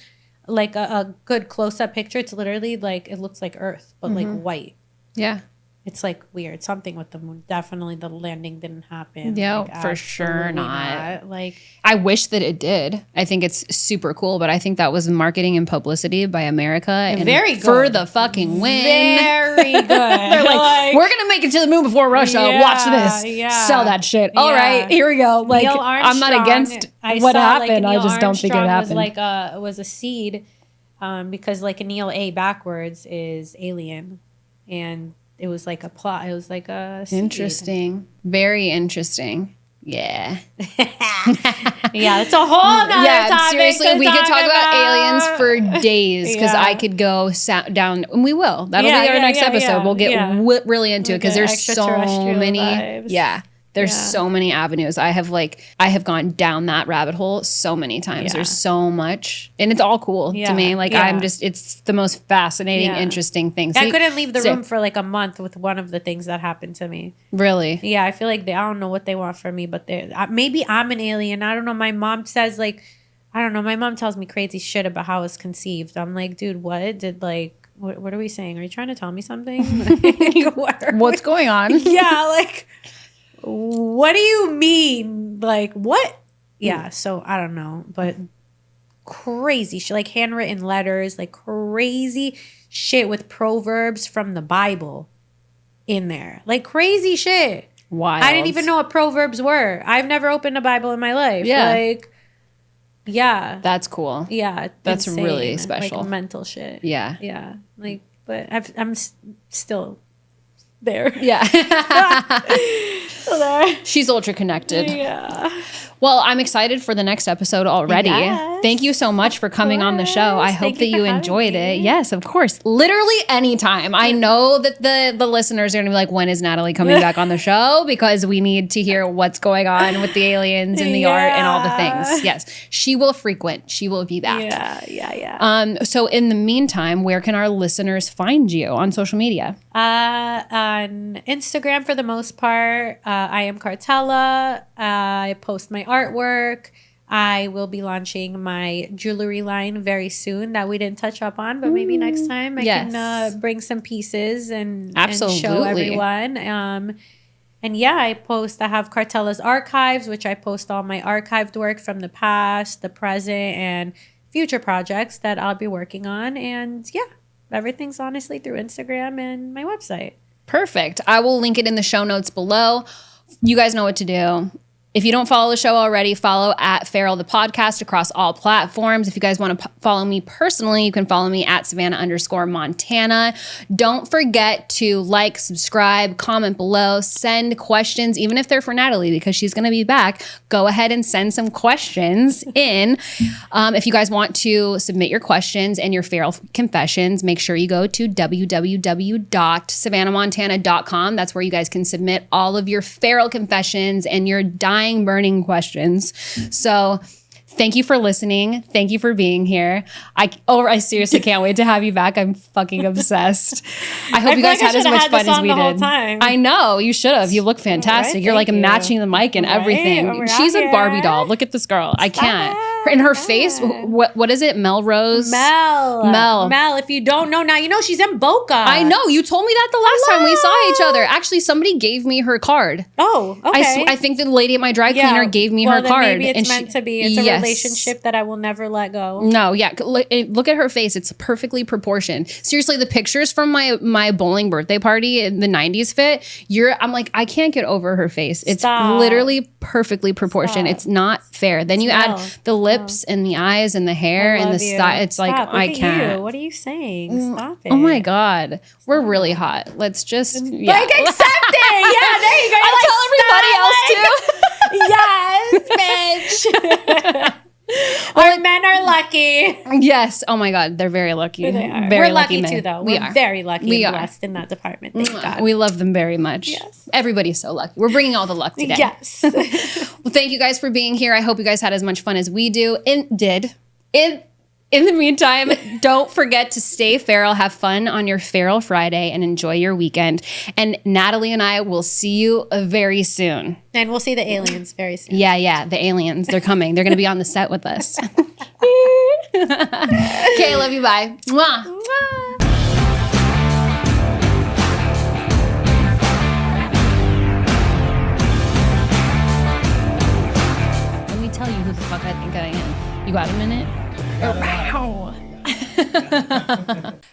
like a good close-up picture, it's literally like it looks like earth, but like white. Yeah. It's like weird. Something with the moon. Definitely the landing didn't happen. Yeah, like, for sure not. Like I wish that it did. I think it's super cool, but I think that was marketing and publicity by America and very good. For the fucking win. Very good. They're like, we're gonna make it to the moon before Russia. Watch this. Yeah. Sell that shit. All right, here we go. Like I'm not against what happened. I just don't think it happened. Was a seed, because like Neil A backwards is alien, and it was like a plot. It was like a seed. Interesting. Very interesting. Yeah. Yeah, it's a whole nother topic. Seriously, we could talk about aliens for days because I could go down, and we will. That'll be our next episode. We'll get really into it because there's so many. Vibes. Yeah. There's so many avenues. I have gone down that rabbit hole so many times. There's so much, and it's all cool to me. Like it's the most fascinating, interesting thing. I couldn't leave the room for like a month with one of the things that happened to me. Really? Yeah, I feel like I don't know what they want from me, but maybe I'm an alien. I don't know. My mom says like, I don't know. My mom tells me crazy shit about how I was conceived. I'm like, dude, what what are we saying? Are you trying to tell me something? What's going on? Yeah, like. What do you mean? Like, what? Yeah, so I don't know, but crazy shit, like handwritten letters, like crazy shit with proverbs from the Bible in there. Like crazy shit. Wild. I didn't even know what proverbs were. I've never opened a Bible in my life. Yeah. Like, yeah. That's cool. Yeah. That's insane. really special. Like mental shit. Yeah. Yeah. Like, but I'm still there. Yeah. Still there. She's ultra connected. Yeah. Well, I'm excited for the next episode already. Yes. Thank you so much for coming on the show. I hope that you enjoyed it. Yes, of course. Literally anytime. I know that the listeners are going to be like, when is Natalie coming back on the show? Because we need to hear what's going on with the aliens and the art and all the things. Yes, she will frequent. She will be back. Yeah. So in the meantime, where can our listeners find you on social media? On Instagram for the most part. I am Cartella. I post my artwork. I will be launching my jewelry line very soon that we didn't touch up on, but maybe next time I can bring some pieces and show everyone. And yeah, I have Cartella's Archives, which I post all my archived work from the past, the present, and future projects that I'll be working on. And yeah, everything's honestly through Instagram and my website. Perfect. I will link it in the show notes below. You guys know what to do. If you don't follow the show already, follow at Feral the podcast across all platforms. If you guys want to follow me personally, you can follow me at Savana_Montana. Don't forget to like, subscribe, comment below, send questions, even if they're for Natalie, because she's going to be back. Go ahead and send some questions in. If you guys want to submit your questions and your feral confessions, make sure you go to www.savannahmontana.com. That's where you guys can submit all of your feral confessions and your dying, burning questions. So thank you for listening. Thank you for being here. I seriously can't wait to have you back. I'm fucking obsessed. I hope you guys had as much fun as we did. I know, you should have. You look fantastic. Right, you're like matching the mic and everything. She's a Barbie doll. Look at this girl. I can't. In her face, what is it? Melrose? Mel. If you don't know now, you know she's in Boca. I know. You told me that the last time we saw each other. Actually, somebody gave me her card. Oh, okay. I think the lady at my dry cleaner gave me her card. Maybe it's meant to be. It's a relationship that I will never let go. No, yeah. Look at her face. It's perfectly proportioned. Seriously, the pictures from my bowling birthday party in the 90s fit, I'm like, I can't get over her face. It's literally perfectly proportioned. It's not fair. Then you add the lips and the eyes and the hair and the style. It's like, I can't. What are you saying? Stop it. Oh my God. We're really hot. Let's just, Like, accept it. Yeah, there you go. I'll tell everybody else too. Yes, bitch. Our men are lucky. Yes. Oh my God. They're very lucky. They are. Very We're lucky men. too, though. We We're are very lucky we and are blessed in that department. Thank God. We love them very much. Yes. Everybody's so lucky. We're bringing all the luck today. Yes. Well, thank you guys for being here. I hope you guys had as much fun as we do and did. In the meantime, don't forget to stay feral, have fun on your Feral Friday, and enjoy your weekend. And Natalie and I will see you very soon. And we'll see the aliens very soon. Yeah, the aliens. They're coming. They're going to be on the set with us. Okay, love you. Bye. Mwah. Mwah. Let me tell you who the fuck I think I am. You got a minute? Wow.